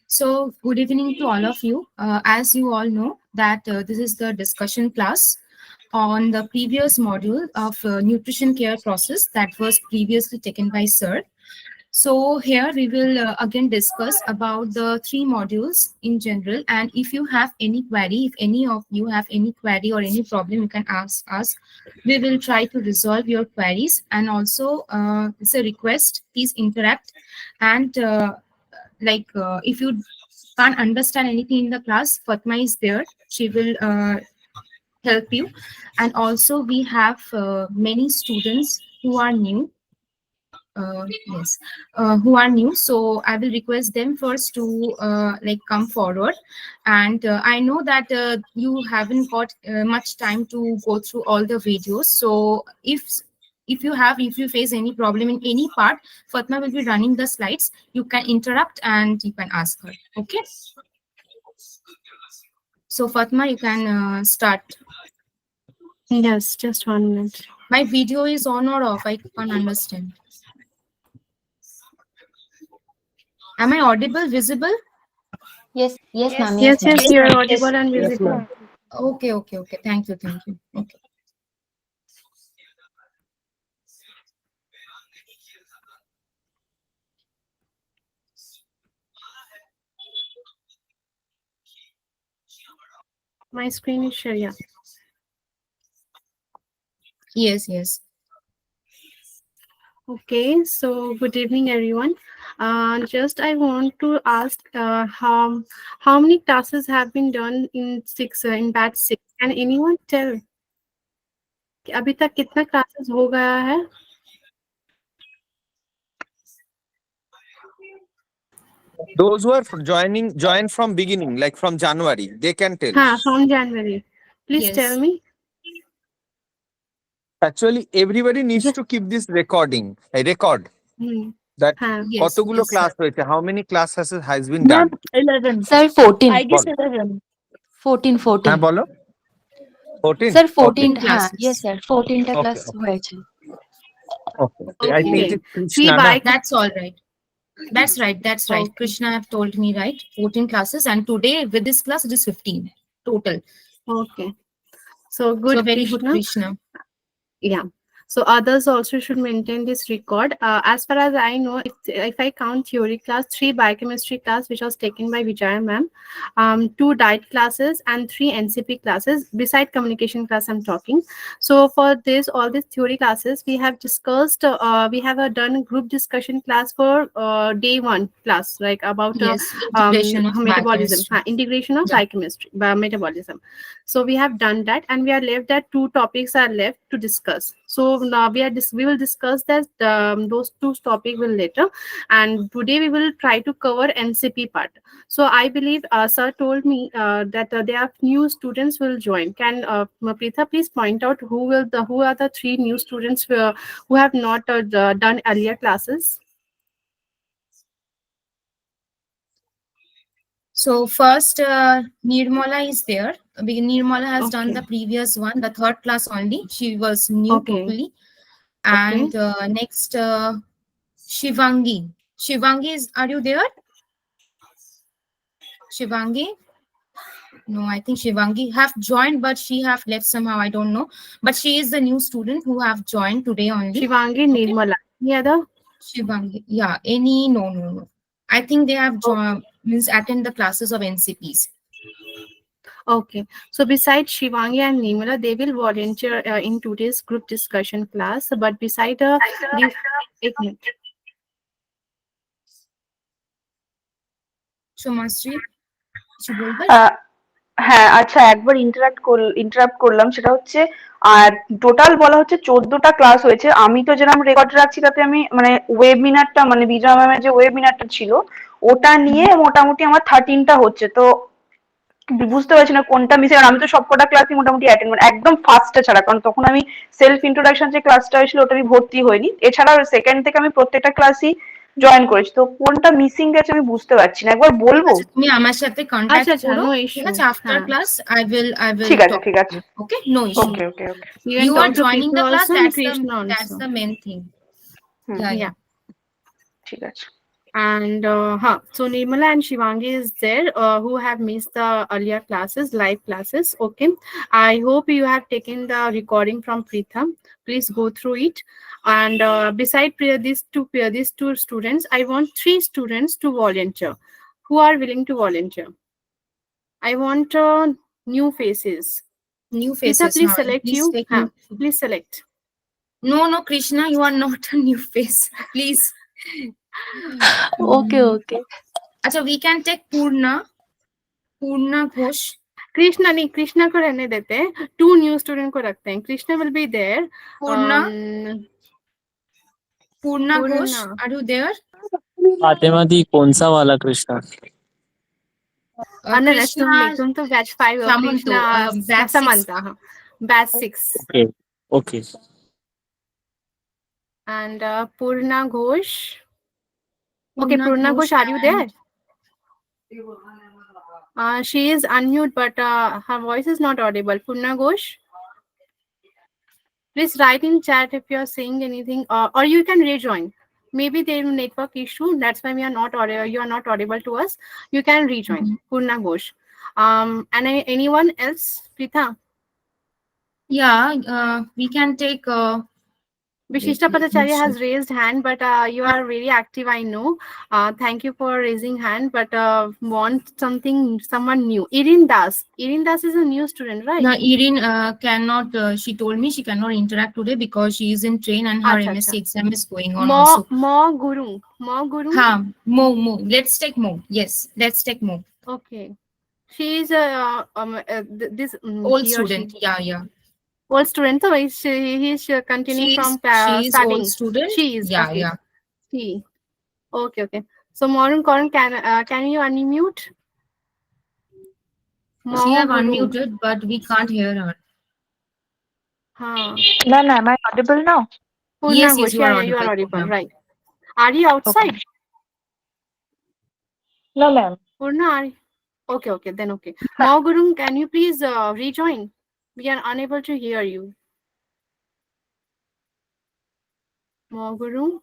So good evening to all of you. As you all know that this is the discussion class on the previous module of nutrition care process that was previously taken by Sir. So here we will again discuss about the three modules in general. And if you have any query, if any of you have any query or any problem, you can ask us. We will try to resolve your queries. And also, it's a request, please interact. And if you can't understand anything in the class, Fatma is there. She will help you. And also, we have many students who are new yes who are new, so I will request them first to come forward. And I know that you haven't got much time to go through all the videos, so if you face any problem in any part, Fatma will be running the slides. You can interrupt and you can ask her. Okay, so Fatma, you can start. Yes, just 1 minute. My video is on or off? I can't understand. Am I audible, visible? Yes, ma'am. Yes, Yes, ma'am. you're audible and Yes, visible. ma'am. Okay. Thank you. Okay. My screen is share, yeah. Yes. Okay, so good evening, everyone. Just I want to ask, how many classes have been done in batch 6? Can anyone tell? कि अभी तक कितना classes हो गया है? Those who are join from beginning, like from January, they can tell. हाँ, from January. Please Yes. tell me. Actually, everybody needs Just- to keep this record that हाँ. Yes, কতগুলো yes, class sir. হয়েছে, how many class has been done. 11. Sir, 14. I guess বলো। 11. 14. হ্যাঁ বলো 14. Sir, 14. 14 হ্যাঁ, classes. yes, sir. 14 টা Okay, class okay. হয়েছে। Okay. I think Okay. it's Krishna na? That's all right. That's right. Okay. Krishna have told me, right? 14 classes, and today with this class it is 15 total. Okay. So good, So very Krishna. good, Krishna. Yeah. So others also should maintain this record. As far as I know, if I count theory class, 3 biochemistry class which was taken by Vijaya ma'am, 2 diet classes and 3 NCP classes. Beside communication class, I'm talking. So for this, all these theory classes, we have discussed. We have done group discussion class for day 1 class, like about Yes, integration of metabolism, biochemistry. integration of Yeah. biochemistry, metabolism. So we have done that, and we are left that 2 topics are left to discuss. So now we will discuss that those 2 topics will later, and today we will try to cover NCP part. So I believe sir told me that there are new students will join. Can Pritha please point out who are the 3 new students who have not done earlier classes? So first, Nirmala is there. Nirmala has done the previous one, the third class only. She was new totally. And next, Shivangi. Shivangi, are you there? Shivangi? No, I think Shivangi have joined, but she have left somehow. I don't know. But she is the new student who have joined today only. Shivangi, Nirmala. Any other? Shivangi. Yeah. No. I think they have joined, means attend the classes of NCPs. Okay. So besides Shivangi and Nirmala, they will volunteer in today's group discussion class. But beside these, एक minute. Shomasri, কিছু বলবে? হ্যাঁ আচ্ছা একবার interrupt করলাম, সেটা হচ্ছে আর total বলা হচ্ছে 14টা ক্লাস হয়েছে। আমি তো যেরকম রেকর্ড রাখছি তাতে আমি মানে ওয়েবিনারটা মানে বিজয় ম্যামের যে ওয়েবিনারটা ছিল ওটা নিয়ে মোটামুটি আমার 13টা হচ্ছে। তো বুঝতে পারছি না কোনটা মিস, কারণ আমি তো সবকটা ক্লাসই মোটামুটি অ্যাটেন্ড মানে একদম ফার্স্টে ছাড়া, কারণ তখন আমি সেলফ ইন্ট্রোডাকশন যে ক্লাসটা হয়েছিল ওটা আমি ভর্তি হইনি। এছাড়া সেকেন্ড থেকে আমি প্রত্যেকটা ক্লাসই জয়েন করেছি। তো কোনটা মিসিং গেছে আমি বুঝতে পারছি না, একবার বলবো? তুমি আমার সাথে কন্টাক্ট করো, ঠিক আছে? আফটার ক্লাস I will ঠিক আছে ঠিক আছে okay, no issue. Okay You are joining the class, that's the main thing. Yeah. ঠিক আছে। And so Nirmala and Shivangi is there, who have missed the earlier classes, live classes. Okay, I hope you have taken the recording from Pritha. Please go through it. And beside these two students, I want three students to volunteer. Who are willing to volunteer? I want new faces. New Pritha, faces. please Huh? select Please you. take new. Please select. No, Krishna, you are not a new face. Please. Okay, Hmm. okay. Acha, we can take Purna. Purna Ghosh. Krishna नहीं, कृष्णा को रहने देते हैं, 2 new student को रखते हैं. Krishna will be there. Purna. Purna Ghosh. Purna. Are you there? Fatima दी कौन सा वाला कृष्णा? अननस, तुम नहीं, Krishna तुम तो बैच 5 हो. कृष्णा, Samanto. Batch 6. समंता. हाँ, batch 6. Okay okay And Purna Ghosh. Okay, Purna Purna Ghosh Ghosh, are you there? and She is unmute, but her voice is not audible. Purna Ghosh, please write in chat if you are saying anything, or you can rejoin. Maybe there is a network issue. That's why we are not audible. You are not audible to us. You can rejoin. Purna Ghosh. And anyone else? Pritha. yeah, we can take. Vishishta Let me Bhattacharya has check. raised hand, but you are very active, I know. Thank you for raising hand, but want someone new. Irin Das. Irin Das is a new student, right? No, Irene cannot. She told me she cannot interact today because she is in train and her Acha, MSc acha. exam is going on also. Mo Guru. Mo Guru. Ha, Mo. Let's take Mo. Yes, let's take Mo. Okay. She is this Old he or she. student. Yeah. Old student. So he's continuing from She is old starting. student. She is Yeah, okay. yeah. She. Okay. So Morun Karan, can you unmute? She Mo have Guru. unmuted, but we can't hear her. Huh. Ma'am, am I audible now? Purna Yes, Ghosh. you are Yeah, you are audible. audible. Purna. Right. Are you Okay. outside? No, ma'am. Purna, okay. Then okay. Mo Guru, can you please rejoin? We are unable to hear you. Mo Guru.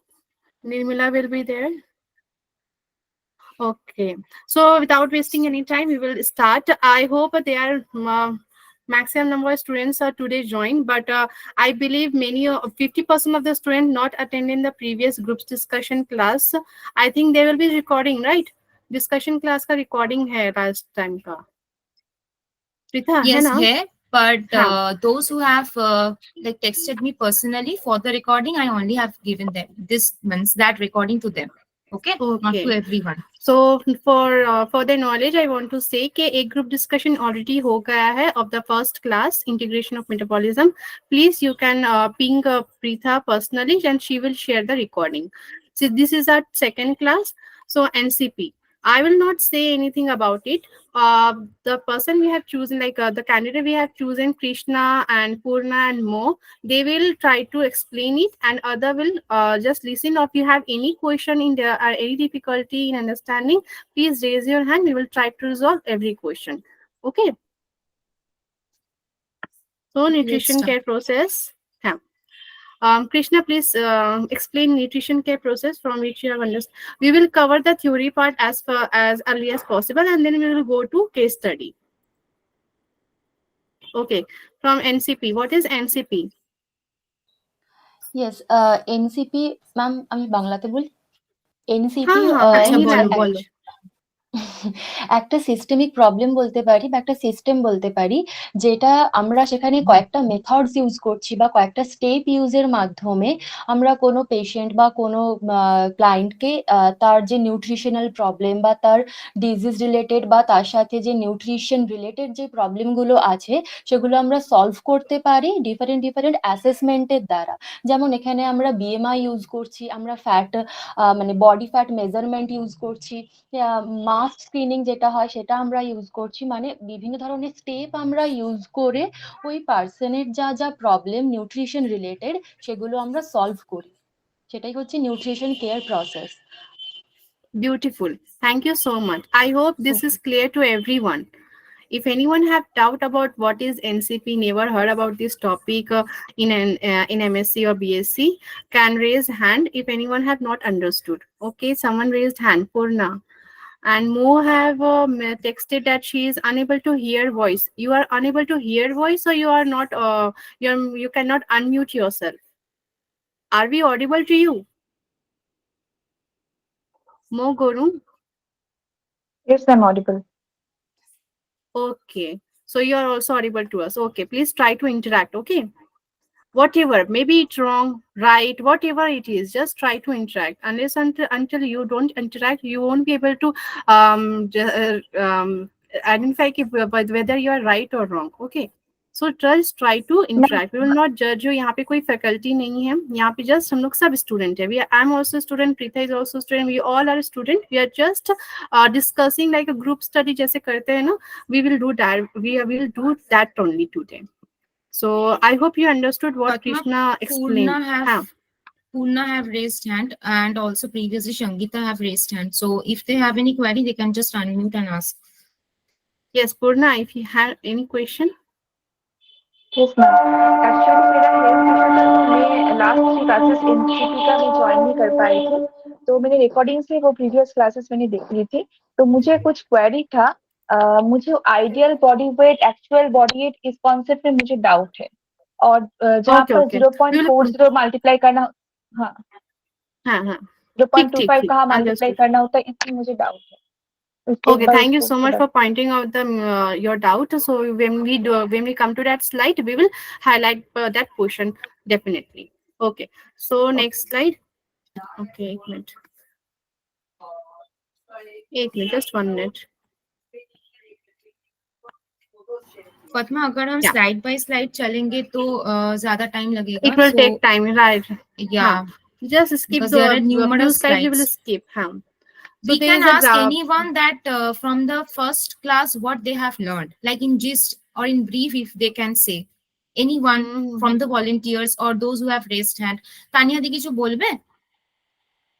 Nirmala will be there. Okay. So without wasting any time, we will start. I hope there are maximum number of students are today joined, but I believe 50% of the students not attending the previous groups discussion class. I think they will be recording, right? Discussion class का recording है last time का. Pritha, है Yes, ना? hey. But हाँ. those who have like texted me personally for the recording, I only have given them this means that recording to them. Okay, not Okay. to everyone. So for the knowledge, I want to say कि एक group discussion already हो गया है of the first class integration of metabolism. Please you can ping Pritha personally and she will share the recording. So this is our second class. So NCP. I will not say anything about it. The person we have chosen, like the candidate we have chosen, Krishna and Purna and Mo, they will try to explain it and other will just listen. Or if you have any question in there or any difficulty in understanding, please raise your hand. We will try to resolve every question. Okay. So Okay, let's nutrition start. care process. Yeah. Krishna, please explain nutrition care process from which you have understood. We will cover the theory part as far as early as possible, and then we will go to case study. Okay, from NCP. What is NCP? Yes, NCP, ma'am আমি বাংলাতে বলি। NCP আচ্ছা Any বলো language. একটা systemic problem বলতে পারি বা একটা সিস্টেম বলতে পারি, যেটা আমরা সেখানে কয়েকটা মেথডস ইউজ করছি বা কয়েকটা স্টেপ ইউজের মাধ্যমে আমরা কোনো পেশেন্ট বা কোনো ক্লায়েন্টকে তার যে নিউট্রিশনাল প্রবলেম বা তার ডিজিজ রিলেটেড বা তার সাথে যে নিউট্রিশন রিলেটেড যে প্রবলেমগুলো আছে সেগুলো আমরা সলভ করতে পারি ডিফারেন্ট অ্যাসেসমেন্টের দ্বারা। যেমন এখানে আমরা বিএমআই ইউজ করছি, আমরা ফ্যাট মানে বডি ফ্যাট মেজারমেন্ট ইউজ করছি, মাস্ট স্ক্রিনিং যেটা হয় সেটা আমরা ইউজ করছি। মানে বিভিন্ন ধরনের স্টেপ আমরা ইউজ করে ওই পার্সনের যা প্রবলেম নিউট্রিশন রিলেটেড সেগুলো আমরা সলভ করি। সেটাই হচ্ছে nutrition care process. Beautiful. Thank you so much. I hope this is clear to everyone. If anyone have doubt about what is NCP, never heard about this topic in MSc or BSc, can raise hand if anyone have not understood. Okay, someone raised hand. Purna. And Mo have texted that she is unable to hear voice. You are unable to hear voice, or you are not. You cannot unmute yourself. Are we audible to you, Mo Gorung? Yes, I'm audible. Okay. So you are also audible to us. Okay. Please try to interact. Okay. Whatever, maybe it's wrong, right, whatever it is, just try to interact. Unless until you don't interact, you won't be able to identify whether you are right or wrong. Okay. So just try to Ma'am, interact. We will not judge you. यहाँ पे कोई faculty नहीं है. यहाँ पे just हम लोग सब student है. I'm also student. Pritha is also student. We all are student. We are just discussing like a group study जैसे करते हैं ना. We will do that. We will do that only today. So I hope you understood what Fatma, Krishna explained. Huh. Purna have raised hand, and also previously Shangita have raised hand. So if they have any query, they can just unmute and ask. Yes, Purna, if you have any question. yes ma'am, actually मेरा health issue था तो मैं last 3 classes NCP का मैं join नहीं कर पाई थी, तो मैंने रिकॉर्डिंग से वो प्रीवियस क्लासेस मैंने देख ली थी, तो मुझे कुछ क्वेरी था। मुझे ideal body wait actual body weight इस कॉन्सेप्ट में मुझे डाउट है, और जहाँ Okay, पर okay. 0.40 मल्टीप्लाई करना, हाँ हाँ. 0.25 ठीक. कहाँ मल्टीप्लाई Understood. करना होता है, इसमें मुझे डाउट है। एक Okay, बार thank you उसको so much थोड़ा for pointing out your doubt. So when we come to that slide, we will highlight that portion definitely. Okay. So next slide. Okay, 1 minute. 1 minute, just 1 minute. Fatima, अगर हम Yeah. Slide bye slide चलेंगे तो ज्यादा time लगेगा. It will So take time, right? yeah, Just skip because the there are few numerous slides. We will slides. skip. So We there can is a ask graph. anyone that from the first class what they have learned, like in gist or in brief, if they can say. Anyone from the volunteers or those who have raised hand. Tania দি কিছু বলবে?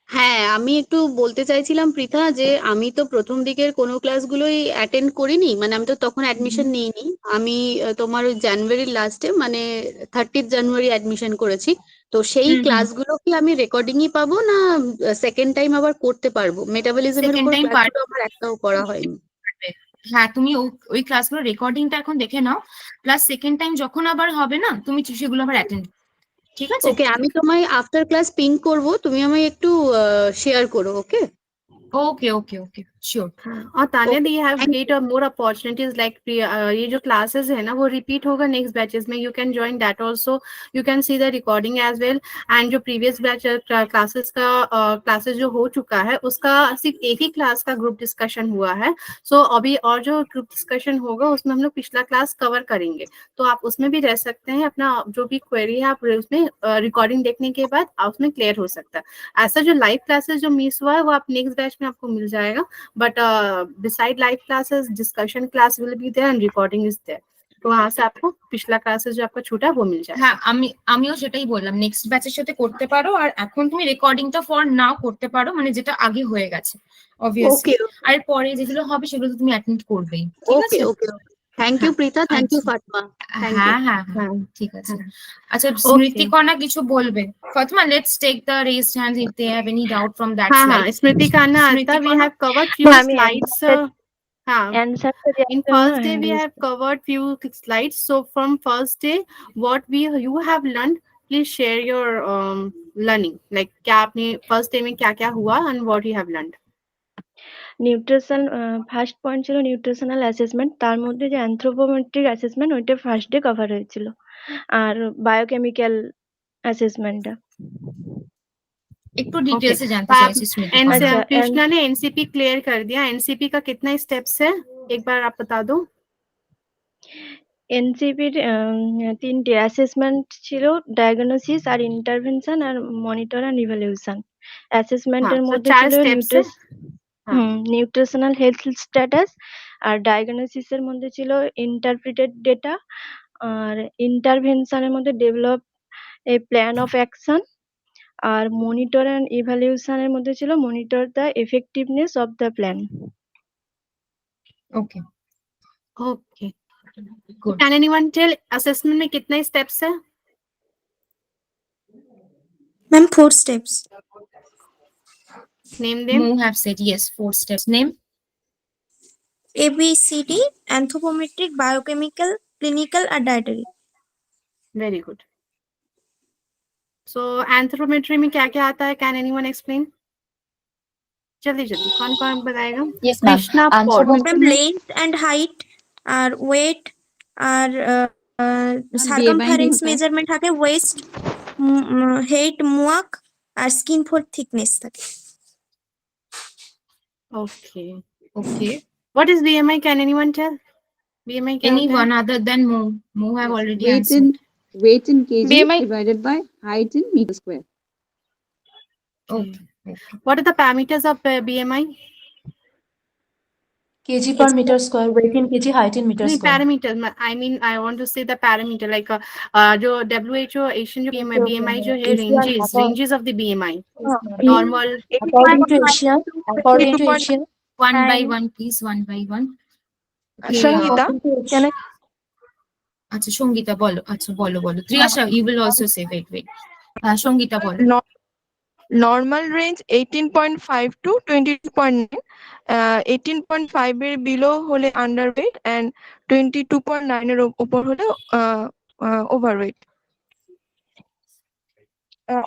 হ্যাঁ, আমি একটু বলতে চাইছিলাম পৃথা, যে আমি তো প্রথম দিকের কোনো ক্লাসগুলোই অ্যাটেন্ড করিনি, মানে আমি তো তখন অ্যাডমিশন নিইনি। আমি তোমার ওই জানুয়ারির লাস্টে, মানে 30 জানুয়ারি অ্যাডমিশন করেছি। তো সেই ক্লাসগুলো কি আমি রেকর্ডিংই পাবো, না সেকেন্ড টাইম আবার করতে পারবো? মেটাবলিজমের সেকেন্ড উপর টাইম ক্লাসগুলো আমার একটাও করা হয়নি। হ্যাঁ, তুমি ওই ক্লাসগুলো রেকর্ডিংটা এখন দেখে নাও, প্লাস সেকেন্ড টাইম যখন আবার হবে না, তুমি সেগুলো আবার অ্যাটেন্ড, ঠিক আছে? ওকে, আমি তোমায় আফটার ক্লাস পিং করব, তুমি আমায় একটু শেয়ার করো। Okay okay okay okay sure. और Tanya okay, the have thank get और मोर अपॉर्चुनिटीज लाइक ये जो क्लासेस है ना वो रिपीट होगा नेक्स्ट बैचेस में. You can join that also. You can see the recording as well. And जो प्रीवियस बैच क्लासेस का क्लासेस जो हो चुका है उसका सिर्फ एक ही क्लास का ग्रुप डिस्कशन हुआ है. सो अभी और जो ग्रुप डिस्कशन होगा उसमें हम लोग पिछला क्लास कवर करेंगे, तो आप उसमें भी रह सकते हैं. अपना जो भी क्वेरी है आप उसमें रिकॉर्डिंग देखने के बाद उसमें क्लियर हो सकता है. ऐसा जो लाइव क्लासेस जो मिस हुआ है वो आप नेक्स्ट बैच में आपको मिल जाएगा. But beside live classes, discussion class will be there and recording is there. तो वहां से आपको पिछला क्लासेस जो आपका छूटा है वो मिल जाएगा. হ্যাঁ, আমিও সেটাই বললাম, নেক্সট ব্যাচের সাথে করতে পারো, আর এখন তুমি রেকর্ডিংটা ফর নাও করতে পারো, মানে যেটা আগে হয়ে গেছে অবভিয়াসলি, ওকে আর পরে যেগুলো হবে সেগুলো তো তুমি অ্যাটেন্ড করবেই, ঠিক ওকে আছে? ওকে থ্যাংক ইউ হ্যাঁ, পৃথা, থ্যাংক ইউ আচ্ছা, ফাতমা, থ্যাংক ইউ। হ্যাঁ হ্যাঁ হ্যাঁ, हाँ ঠিক আছে. हाँ আচ্ছা, ओके. স্মৃতিকণা কিছু বলবে? Fatima, let's take the raised hands if they have any doubt from that हाँ স্লাইড. स्मृति का ना आता we Smritikana, have covered few না আমি slides. हाँ, অ্যান্সারটা in দেওয়ার জন্য first day hand we raise have covered few slides. So from first day what you have learned, please share your learning. Like क्या आपने first day में क्या क्या हुआ and what you have learned. Nutrition first point ছিল nutritional assessment, তার মধ্যে যে অ্যানথ্রোপোমেট্রিক অ্যাসেসমেন্ট ওইটা ফার্স্ট ডে কভার হয়েছিল, আর বায়োকেমিক্যাল অ্যাসেসমেন্টটা। একটু ओके, ডিটেলসে तो জানতে आप চাইছি স্মৃতিকণা. अच्छा, कृष्णा ने एनसीपी क्लियर कर दिया. एनसीपी का कितना स्टेप्स है एक बार आप बता दो. এনসিপির 3টে অ্যাসেসমেন্ট ছিল, ডায়াগনোসিস আর ইন্টারভেনশন আর মনিটর অ্যান্ড ইভ্যালুয়েশন। অ্যাসেসমেন্টের तो মধ্যে 4 ছিল स्टेप्स है. हाँ. নিউট্রিশনাল হেলথ স্ট্যাটাস, আর ডায়াগনোসিসের মধ্যে ছিল ইন্টারপ্রিটেড ডেটা, আর ইন্টারভেনশনের মধ্যে develop a plan of action, আর মনিটর অ্যান্ড ইভ্যালুয়েশনের মধ্যে ছিল monitor the effectiveness of the plan. Okay, okay, Good. Can anyone tell assessment में कितने स्टेप्स है? Ma'am, 4 steps. Name them. Mo have said yes, 4 steps. Name? ABCD, anthropometric, biochemical, clinical, and dietary. Very good. So anthropometry में क्या क्या आता है? Can anyone explain? जल्दी जल्दी कौन कौन बताएगा? Yes, ma'am. Krishna pot. Anthropometry Ma'am, में length and height, और weight, और BMI circumference नहीं होता है। measurement থাকে, waist, height, muak, और skin fold thickness থাকে. Okay. Okay. What is BMI? Can anyone tell? BMI क्या होता है? Anyone other than Mo? Mo have already Weight answered. in kg BMI divided by height in meter square. Okay. What are the parameters of BMI? kg per meter square, weight in kg, height in meter नहीं, square. parameter. I mean, I want to say the parameter like जो WHO Asian जो BMI जो है ranges of the BMI. Normal. According to Asian, One by one, please. One by one. Okay. Sangeeta, can I আচ্ছা সঙ্গীতা বলো. আচ্ছা বলো. Triyasha, you will also say. Wait. Sangeeta বলো. normal range 18.5 to 22.9, 18.5 এর below হলে underweight and 22.9 এর উপর হলে overweight.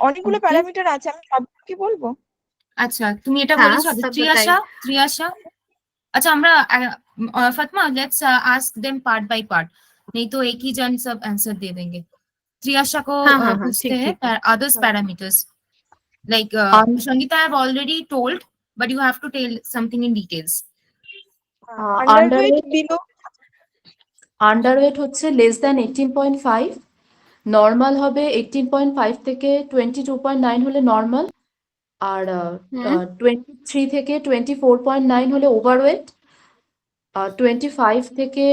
অনেকগুলো Okay. প্যারামিটার আছে, আমি সব কি বলবো? আচ্ছা তুমি এটা হ্যাঁ, বলেছো. সব ত্রিয়াশা. আচ্ছা আমরা Fatma, let's ask them part by part. नहीं तो एक ही जन सब आंसर दे देंगे. त्रियाशा को हाँ, पूछते ठीक, हैं ठीक है. others parameters. Like Un- Shangita, I have already told, but you have to tell something in details. underweight below underweight হচ্ছে less than 18.5, normal হবে 18.5 থেকে 22.9 হলে normal, আর 23 থেকে 24.9 হলে overweight, 25 থেকে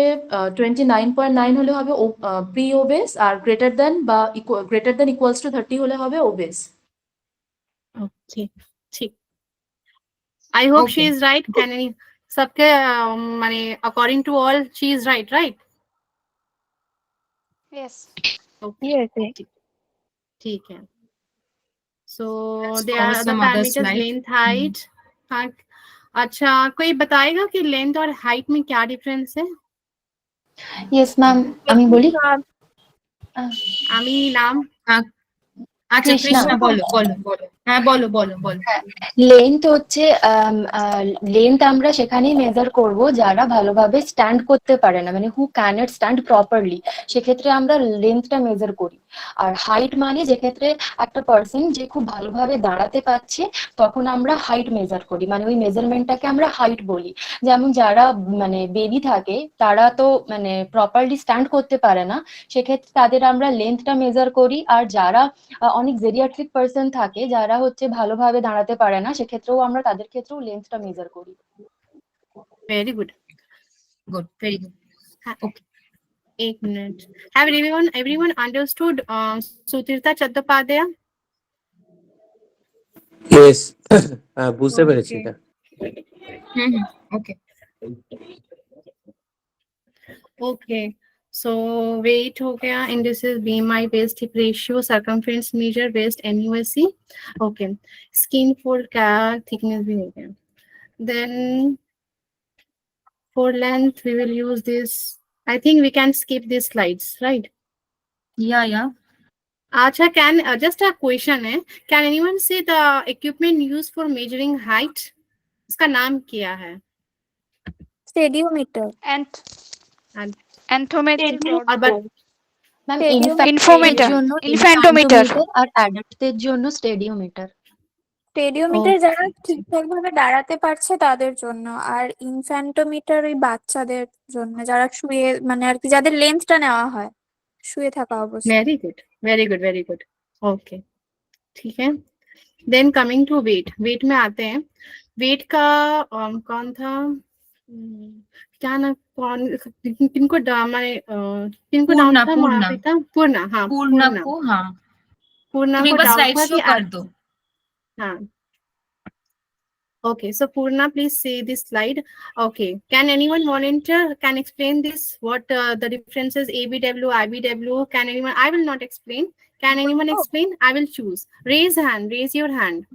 29.9 হলে হবে প্রি ওবেস, আর greater than equals to 30 হলে হবে ওবেস. Okay, ठीक. I hope she Okay. is right. Can any सबके माने according to all she is right? yes Okay. yes ठीक है. So Let's there follow are the some other parameters slide. length, height. हाँ. अच्छा, कोई बताएगा कि लेंथ और हाइट में क्या डिफरेंस है? Yes, ma'am. আমি বলি। আমি নাম. আচ্ছা কৃষ্ণা। কৃষ্ণা বলো. হ্যাঁ বলো. লেন্থ হচ্ছে লেন্থ আমরা সেখানেই মেজার করব যারা ভালোভাবে স্ট্যান্ড করতে পারে না, মানে হু ক্যানট স্ট্যান্ড প্রপারলি, সেক্ষেত্রে আমরা লেন্থটা মেজার করি। আর হাইট মানে যেক্ষেত্রে একটা পার্সন যে খুব ভালোভাবে দাঁড়াতে পারছে তখন আমরা হাইট মেজার করি, মানে ওই মেজারমেন্টটাকে আমরা হাইট বলি। যেমন যারা মানে বেবি থাকে তারা তো মানে প্রপারলি স্ট্যান্ড করতে পারে না, সেক্ষেত্রে তাদের আমরা লেন্থটা মেজার করি। আর যারা অনেক জেরিয়াট্রিক পার্সন থাকে যারা হচ্ছে ভালোভাবে দাঁড়াতে পারে না, সেক্ষেত্রেও আমরা তাদের ক্ষেত্রেও লেন্থটা মেজার করি। Very good. Very good. Okay. 1 minute. Have everyone understood Sutirtha Chattopadhyaya? Yes. বুঝতে পেরেছি এটা। Okay. Okay. So weight हो गया, indices BMI based hip ratio, circumference measure based MUSC. Okay. Skin fold का thickness भी हो गया. Then for length we will use this. I think we can skip these slides, right? Yeah. Acha, can just a question है. Can anyone say the equipment used for measuring height? इसका नाम क्या है? Stadiometer. anthropometric और but ma'am Infometer. ইনফ্যান্টোমিটার আর অ্যাডাল্টদের জন্য স্টেডিওমিটার। স্টেডিওমিটার যারা ঠিকঠাক ভাবে দাঁড়াতে পারছে তাদের জন্য, আর ইনফ্যান্টোমিটার ওই বাচ্চাদের জন্য যারা শুয়ে মানে আর কি যাদের লেন্থটা নেওয়া হয় শুয়ে থাকা অবস্থায়। very good. Okay. ठीक है. Then coming to weight में आते हैं. वेट का कौन था? क्या ना कौन किनको माने किनको डाउन था? पूर्णा. हाँ, पूर्णा को. हाँ, पूर्णा तुम को एक बार डाउन स्लाइड था शो कि कर दो. हाँ. Okay, so Purna, please see this slide. Okay, can anyone volunteer? Can explain this? What the differences ABW, IBW? Can anyone? I will not explain. Can anyone explain? I will choose. Raise hand. Raise your hand.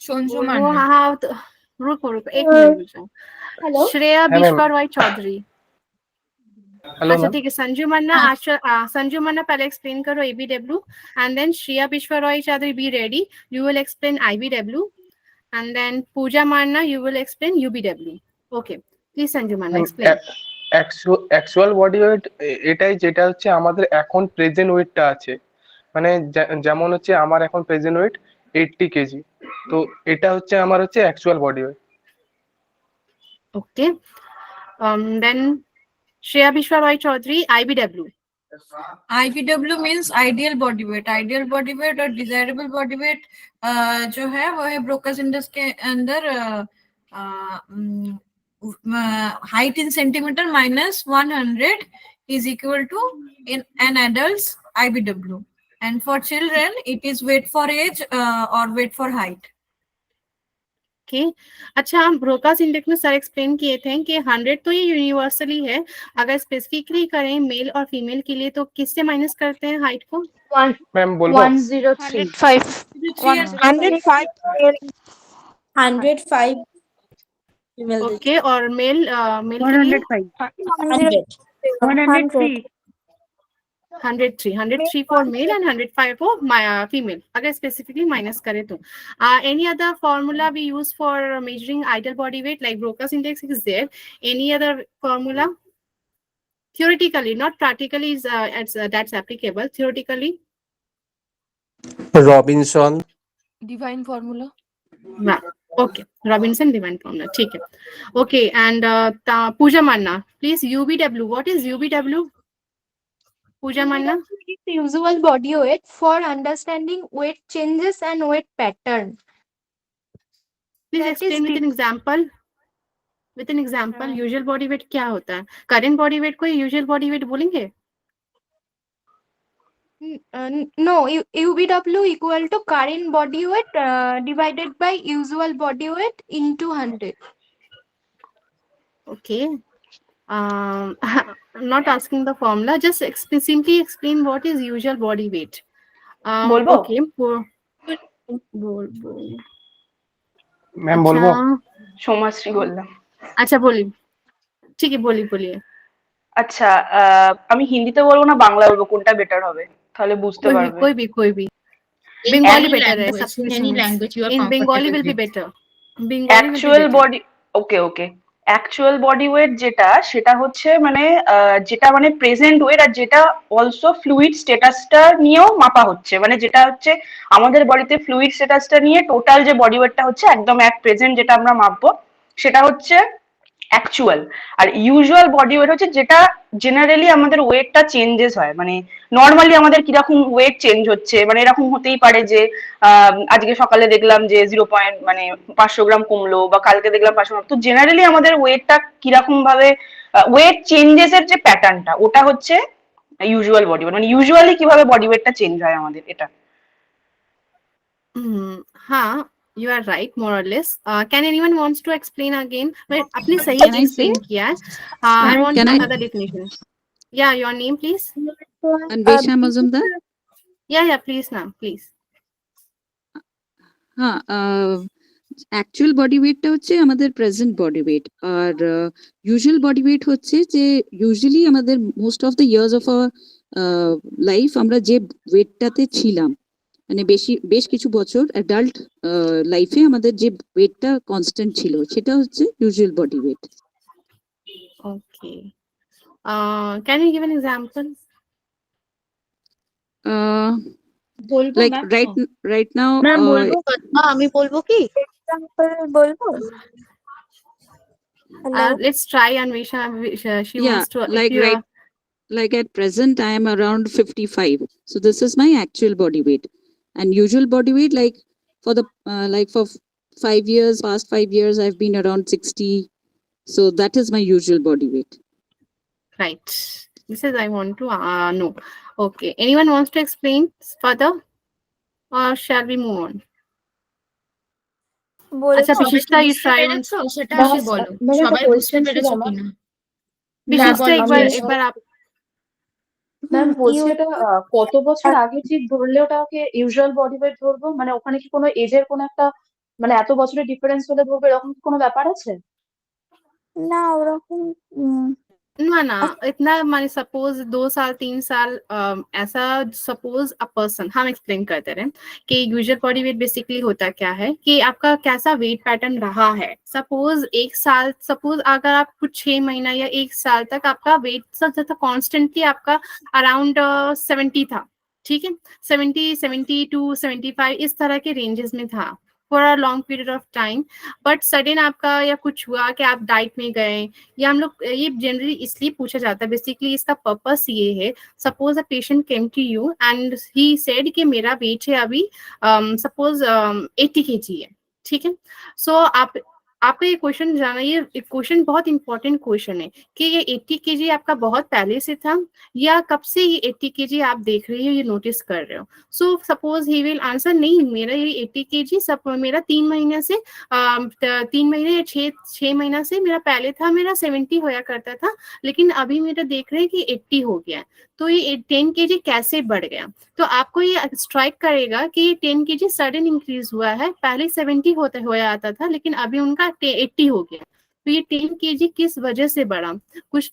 Sonju बोलबो Manna. हाँ तो रुको रुको एक minute रुक जाओ Hello. Shreya হ্যাঁ ma'am. विश्वा रॉय चौधरी হ্যালো अच्छा ম্যাম। ठीक है संजू मन्ना संजू मन्ना पहले एक्सप्लेन करो ABW and then Shreya Bishwa Roy Chaudhary be ready you will explain IBW and then Pooja Manna you will explain UBW okay please Sanju Manna explain actual body weight এটাই যেটা হচ্ছে আমাদের এখন present ওয়েটটা আছে, মানে যেমন হচ্ছে আমার এখন প্রেজেন্ট ওয়েট 80 কেজি, তো এটা হচ্ছে আমার হচ্ছে actual body weight. okay then Shreya Bishwa Roy Chaudhary IBW IBW means ideal body weight। Ideal body wait और डिजायरेबल बॉडी वेट जो है वो है ब्रोकस इंडेक्स के अंदर height in centimetre minus 100 is equal to in an adult's IBW, and for children it is weight for age or weight for height। Okay अच्छा हम Broca's index में sir explain किए थे कि 100 तो ये यूनिवर्सली है अगर स्पेसिफिकली करें मेल और फीमेल के लिए तो किससे माइनस करते हैं हाइट को मैम बोलबो 103 105 female ओके और मेल मेल के लिए 100 103 for male and 105 for female अगर specifically minus करें तो any other formula we use for measuring ideal body weight like Broca's index is there any other formula theoretically not practically is that's applicable theoretically Robinson. Divine formula. okay Robinson divine formula ठीक है okay and Pooja Manna please UBW what is UBW Pooja Manna usual body weight for understanding weight changes and weight pattern। please That explain is with an example usual body wait क्या होता है current body weight को usual body wait बोलेंगे no UBW equal to current body weight divided by usual body weight into 100। okay I'm not asking the formula just simply explain what is usual body weight বলবো okay ma'am বলবো সোমাশ্রী বললাম। अच्छा बोलिए ठीक है बोलिए আচ্ছা আমি হিন্দিতে বলবো না বাংলা বলবো, কোনটা বেটার হবে তাহলে বুঝতে পারবে? कोई भी In Bengali any better है language, सबसे in any language you are in Bengali comfortable will be with. better actual body, okay okay, actual body weight যেটা সেটা হচ্ছে মানে যেটা মানে প্রেজেন্ট ওয়েট আর যেটা অলসো ফ্লুইড স্ট্যাটাসটা নিয়েও মাপা হচ্ছে, মানে যেটা হচ্ছে আমাদের বডিতে ফ্লুইড স্ট্যাটাসটা নিয়ে টোটাল যে বডি ওয়েটটা হচ্ছে একদম এক প্রেজেন্ট যেটা আমরা মাপবো সেটা হচ্ছে অ্যাকচুয়াল। আর ইউজুয়াল বডি ওয়েট হচ্ছে যেটা জেনারেলি আমাদের ওয়েটটা চেঞ্জেস হয়, মানে নর্মালি আমাদের কিরকম ওয়েট চেঞ্জ হচ্ছে, মানে এরকম হতেই পারে যে আজকে সকালে দেখলাম যে 0. মানে 500 গ্রাম কমলো বা কালকে দেখলাম 500 গ্রাম, তো জেনারেলি আমাদের ওয়েটটা কিরকম ভাবে ওয়েট চেঞ্জেস এর যে প্যাটার্নটা ওটা হচ্ছে ইউজুয়াল বডি ওয়েট, মানে ইউজুয়ালি কিভাবে বডি ওয়েটটা চেঞ্জ হয় আমাদের এটা। हाँ you are right more or less can anyone wants to explain again but आपने सही Can I explain say? किया है I want Can I? another definition yeah your name please Anwesha Majumdar. yeah please now please हाँ, actual body ওয়েটটা হচ্ছে আমাদের present body weight, আর usual body weight হচ্ছে যে ইউজুয়ালি আমাদের most of the years of our life আমরা যে ওয়েটটাতে ছিলাম, মানে বেশ কিছু বছর অ্যাডাল্ট লাইফে আমাদের যে ওয়েটটা কনস্ট্যান্ট ছিল সেটা হচ্ছে usual body weight. okay can you give an example বলবো like ma'am? right now ma'am বলবো আমি বলবো কি এক্সাম্পল বলবো hello let's try Anvisha she yeah, wants to like like at present I am around 55, so this is my actual body weight, and usual body weight like for the like for 5 years, past 5 years I've been around 60, so that is my usual body weight. right this is I want to know okay anyone wants to explain further or shall we move on আচ্ছা সবাই কি বিশিষ্টা you বুঝতে try পেরেছো সেটা ma'am আগে বলো, ma'am একটা সবাই বুঝতে কোয়েশ্চেন ছিল পেরেছো আমার। কিনা? হ্যাঁ বিশিষ্টা বলো, একবার জিজ্ঞেস করো। একবার ম্যাম বলছি ইউ এটা কত বছর আগে ঠিক ধরলে ওটাকে ইউজুয়াল বডি ওয়েট ধরবো, মানে ওখানে কি কোনো এজের কোনো একটা মানে এত বছরের ডিফারেন্স হলে ধরবো এরকম কি কোনো ব্যাপার আছে? না ওরকম ना ना इतना माने सपोज 2 साल 3 साल ऐसा सपोज अ पर्सन हम एक्सप्लेन करते रहे कि यूजुअल बॉडी वेट बेसिकली होता क्या है कि आपका कैसा वेट पैटर्न रहा है। सपोज 1 साल, सपोज अगर आप कुछ 6 महीना या 1 साल तक आपका वेट सब था कॉन्स्टेंटली आपका अराउंड 70 था, ठीक है, 70 72 75 इस तरह के रेंजेस में था for a long period of time. But sudden आपका या कुछ हुआ कि आप डाइट में गए, या हम लोग ये जनरली इसलिए पूछा जाता है, बेसिकली इसका पर्पस ये है, suppose a patient came to you and he said कि मेरा वेट है अभी सपोज 80 kg है, ठीक है। सो आपका ये क्वेश्चन जाना, ये क्वेश्चन बहुत इंपॉर्टेंट क्वेश्चन है कि ये 80 kg आपका बहुत पहले से था या कब से ये 80 kg आप देख रहे हो, ये नोटिस कर रहे हो। So suppose he will answer नहीं मेरा ये 80 kg सब मेरा 3 महीने से 3 महीने या 6 महीना से मेरा पहले था, मेरा 70 होया करता था, लेकिन अभी मेरा देख रहे हैं कि 80 हो गया। तो ये 10 kg कैसे बढ़ गया? तो आपको ये स्ट्राइक करेगा कि ये 10 kg सडन इंक्रीज हुआ है, पहले 70 होता होया आता था लेकिन अभी उनका 80 हो गया। तो ये 10 kg किस वजह से बढ़ा? कुछ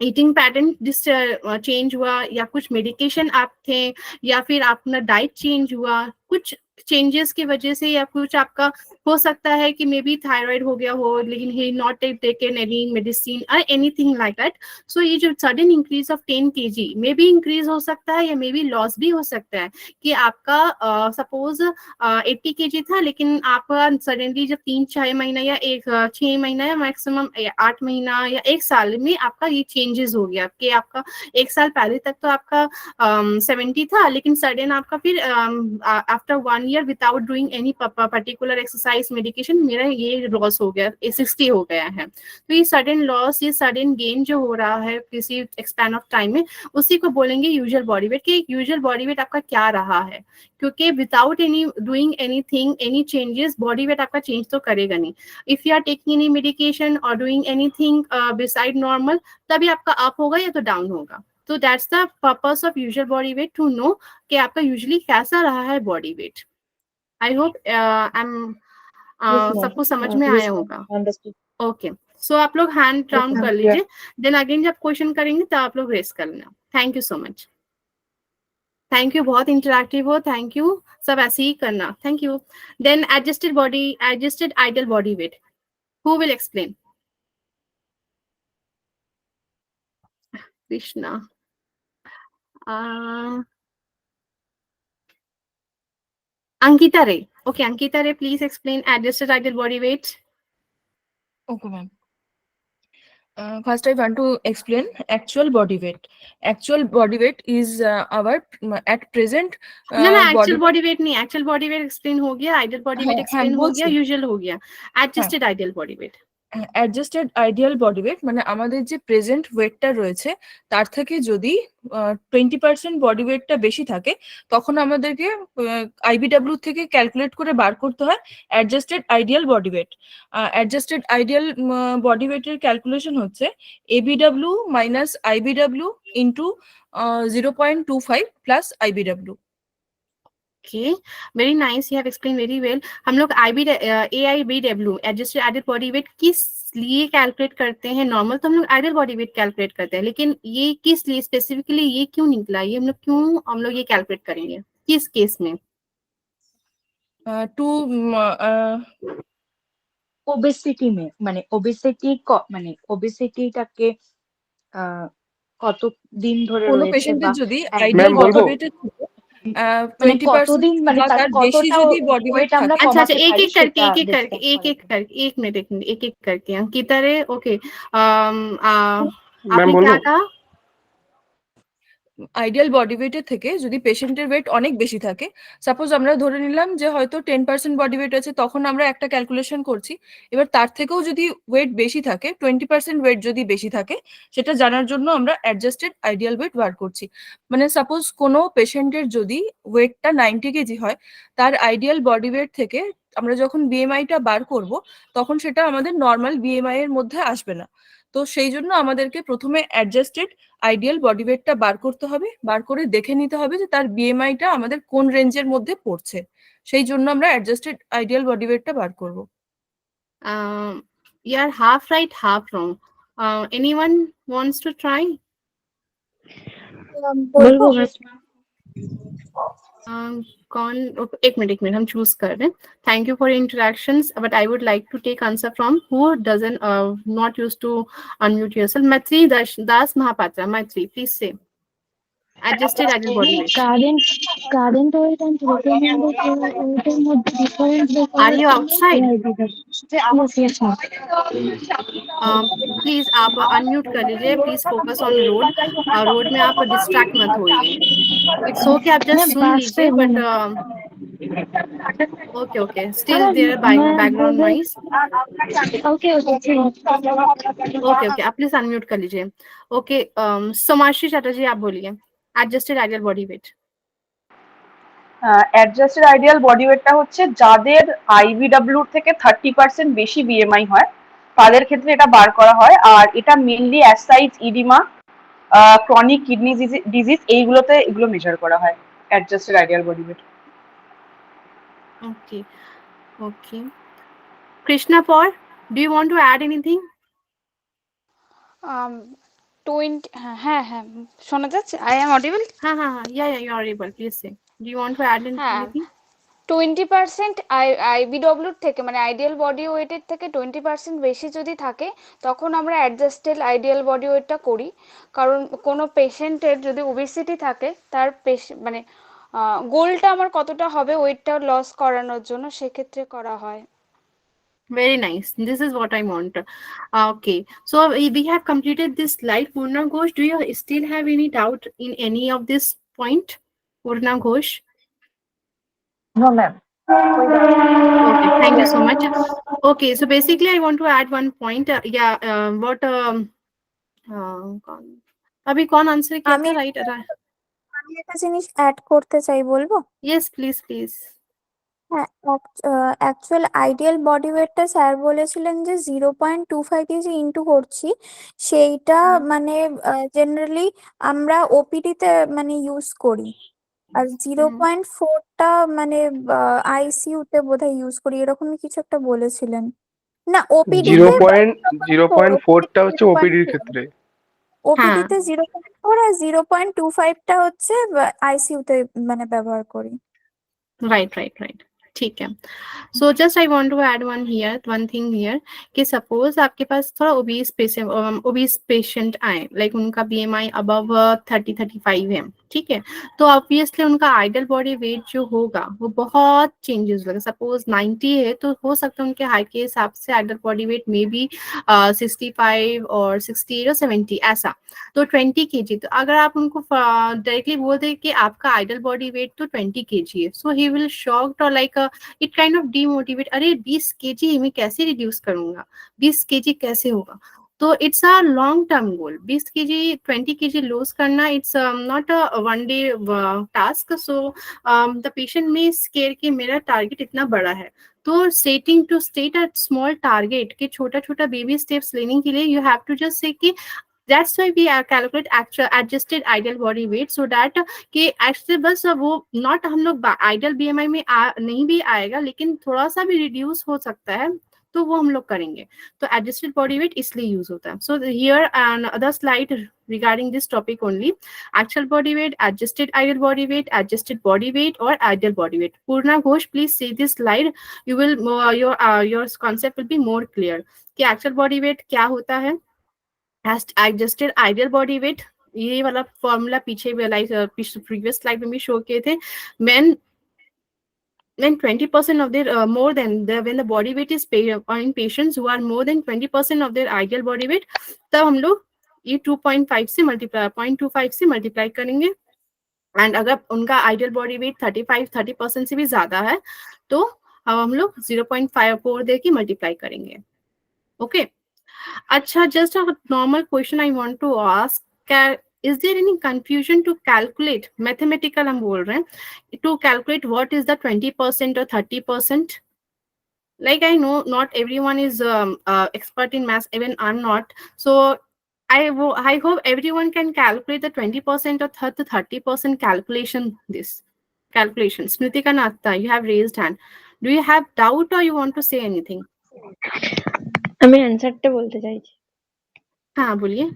ईटिंग पैटर्न जिस चेंज हुआ, या कुछ मेडिकेशन आप थे, या फिर अपना डाइट चेंज हुआ, कुछ चेंजेस की वजह से, या कुछ आपका हो सकता है कि मे बी थायराइड हो गया हो लेकिन ही नॉट टेकन एनी मेडिसिन और एनीथिंग लाइक दैट। सो ये जो sudden increase of 10 kg may be increase हो सकता है या मे बी लॉस भी हो सकता है कि आपका सपोज 80 kg था लेकिन आपका सडनली जब 3 6 महीना या 6 महीना या मैक्सिमम 8 महीना या 1 साल में आपका ये चेंजेस हो गया कि आपका 1 साल पहले तक तो आपका 70 था, लेकिन सडन आपका फिर after 1 year without doing any particular exercise medication मेरा ये लॉस हो गया, 60 हो गया है। तो ये सडन लॉस, ये सडन गेन जो हो रहा है किसी एक्सपैन ऑफ टाइम में, उसी को बोलेंगे यूजुअल बॉडी वेट कि यूजुअल बॉडी वेट आपका क्या रहा है। क्योंकि without any doing anything any changes body weight आपका चेंज तो करेगा नहीं। If you are taking any medication और डूइंग एनीथिंग बिसाइड नॉर्मल, तभी आपका अप होगा या तो डाउन होगा। तो that's the purpose of usual body weight, to know कि आपका यूजुअली कैसा रहा है body weight. I hope I M Yes, ma'am. सबको समझ में Yes, आया ma'am. होगा। Understood. ओके, सो आप लोग हैंड Yes, डाउन ma'am. कर लीजिए, देन अगेन जब क्वेश्चन करेंगे तो आप लोग रेस कर लेना। Thank you so much, thank you, बहुत इंटरेक्टिव हो, थैंक यू, सब ऐसे ही करना, thank you. Then adjusted ideal body weight, who will explain? Krishna, Ankita Ray, okay, Ankita Ray, please explain adjusted ideal body weight. Okay, ma'am. First, I want to explain actual body weight. Actual body weight is our at present ना ना, body actual body weight नहीं, actual body weight explain हो गया, ideal body wait explain हो गया, usual हो गया, adjusted ideal body wait. Adjusted ideal body wait মানে আমাদের যে প্রেজেন্ট ওয়েটটা রয়েছে তার থেকে যদি 20% বডি ওয়েটটা বেশি থাকে তখন আমাদেরকে আইবিডব্লিউ থেকে ক্যালকুলেট করে বার করতে হয় adjusted ideal body weight. Adjusted ideal body ওয়েটের ক্যালকুলেশন হচ্ছে ABW minus IBW into 0.25 plus IBW. Okay, very nice, you have explained very well। हम लोग AIBW adjusted ideal body wait किस लिए कैलकुलेट करते हैं? नॉर्मल तो हम लोग आइडियल बॉडी वेट कैलकुलेट करते हैं, लेकिन ये किस लिए स्पेसिफिकली ये क्यों निकला, ये हम लोग ये कैलकुलेट करेंगे किस केस में? टू ओबेसिटी में মানে ওবেসিটি মানে ওবেসিটিটাকে কত দিন ধরে কোনো রয়েছে বা পেশেন্টের যদি একদিন আইডিয়াল ম্যাম কত বলবো? বডি ওয়েটের থেকে মানে 20% কতদিন মানে বা তার তার বেশি কতটা যদি বডি ওয়েট ওয়েট আমরা থাকে। अच्छा अच्छा, কমাতে एक পারি एक करके সেটা एक एक करके ডিসকাস एक করার एक জন্য। करके एक मिनट एक एक करके अंकिता रे, ओके, ম্যাম आपने বলবো? क्या कहा? আইডিয়াল বডি ওয়েটের থেকে যদি পেশেন্টের ওয়েট অনেক বেশি থাকে, সাপোজ আমরা ধরে নিলাম যে হয়তো 10% বডি ওয়েট আছে, তখন আমরা একটা ক্যালকুলেশন করছি। এবার তার থেকেও যদি ওয়েট বেশি থাকে, 20% ওয়েট যদি বেশি থাকে, সেটা জানার জন্য আমরা অ্যাডজাস্টেড আইডিয়াল ওয়েট বার করছি। মানে সাপোজ কোনো পেশেন্টের যদি ওয়েটটা 90 কেজি হয়, তার আইডিয়াল বডি ওয়েট থেকে আমরা যখন বিএমআইটা বার করব তখন সেটা আমাদের নর্মাল বিএমআই এর মধ্যে আসবে না। তো সেই জন্য আমাদেরকে প্রথমে অ্যাডজাস্টেড আইডিয়াল বডি ওয়েটটা বার করতে হবে, বার করে দেখে নিতে হবে যে তার বিএমআইটা আমাদের কোন রেঞ্জের মধ্যে পড়ছে। সেই জন্য আমরা অ্যাডজাস্টেড আইডিয়াল বডি ওয়েটটা বার করব। You are half right, half wrong. Anyone wants to try? বলবো कौन एक मिनट हम चूज कर रहे हैं. Thank you for your interactions, but I would like to take answer from who doesn't not used to unmute yourself. Maitri Das Mahapatra. Maitri, please say. Adjusted ideal body weight. Current weight and recommended ওয়েটের মধ্যে difference Are you outside? Yes, ma'am. Please आप unmute कर लीजिए. Please focus on road. Road में आप distract मत होइए. It's okay, आप जस्ट सुन लीजिए, but okay, okay. Still there background noise. Okay Okay, okay. आप प्लीज अनम्यूट कर लीजिए. Okay, सोमाश्री चटर्जी आप बोलिए. Adjusted ideal body weight. Adjusted ideal body ওয়েটটা হচ্ছে যাদের আইবিডব্লিউ থেকে 30% বেশি বিএমআই হয় তাদের ক্ষেত্রে এটা বার করা হয়। আর এটা মেনলি অ্যাসাইজ, ইডিমা, ক্রনিক কিডনি ডিজিজ এইগুলোতে এগুলো মেজার করা হয় adjusted ideal body weight. Okay, okay. Krishna Paul, do you want to add anything? 20 হ্যাঁ হ্যাঁ শোনা যাচ্ছে? I am audible? হ্যাঁ হ্যাঁ হ্যাঁ, yeah, you are able. Please say. Do you want to add হ্যাঁ, anything? 20% আইবিডব্লিউর থেকে মানে আইডিয়াল বডি ওয়েটের থেকে 20% বেশি যদি থাকে তখন আমরা অ্যাডজাস্টেড আইডিয়াল বডি ওয়েটটা করি। কারণ কোনো পেশেন্টের যদি ওবেসিটি থাকে তার মানে গোলটা আমার কতটা হবে ওয়েটটা লস করানোর জন্য সেক্ষেত্রে করা হয়। Very nice. This is what I want. Okay, so we have completed this slide. Purna Ghosh, do you still have any doubt in any of this point? Purna Ghosh? No, ma'am. Okay, thank you so much. Okay, so basically I want to add one point. What अभी कौन answer किया था? Right, আমি একটা জিনিস add করতে চাই, বলবো? yes please please. হ্যাঁ, অ্যাকচুয়াল আইডিয়াল বডি ওয়েটটা স্যার বলেছিলেন যে 0.25 কেজি ইনটু করছি, সেইটা মানে জেনারেলি আমরা ওপিডিতে মানে ইউজ করি। আর 0.4টা মানে আইসিইউতে বোধহয় ইউজ করি, এরকমই কিছু একটা বলেছিলেন। না, ওপিডিতে 0.4টা হচ্ছে ওপিডির ক্ষেত্রে। ওপিডিতে 0.4 আর 0.25টা হচ্ছে আইসিইউতে মানে ব্যবহার করি। Right. ठीक है. So just I want to add one thing here कि suppose आपके पास थोड़ा obese patient आए, like उनका BMI above 30-35 है, ठीक है, तो ऑब्वियसली उनका आइडियल बॉडी वेट जो होगा वो बहुत चेंजेस होगा. सपोज 90 है तो हो सकता है उनके हाइट के हिसाब से ideal body wait may be 65 और 68 और 70 ऐसा. तो 20 kg, तो अगर आप उनको डायरेक्टली बोल दे कि आपका आइडियल बॉडी वेट तो 20 kg है, सो ही विल शॉक्ड और like it kind of demotivate. अरे 20 kg मैं कैसे रिड्यूस करूंगा, 20 kg कैसे होगा? तो it's a long term goal. 20 kg 20 kg loss करना, it's not a one day task. So the patient में स्केयर कि मेरा टारगेट इतना बड़ा है, तो setting to state a small target के छोटा छोटा बेबी स्टेप्स लेने के लिए you have to just say कि that's why we calculate actual adjusted ideal body weight, so that कि एक्चुअली बस वो नॉट हम लोग आइडियल बीएमआई में नहीं भी आएगा, लेकिन थोड़ा सा भी रिड्यूस हो सकता है, तो वो हम लोग करेंगे. तो एडजस्टेड बॉडी वेट इसलिए यूज होता है. So here and other slide regarding this topic only: actual body weight, adjusted ideal body weight, adjusted body weight or ideal body weight. Purna Ghosh, please see this slide. You will your concept will be more clear कि actual body weight क्या होता है, adjusted ideal body wait ये वाला formula पीछे previous slide में भी show किए थे. men 20% of their more than when the body weight is in patients who are more than 20% of their ideal body weight, तब हम लोग ये 2.5 से मल्टीप्लाई 0.25 से मल्टीप्लाई करेंगे. एंड अगर उनका आइडियल बॉडी वेट 30% से भी ज्यादा है तो हम लोग 0.54 दे के मल्टीप्लाई करेंगे. ओके. अच्छा, just a normal question I want to ask. Is there any confusion to calculate mathematical? हम बोल रहे हैं to calculate what is the 20% or 30%. like I know not everyone is expert in maths, even I'm not. So I hope everyone can calculate the 20% or 30% calculation. Smritika Natta, you have raised hand. Do you have doubt or you want to say anything? আমি অ্যান্সারটা বলতে চাইছি। হ্যাঁ বলিয়ে।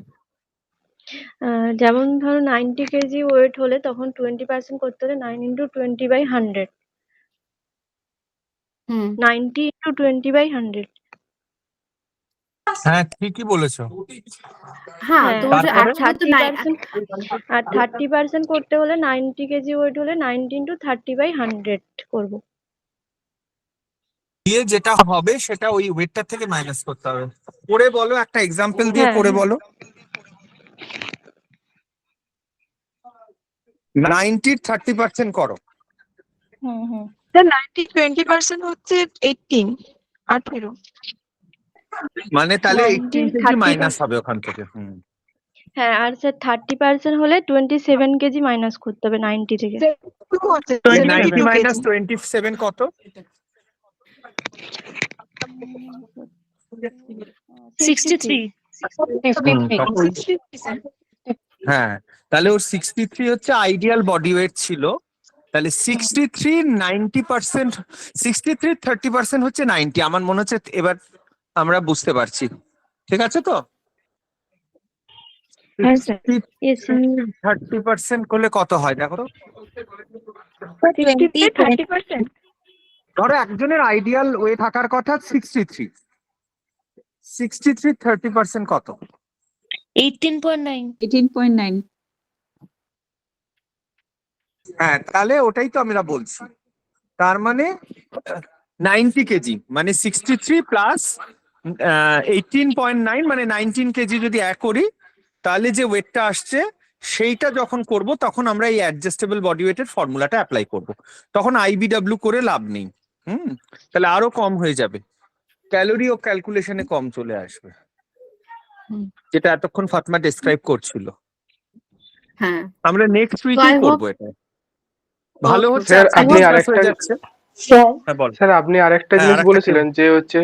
যেমন ধরো 90 KG wait হলে তখন 20% করতে হলে 9 into 20/100। 90 into 20/100। হ্যাঁ ঠিকই বলেছো। হ্যাঁ তো আর actually তো 30% করতে হলে 90 কেজি ওয়েট হলে 90 into 30/100 করবো। দিয়ে যেটা হবে সেটা ওই ওয়েটটা থেকে মাইনাস করতে হবে। করে বলো একটা এক্সাম্পল দিয়ে করে বলো। 90 30% করো। 90 20% হচ্ছে 18। মানে তাহলে 18 কেজি মাইনাস হবে ওখান থেকে। হ্যাঁ আর স্যার 30% হলে 27 কেজি মাইনাস করতে হবে 90 থেকে। 90 মাইনাস 27 কত? 63। হ্যাঁ তাহলে ওর 63 হচ্ছে আইডিয়াল বডি ওয়েট ছিল। তাহলে 63 90%, 63 30% হচ্ছে 90। আমার মনে হচ্ছে এবার আমরা বুঝতে পারছি, ঠিক আছে তো? 30% করলে কত হয় দেখো তো। ধরো একজনের আইডিয়াল ওয়েট থাকার কথা 63, 30% কত? 18.9। 18.9। হ্যাঁ তাহলে ওটাই তো আমরা বলছি। তার মানে 90 কেজি মানে 63 প্লাস 18.9 মানে 19 কেজি যদি এক করি, তাহলে যে ওয়েটটা আসছে সেইটা যখন করব তখন আমরা এই অ্যাডজাস্টেবল বডি ওয়েটের ফর্মুলাটা অ্যাপ্লাই করব। তখন আইবিডব্লিউ করে লাভ নেই। তাহলে আরো কম হয়ে যাবে, ক্যালোরি ও ক্যালকুলেশনে কম চলে আসবে, যেটা এতক্ষণ ফাতমা ডেসক্রাইব করছিল। হ্যাঁ আমরা নেক্সট উইকেই করব এটা। ভালো হচ্ছে স্যার আপনি ডিসকাস আরেকটা হয়ে যাচ্ছে। হ্যাঁ বল। স্যার আপনি আরেকটা জিনিস বলেছিলেন যে হচ্ছে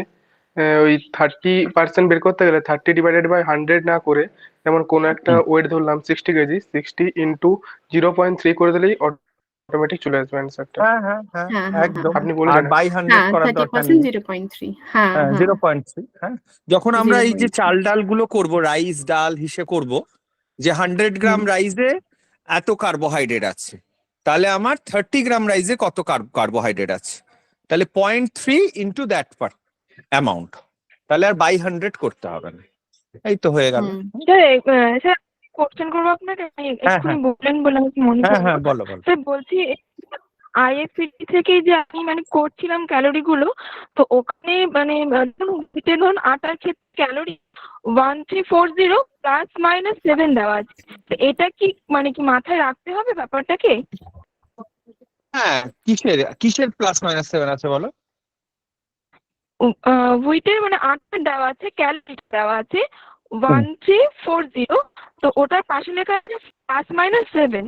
ওই 30% বের করতে গেলে 30/100 না করে, যেমন কোন একটা ওয়েট ধরলাম 60 কেজি, 60 into 0.3 করে দিলেই অটোমেটিক চলে আসবে অ্যান্সারটা। হ্যাঁ হ্যাঁ হ্যাঁ একদম। আপনি আর বললেন বাই 100 করার দরকার নেই। 0.3। হ্যাঁ 0.3। হ্যাঁ যখন আমরা এই যে চাল ডাল গুলো করবো, রাইস ডাল হিসেব করব যে 100 গ্রাম রাইসে এত কার্বোহাইড্রেট আছে, তাহলে আমার 30 গ্রাম রাইসে কত কার্বোহাইড্রেট আছে, তাহলে 0.3 ইন্টু দ্যাট অ্যামাউন্ট, তাহলে আর বাই 100 করতে হবে না। এই তো হয়ে গেল। স্যার কোশ্চেন করবো আপনাকে, এক্ষুনি বললেন বলে আমি মনে হ্যাঁ পড়লো। হ্যাঁ বলো বলো। স্যার বলছি আইএফপিটি থেকে যে আমি মানে করছিলাম ক্যালোরি গুলো, তো ওখানে মানে ধরুন আটার ক্ষেত্রে ক্যালোরি 1340 +-7 দেওয়া আছে। তো এটা কি মানে কি মাথায় রাখতে হবে ব্যাপারটাকে? হ্যাঁ কিসের +-7 আছে বলো? উইটের মানে আটার দেওয়া আছে, ক্যালোরি দেওয়া আছে 1340, তো ওটার পাশে লেখা আছে +-7।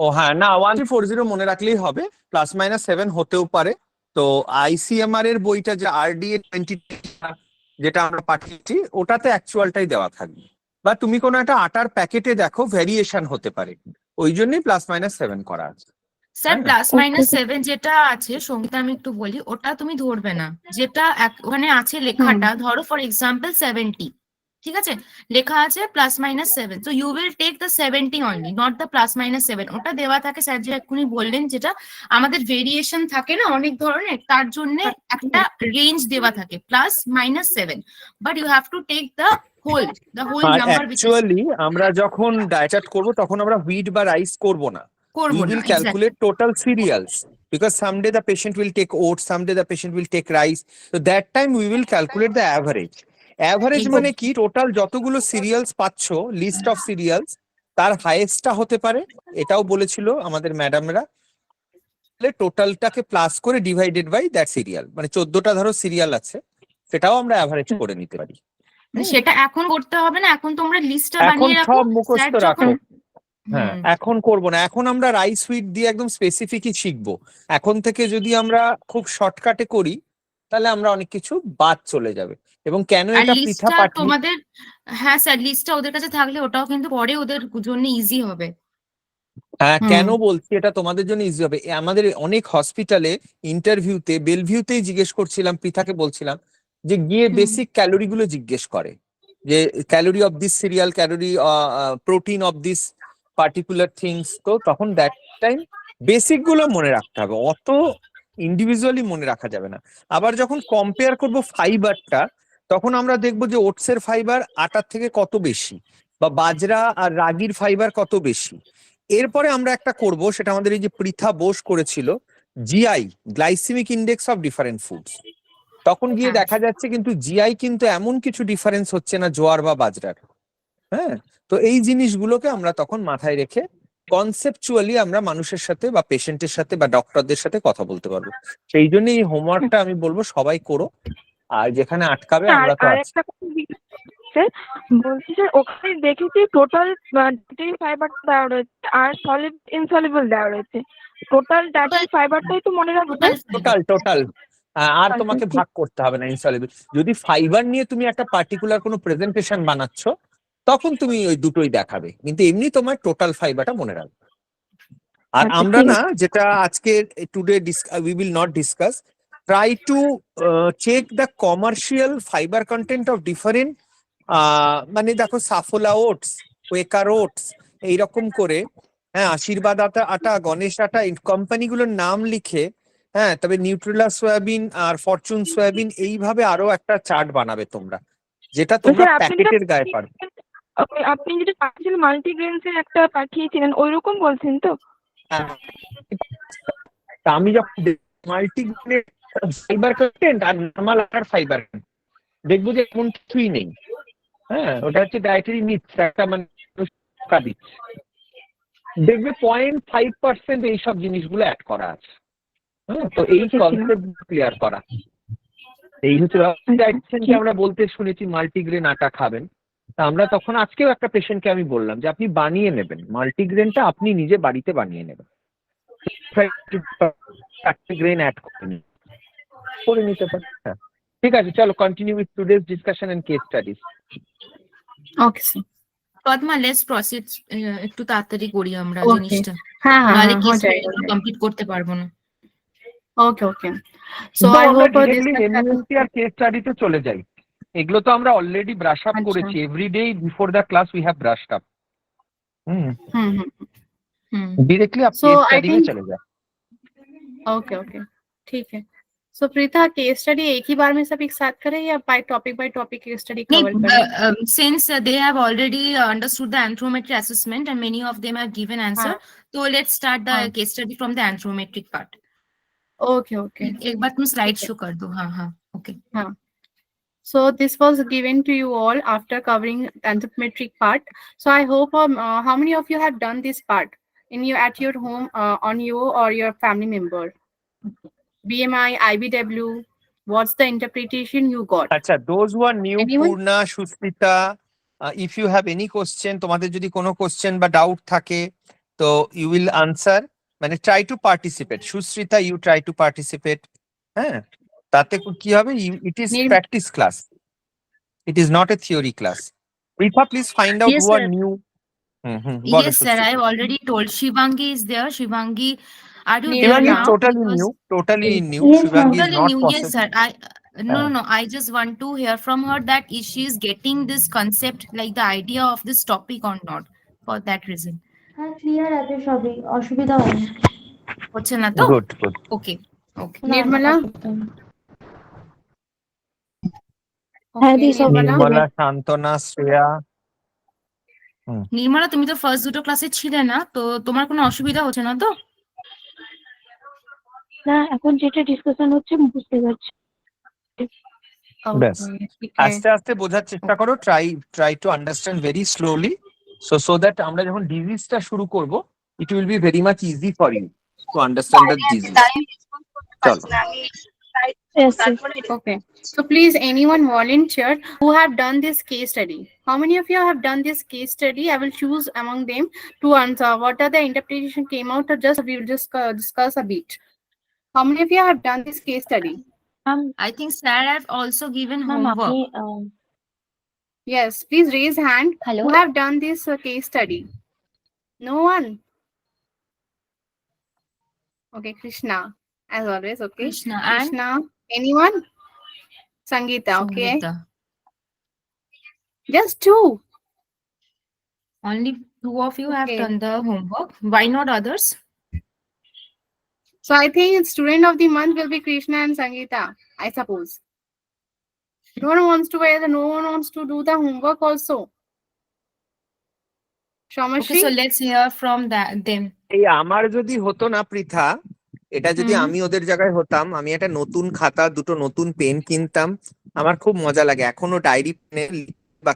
ও হ্যাঁ না 1340 মনে রাখলেই হবে, +-7 হতেও পারে। তো আইসিএমআর এর বইটা যে RDA 20 যেটা আমরা পাঠিয়েছি ওটাতে অ্যাকচুয়ালটাই দেওয়া থাকবে, বা তুমি কোনো একটা আটার প্যাকেটে দেখো ভেরিয়েশন হতে পারে, ওই জন্যই +-7 করা আছে। স্যার +-7 যেটা আছে সঙ্গীতা, আমি একটু বলি, ওটা তুমি ধরবে না। যেটা ওখানে আছে লেখাটা, ধরো ফর এক্সাম্পল 70, ঠিক আছে, লেখা আছে +-7, তো you will take the 70 only, not the +-7। ওটা দেওয়া থাকে স্যার যে এক্ষুনি বললেন, যেটা আমাদের ভেরিয়েশন থাকে না অনেক ধরনের, তার জন্য একটা রেঞ্জ দেওয়া থাকে +-7, but you have to take the whole number. Actually আমরা যখন ডায়েট চার্ট করব তখন আমরা হুইট বা রাইস করব না। We will calculate total cereals, because someday the patient will take oats, someday the patient will take rice. So that time we will calculate the average. Average মানে কি, total যতগুলো serials পাচ্ছ, list of serials, তার হাইয়েস্টটা হতে পারে, এটাও বলেছিল আমাদের ম্যাডামরা। টোটালটাকে প্লাস করে ডিভাইডেড বাই দ্যাট সিরিয়াল, মানে 14টা ধরো সিরিয়াল আছে, সেটাও আমরা অ্যাভারেজ করে নিতে পারি। সেটা এখন করতে হবে না, এখন তোমরা লিস্টটা এখন বানিয়ে রাখো, সব মুখস্থ রাখো। হ্যাঁ এখন করব না, এখন আমরা রাইস হুইট দিয়ে একদম স্পেসিফিকই শিখবো। এখন থেকে যদি আমরা খুব শর্টকাটে করি তাহলে আমরা অনেক কিছু বাদ চলে যাবে। এবং কেন আর এটা পৃথা লিস্টটা পাঠিয়ে, তোমাদের, হ্যাঁ স্যার, লিস্টটা ওদের কাছে থাকলে ওটাও কিন্তু পরে ওদের জন্য ইজি হবে। হ্যাঁ হুম। কেন বলছি এটা তোমাদের জন্য ইজি হবে, আমাদের অনেক হসপিটালে ইন্টারভিউতে বেলভিউতেই জিজ্ঞেস করছিলাম, পৃথাকে বলছিলাম যে গিয়ে বেসিক ক্যালোরি গুলো জিজ্ঞেস করে, যে calorie of this serial, calorie protein of this particular things. তো তখন দ্যাট টাইম বেসিক গুলো মনে রাখতে হবে, অত ইন্ডিভিজুয়ালি মনে রাখা যাবে না। আবার যখন কম্পেয়ার করব ফাইবারটা, তখন আমরা দেখবো যে ওটসের ফাইবার আটার থেকে কত বেশি, বা বাজরা আর রাগির ফাইবার কত বেশি। এরপরে আমরা একটা করব, সেটা আমাদের এই যে পৃথা বোস করেছিল, GI, glycemic index of different foods. তখন গিয়ে দেখা যাচ্ছে কিন্তু জিআই কিন্তু এমন কিছু ডিফারেন্স হচ্ছে না জোয়ার বা বাজরার। হ্যাঁ, তো এই জিনিসগুলোকে আমরা তখন মাথায় রেখে কনসেপচুয়ালি আমরা মানুষের সাথে বা পেশেন্টের সাথে বা ডক্টরদের সাথে কথা বলতে পারবো। সেই জন্য এই হোমওয়ার্কটা আমি বলবো সবাই করো, আর যেখানে আটকাবে আর হ্যাঁ, আমরা তো আর আছি। একটা কথা বলছি যে ওখানে দেখেছি টোটাল ডাটারি ফাইবার দেওয়া রয়েছে আর সলিড ইনসলিবল দেওয়া রয়েছে। টোটাল ডাটারি ফাইবারটাই তো মনে রাখবে। টোটাল টোটাল আর আচ্ছা তোমাকে ঠিক। ভাগ করতে হবে না ইনসলিবল। যদি ফাইবার নিয়ে তুমি একটা পার্টিকুলার কোনো প্রেজেন্টেশন বানাচ্ছ, তখন তুমি ওই দুটোই দেখাবে, কিন্তু এমনি তোমার টোটাল ফাইবারটা মনে রাখবে। আর আচ্ছা আমরা ঠিক না, আছে। যেটা আজকে today we will not discuss, try to check the commercial fibre content of different, মানে দেখো সাফোলা ওটস, ওয়েকার ওটস, এইরকম করে, হ্যাঁ আশীর্বাদ আটা, আটা গণেশ আটা, এই কোম্পানিগুলোর নাম লিখে, হ্যাঁ তবে নিউট্রেলা সয়াবিন আর ফরচুন সয়াবিন, এইভাবে আরো একটা চার্ট বানাবে তোমরা, যেটা তোমরা স্যার প্যাকেটের গায়ে পারবে। আপনি যেটা পাঠিয়েছিলেন মাল্টিগ্রেনস এর একটা পাঠিয়েছিলেন ওই রকম বলছেন তো? হ্যাঁ, তা আমি যখন মাল্টিগ্রেনের ফাইবার কন্টেন্ট আর নর্মাল আটার ফাইবার, দেখবো যে এমন কিছুই নেই। হ্যাঁ, ওটা হচ্ছে ডায়েটারি মিথস, একটা মানে দিচ্ছে, দেখবে 0.5% এইসব জিনিসগুলো অ্যাড করা আছে। হ্যাঁ, তো এই কনসেপ্ট ক্লিয়ার করা, এই হচ্ছে ডায়েটিশিয়ানকে আমরা বলতে শুনেছি মাল্টিগ্রেন আটা খাবেন। তা আমরা তখন আজকেও একটা পেশেন্টকে আমি বললাম যে আপনি বানিয়ে নেবেন মাল্টিগ্রেনটা, আপনি নিজে বাড়িতে বানিয়ে নেবেন, গ্রেন অ্যাড করে নিতে পারেন। হ্যাঁ ঠিক আছে, চলো continue with today's discussion and case studies. Okay sir. Padma, let's proceed, একটু তাড়াতাড়ি করি আমরা ওকে, জিনিসটা, হ্যাঁ হ্যাঁ নাহলে হ্যাঁ কেস হয়ে যাবে। কমপ্লিট করতে পারবো না। ওকে ওকে, সো তো আই আমরা হোপ দিস ডিরেক্টলি এমইউএসটি আর কেস স্টাডিতে চলে যাই। এগুলো তো আমরা অলরেডি ব্রাশ আপ আচ্ছা। করেছি, everyday before the class we have brushed up. Hmm, hmm hmm. Directly आप सो केस आई स्टडी में थिंक चले जाए। ओके ओके ठीक है। सो प्रीता, केस स्टडी एक ही बार में सब एक साथ करें या by topic case study cover करें? Since they have already understood the anthropometric assessment and many of them have given answer, so let's start the case study from the anthropometric part. Okay okay, एक बार तुम slide show कर दो। हाँ हाँ, okay हाँ। So this was given to you all after covering anthropometric part. So I hope how many of you have done this part in you at your home on you or your family member? BMI, IBW, what's the interpretation you got? अच्छा, those who are new, Anyone? Purna, Susmita, if you have any question, তোমাদের যদি কোনো question বা doubt থাকে, তো you will answer, মানে try to participate. Susmita, you try to participate. হ্যাঁ, তাতে কি হবে, it is practice class, it is not a theory class. Pritha, please find out Yes, who are sir. new. Yes sir, I have already told. Shivangi is there. Shivangi, are you there Shivangi is now? totally Because new, totally new. yes, Shivangi is totally not new. Yes possible. sir, no no, I just want to hear from her that if she is getting this concept, like the idea of this topic or not, for that reason. হ্যাঁ clear আছে সবই, অসুবিধা হয় না। হচ্ছে না তো? Good, good. ওকে ওকে। Nirmala? হ্যাঁ দি সব নির্মলা, শান্তনা, শ্রেয়া। নির্মলা, তুমি তো ফার্স্ট দুটো ক্লাসে ছিলে না, তো তোমার কোনো অসুবিধা হচ্ছে না তো? না, এখন যেটা ডিসকাশন হচ্ছে বুঝতে পারছি। ব্যাস, আস্তে আস্তে বোঝার চেষ্টা করো, try to understand very slowly, so that আমরা যখন ডিজিজটা শুরু করব, it will be very much easy for you to understand the disease. চলো। Yes, yes. Okay. So please, anyone volunteer who have done this case study. How many of you have done this case study? I will choose among them to answer. What are the interpretation came out, or just we will just discuss a bit. How many of you have done this case study? I think sir have also given ma'am আপনি homework. Yes, please raise hand. Hello Who have done this case study? No one. Okay, Krishna, as always. Okay, Krishna and Krishna. Anyone? Sangeeta. Okay, Sangeeta. just two. Only two of you have Okay. done the homework. Why not others? So I think student of the month will be Krishna and Sangeeta, I suppose. No one wants to wear no one wants to do the homework also. Okay, Shamashri? so let's hear from them. এই আমার যদি হতো না পৃথা, এটা যদি হুম। আমি ওদের জায়গায় হতাম, আমি একটা নতুন খাতা দুটো নতুন পেন কিনতাম। আমার খুব মজা লাগে এখনো ডায়েরি পেনে বা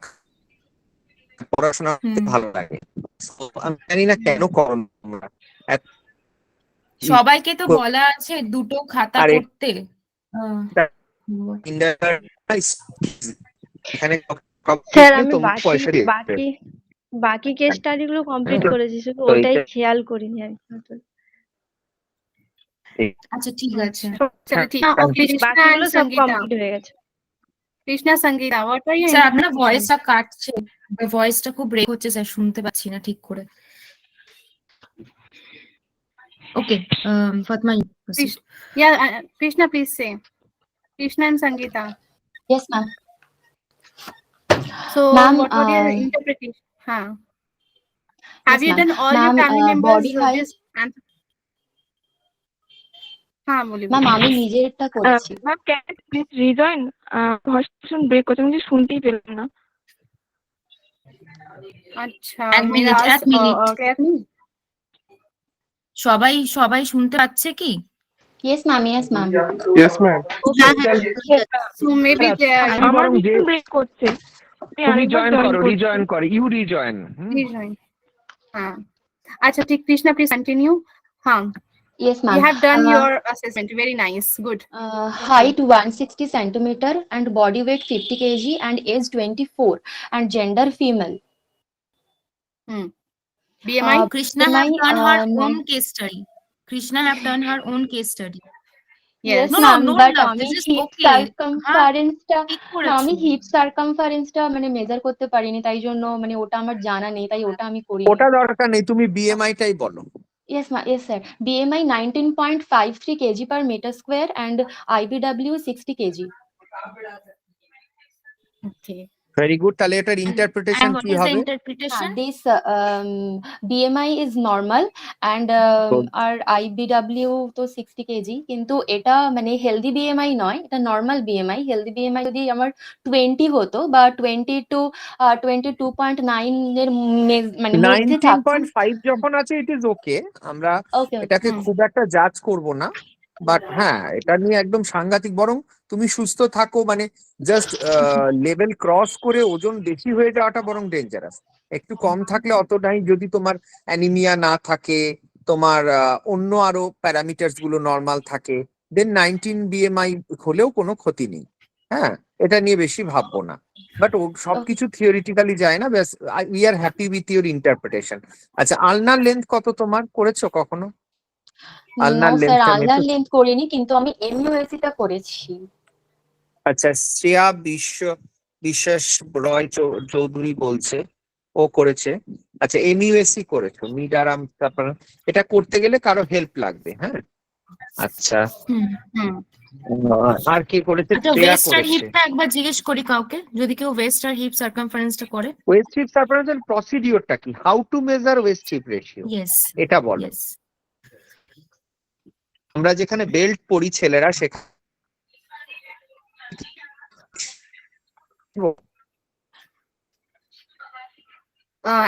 পড়াশোনা করতে হুম। ভালো লাগে। So, আমি জানি না কেন করো না তোমরা। সবাইকে তো বলা আছে দুটো খাতা আর করতে। এখানে স্যার আমি তোমরা বাকি পয়সা দিয়ে বাকি বাকি কেস স্টাডি গুলো কমপ্লিট করেছি, শুধু তো ওটাই এইটা খেয়াল করিনি আর কি। আচ্ছা ঠিক আছে। চলো ঠিক আছে। Krishna and বাকিগুলো সব Sangeeta. কমপ্লিট হয়ে গেছে। Krishna, Sangeeta, what are your sir আপনার interpretation? ভয়েসটা কাটছে, ভয়েসটা খুব ব্রেক হচ্ছে স্যার, শুনতে পাচ্ছি না ঠিক করে। ওকে, Fatma you proceed. Yeah, Krishna, please say. Krishna and Sangeeta. Yes ma'am So Ma'am, what were your interpretation? Huh. Have yes, you ma'am. done all your Ma'am, family members body height, this answer? হ্যাঁ বলি ma'am আমি নিজেরটা করেছি। Ma'am can please rejoin, voice break করছে, আমি শুনতেই পেলাম না। আচ্ছা এক মিনিট, এক মিনিট। সবাই সবাই শুনতে পাচ্ছে কি? Yes ma'am, yes ma'am. Yes, ma'am. So maybe আমার ভীষণ ব্রেক করছে, তুমি জয়েন করো, রিজয়েন করো, ইউ রিজয়েন। rejoin. হ্যাঁ আচ্ছা ঠিক, কৃষ্ণা প্লিজ কন্টিনিউ। হ্যাঁ Yes, ma'am. You have done your assessment. Very nice. Good. Height 160 centimeter and body weight 50 kg and age 24 and gender female. BMI? Krishna have done her own case study. Krishna have done her own case study. Yes, No, ma'am, no, but no, আমি this is hip okay. circumference-টা ঠিক আমি করেছো। hip circumference-টা মানে measure করতে পারিনি, তাই জন্য মানে ওটা আমার জানা নেই, তাই ওটা আমি করিনি। ওটা দরকার নেই, তুমি বিএমআই টাই বলো। Yes, ma'am. Yes, sir. BMI 19.53 kg per meter square and IBW 60 kg. Okay. Very good, তাহলে এটার ইন্টারপ্রিটেশন And what কি is the হবে? interpretation? This BMI is normal and our IBW তো 60 kg, কিন্তু এটা মানে হেলদি BMI নয়, এটা নর্মাল BMI। হেলদি BMI যদি আমার 20 হতো বা 20 to 22.9 এর মানে মধ্যে থাকতো। 19.5 যখন আছে ইট ইজ ওকে, আমরা ওকে এটাকে খুব একটা জাজ করব না। বাট হ্যাঁ, এটা নিয়ে একদম সাংঘাতিক, বরং তুমি সুস্থ থাকো মানে জাস্ট লেভেল ক্রস করে ওজন বেশি হয়ে যাওয়াটা বরং ডেঞ্জারাস। একটু কম থাকলে অত নাই, যদি তোমার অ্যানিমিয়া না থাকে, তোমার অন্য আরো প্যারামিটার্স গুলো নর্মাল থাকে, দেন 19 বিএমআই হলেও কোনো ক্ষতি নেই। হ্যাঁ, এটা নিয়ে বেশি ভাববো না। বাট সবকিছু থিওরিটিক্যালি যায় না, ব্যাস we are happy with your interpretation. আচ্ছা, আলনার লেন্থ কত তোমার করেছো কখনো? নো স্যার, আলনার লেন্থ করিনি, কিন্তু আমি এমইউএসিটা করেছি। আচ্ছা, শ্রেয়া বিশ্বাস রয় চৌধুরী বলছে ও করেছে। আচ্ছা, এমইউএসি করেছো, মিড আরাম, তারপর এটা করতে গেলে কারো হেল্প লাগবে। হ্যাঁ আচ্ছা, আর কে করেছে? শ্রেয়া ওয়েস্ট আর করেছে। হিপটা একবার জিজ্ঞেস করি কাউকে, যদি কেউ ওয়েস্ট আর হিপ সার্কামফারেন্সটা করে। ওয়েস্ট হিপ সার্কামফারেন্সের প্রসিডিওরটা কি? How to measure waist hip ratio, yes এটা বলো। আমরা যেখানে বেল্ট পরি ছেলেরা, সেখানে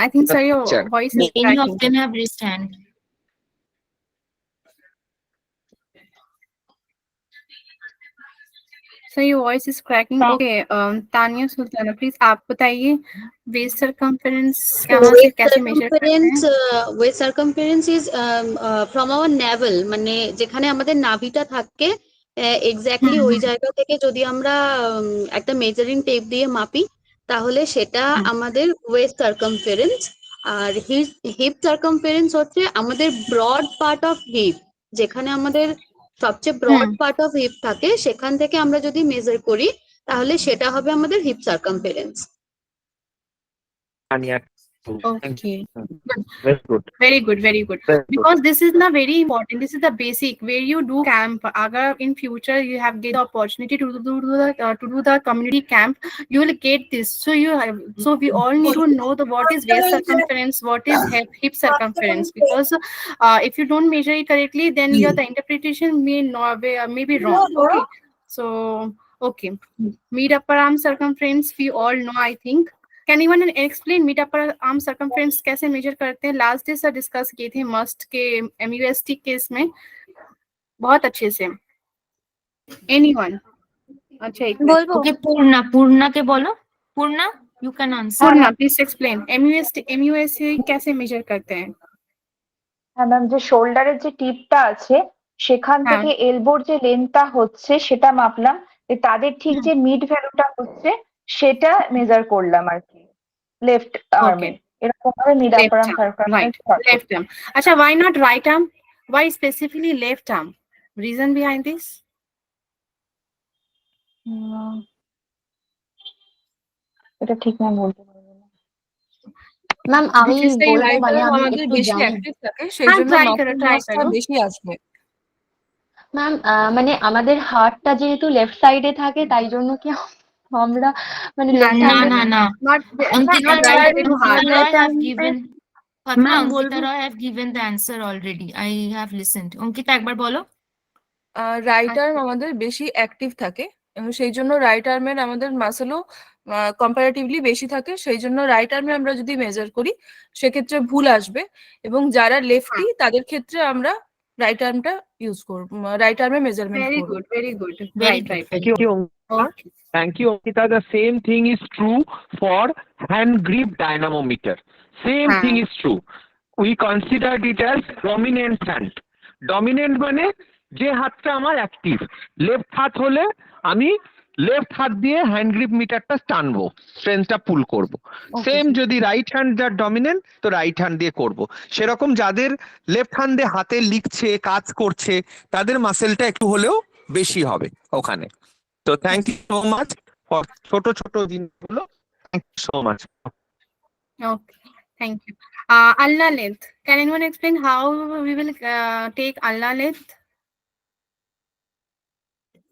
I think sir, your voice is Many of cracking. them have raised hand. So your voice is cracking. Okay, Tania Sultana, please आप बताइए waist circumference कैसे measure करते हैं? waist circumference is from our navel, মানে যেখানে আমাদের নাভিটা থাকে এক্স্যাক্টলি ওই জায়গা থেকে যদি আমরা একটা মেজারিং টেপ দিয়ে মাপি, তাহলে সেটা আমাদের ওয়েস্ট সার্কামফারেন্স। আর হিপ সার্কামফারেন্স হচ্ছে আমাদের ব্রড পার্ট অফ হিপ, যেখানে আমাদের সবচেয়ে ব্রড পার্ট অফ হিপ থাকে, সেখান থেকে আমরা যদি মেজার করি তাহলে সেটা হবে আমাদের hip circumference. Okay. Good. Very good. Very good, very good. Very good. Because this is not very important. This is the basic where you do camp. Agar in future you have get the opportunity to do the community camp, you will get this. So so we all need to know the what is waist circumference, what is hip circumference. Because if you don't measure it correctly, then your the interpretation may be wrong. Okay. So okay, mid upper arm circumference we all know, I think. Can anyone explain mid upper arm circumference कैसे measure करते हैं? Last day sir discuss किए थे must के MUST case में बहुत अच्छे से। एनीवन? अच्छा एक मिनट, বলবো ओके पूर्णा के बोलो। Purna you can answer. Purna please explain MUST कैसे मेजर करते हैं? হ্যাঁ ম্যাম, যে শোল্ডারের যে টিপটা আছে সেখান হ্যাঁ থেকে এলবোর যে লেন্থটা হচ্ছে সেটা মাপলাম, যে তাদের ঠিক যে মিড ভ্যালুটা হচ্ছে সেটা মেজার করলাম আর কি লেফট ओके, আর্মের। এরকম ভাবে mid upper left arm arm, circumference right, left arm. अच्छा, why not right arm? Why specifically left arm? Reason behind this? এটা ঠিক ম্যাম বলতে পারবো না। ম্যাম আমি This is the বলবো, রাইট মানে আর্ম আমি আমাদের একটু বেশি জানি। অ্যাক্টিভ থাকে, সেই हाँ জন্য ट्राई करो, মাসল ट्राई মাসটা करो। বেশি আসবে। ম্যাম মানে আমাদের হার্টটা যেহেতু লেফট সাইডে থাকে তাই জন্য কি আমরা মানে ना লেফট ना ना হ্যান্ডেড। ना ना not Ankita not Roy, related to heart। Roy have given Fatma, ma'am Ankita বলবো, Roy have given the answer already. I have listened. Ankita একবার বলো। রাইট আর্ম আমাদের বেশি অ্যাক্টিভ থাকে এবং সেই জন্য রাইট আর্মের আমাদের মাসেলও কম্পারেটিভলি বেশি থাকে, সেই জন্য রাইট আর্মে আমরা যদি মেজার করি সেক্ষেত্রে ভুল আসবে, এবং যারা লেফটি তাদের ক্ষেত্রে আমরা রাইট আর্মটা ইউজ করব, রাইট আর্মে মেজারমেন্ট Very করব। good, very good. Very Right, good, right. very Thank you, good. Ankita. Okay. Thank you, Ankita. The same thing is true for hand grip dynamometer. Same thing हाँ is true. We considered it as dominant hand. Dominant মানে যে হাতটা আমার active, left হাত হলে আমি left হাত দিয়ে হ্যান্ড গ্রিপ মিটারটা টানবো, স্ট্রেংথটা পুল করব। সেম যদি রাইট হ্যান্ড যার ডমিনেন্ট, তো রাইট হ্যান্ড দিয়ে করব। সেরকম যাদের লেফট হ্যান্ড দিয়ে হাতে লিখছে, কাজ করছে, তাদের মাসেলটা একটু হলেও বেশি হবে ওখানে। তো thank you so much for ছোট ছোট জিনিসগুলো। Thank you so much. Okay, thank you. Ulnar length. Can anyone explain how we will take ulnar length?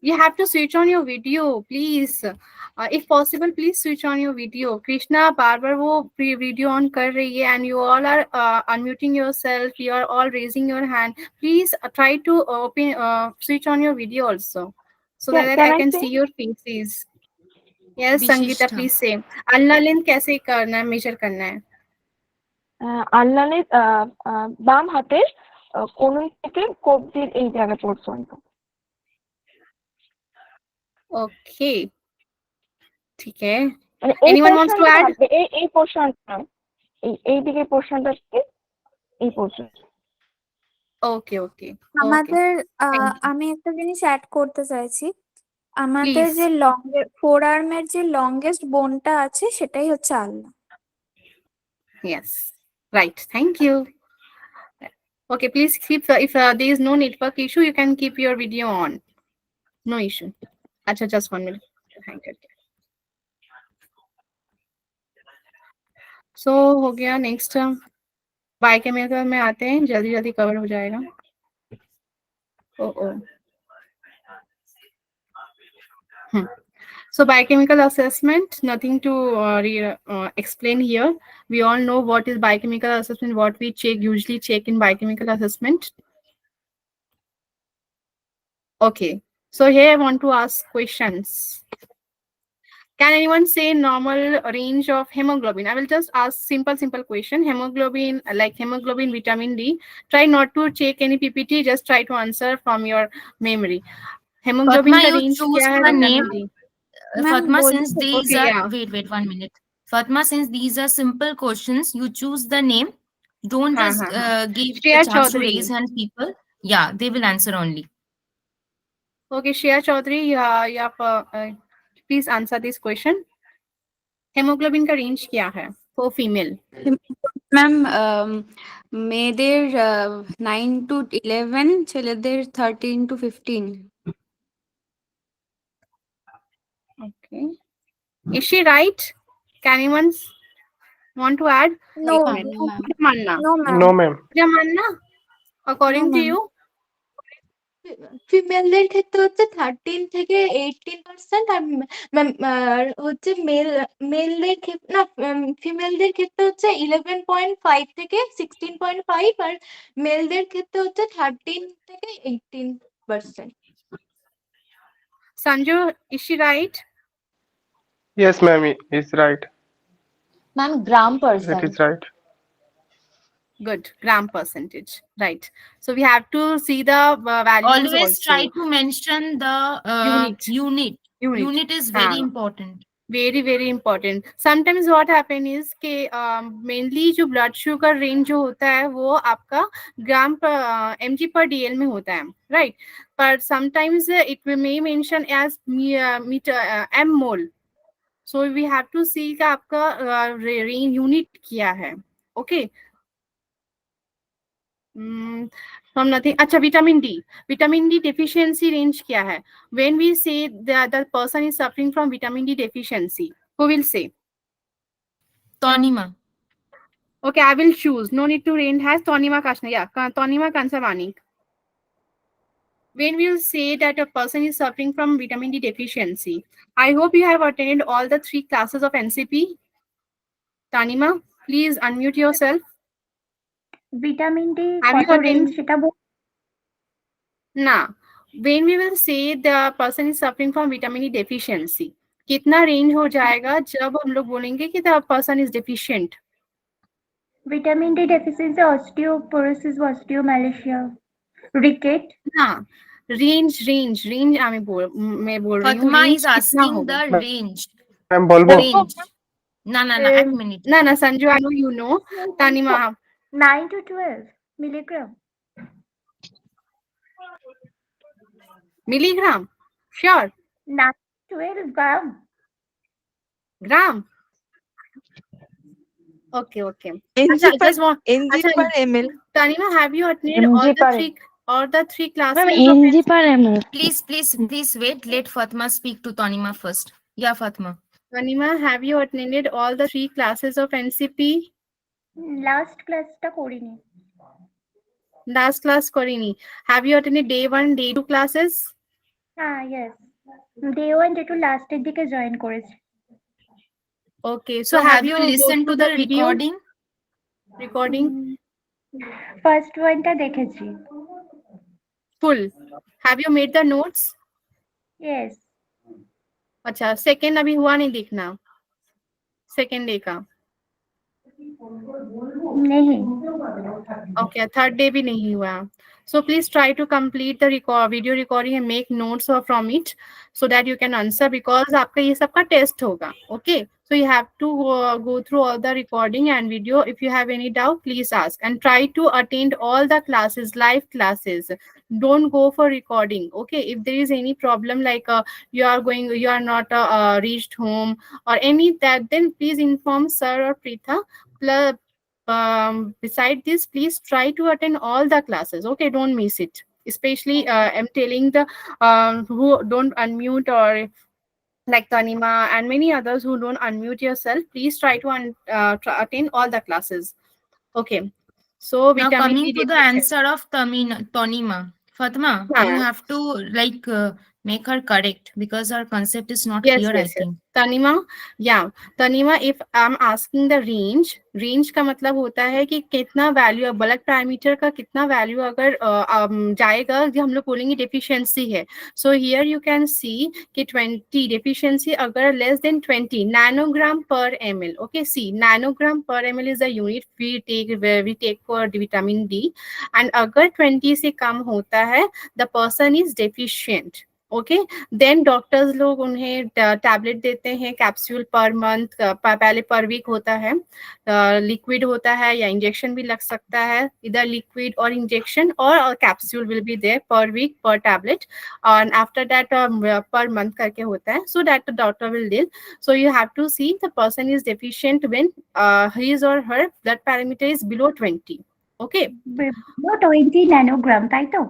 You have to switch on your video, please. If possible, please switch on your video. Krishna, बार-बार वो video on कर रही है, and you all are unmuting yourself. You are all raising your hand. Please try to switch on your video also, so that Can I I can say? see your faces. Yes, Sangeeta, विशिष्टा please say. Ulnar length कैसे करना है, measure करना है? আল্লানের বাম হাতের কোণল থেকে কবজির এই জায়গা পর্যন্ত। Okay, ठीक है। মানে এই Anyone wants to পোর্শনটা add? থাকবে, এই পোর্শনটা, এই দিকে পোর্শনটা থেকে এই পর্যন্ত। Okay, okay, okay. আমাদের Thank you. আমি একটা জিনিস অ্যাড করতে চাইছি। আমাদের Please. যে ফোর আর্মের যে লংগেস্ট বোনটা আছে সেটাই হচ্ছে আল্লা। Yes, right. Thank you. Okay, please keep if there is no network issue, you can keep your video on. No issue. Acha, just 1 minute. Thank you. So हो गया, next बायोकेमिकल में आते हैं, जल्दी जल्दी कवर हो जाएगा। ओ So biochemical assessment, nothing to explain here. We all know what is biochemical assessment, what we usually check in biochemical assessment. Okay, so here I want to ask questions. Can anyone say normal range of hemoglobin? I will just ask simple question. Hemoglobin, like hemoglobin, vitamin D. Try not to check any PPT, just try to answer from your memory. Hemoglobin Fatma, का you range choose क्या है the vitamin name. D? Ma'am Fatma, since বলছি। these Okay, are yeah. wait 1 minute. Fatma, since these are simple questions, you choose the name. Don't हाँ just हाँ हाँ. give a Shreya chance to Chaudhary. raise hand people. Yeah, they will answer only. Okay, Shreya Chaudhary, आप please answer this question. Hemoglobin का range क्या है for female? Ma'am মেয়েদের 9 to 11, ছেলেদের 13 to 15. Okay. Is she right? Can anyone want to add? No, एक minute No, ma'am. मानना no, ma'am. No ma'am क्या मानना No, according to ma'am. you? ফিমেলদের ক্ষেত্রে হচ্ছে 13 থেকে 18%, আর আর হচ্ছে মেলদের ক্ষেত্রে না, ফিমেলদের ক্ষেত্রে হচ্ছে 11.5 থেকে 16.5, আর মেলদের ক্ষেত্রে হচ্ছে 13 থেকে 18%। Sanju, is she right? Yes ma'am is right ma'am gram it percent. Is right Good, gram percentage, right? So we have to see the values Always also. try to mention the Unit. unit. Unit. Unit is हाँ. very important. Very very important. Sometimes what happen is कि mainly जो blood sugar range जो होता है वो आपका ग्राम पर mg per dl में होता है, right? But sometimes it may mention as m mole. So we have to see कि आपका range unit क्या है. Okay. From nothing. अच्छा, vitamin D deficiency range क्या है? When we say that the person is suffering from vitamin D deficiency, who will say? Tonima. Okay, I will choose. No need to rain has Tonima Kashna. Yeah, Tonima Kansavani. When we will say that a person is suffering from vitamin D deficiency, I hope you have attended all the 3 classes of NCP. Tanima, please unmute yourself. Vitamin D Have you কত range attended? সেটা ना. When we will say the person is suffering from vitamin D deficiency, कितना range हो जाएगा जब हम लोग बोलेंगे कि the person is deficient? Vitamin D deficiency osteoporosis osteomalacia ricket ना, रेंज मैं बोल रही हूँ Fatma रेंज is कितना asking होगा? the range. मैम बोलबो Range. ना ना ना, एक मिनट. ना Sanju, I know you know. Tanima 9 to 12 milligram milligram. Sure. 9 to 12 gram Gram. Okay. NG अच्छा, per just one. NG अच्छा, per ml. Tanima, have you attended mg all per the three classes ma'am of mg per ml। Please wait. Let Fatma speak to Tonima first. Yeah, Fatma. Tanima, have you attended all the 3 classes of NCP? Last ক্লাসটা করিনি Last class করিনি. Have you attended day 1, day 2 classes? হ্যাঁ yes day 1 day 2 লাস্টের দিকে join করেছি Okay, So have you go listened to through the video? recording? First ওয়ানটা দেখেছি Full. Have you made the notes? Yes अच्छा, second अभी हुआ नहीं देखना. Second day का. नहीं Okay, third day भी नहीं हुआ. So please try to complete the video recording and make notes from it so that you can answer, because आपका ये सबका test होगा. Okay, so you have to go through all the recording and video. If you have any doubt, please ask, and try to attend all the classes, live classes. Don't go for recording. Okay, if there is any problem like you are not reached home or any that, then please inform sir or Pritha. Plus, beside this, please try to attend all the classes. Okay, don't miss it. Especially I'm telling the who don't unmute, or like Tanima and many others who don't unmute yourself, please try to attend all the classes. Okay, so Now vitamin coming D to the deficiency. answer of Tonima. Fatma, हाँ. you have to make her correct because her concept is not Yes, clear, I yes. think. Tanima, if I'm asking the range का मतलब होता है कि कितना value, blood parameter का कितना value अगर जाएगा, जो हम लोग बोलेंगे डेफिशिएंसी है. So here you can see कि 20 डेफिशिएंसी अगर less than 20 nanogram per ml. Okay, see nanogram per ml is the unit we take for vitamin D, and अगर 20 से कम होता है the person is deficient. Okay. Then doctors लोग उन्हें tablet देते हैं, कैप्सूल पर मंथ, पहले पर वीक होता है, लिक्विड होता है या इंजेक्शन भी लग सकता है, इधर लिक्विड और इंजेक्शन और capsule will be there per week per tablet, और आफ्टर दैट पर मंथ करके होता है, so that the doctor will deal. So you have to see the person is deficient when his or her blood parameter is below 20. Okay, below 20 nanogram, তাই তো?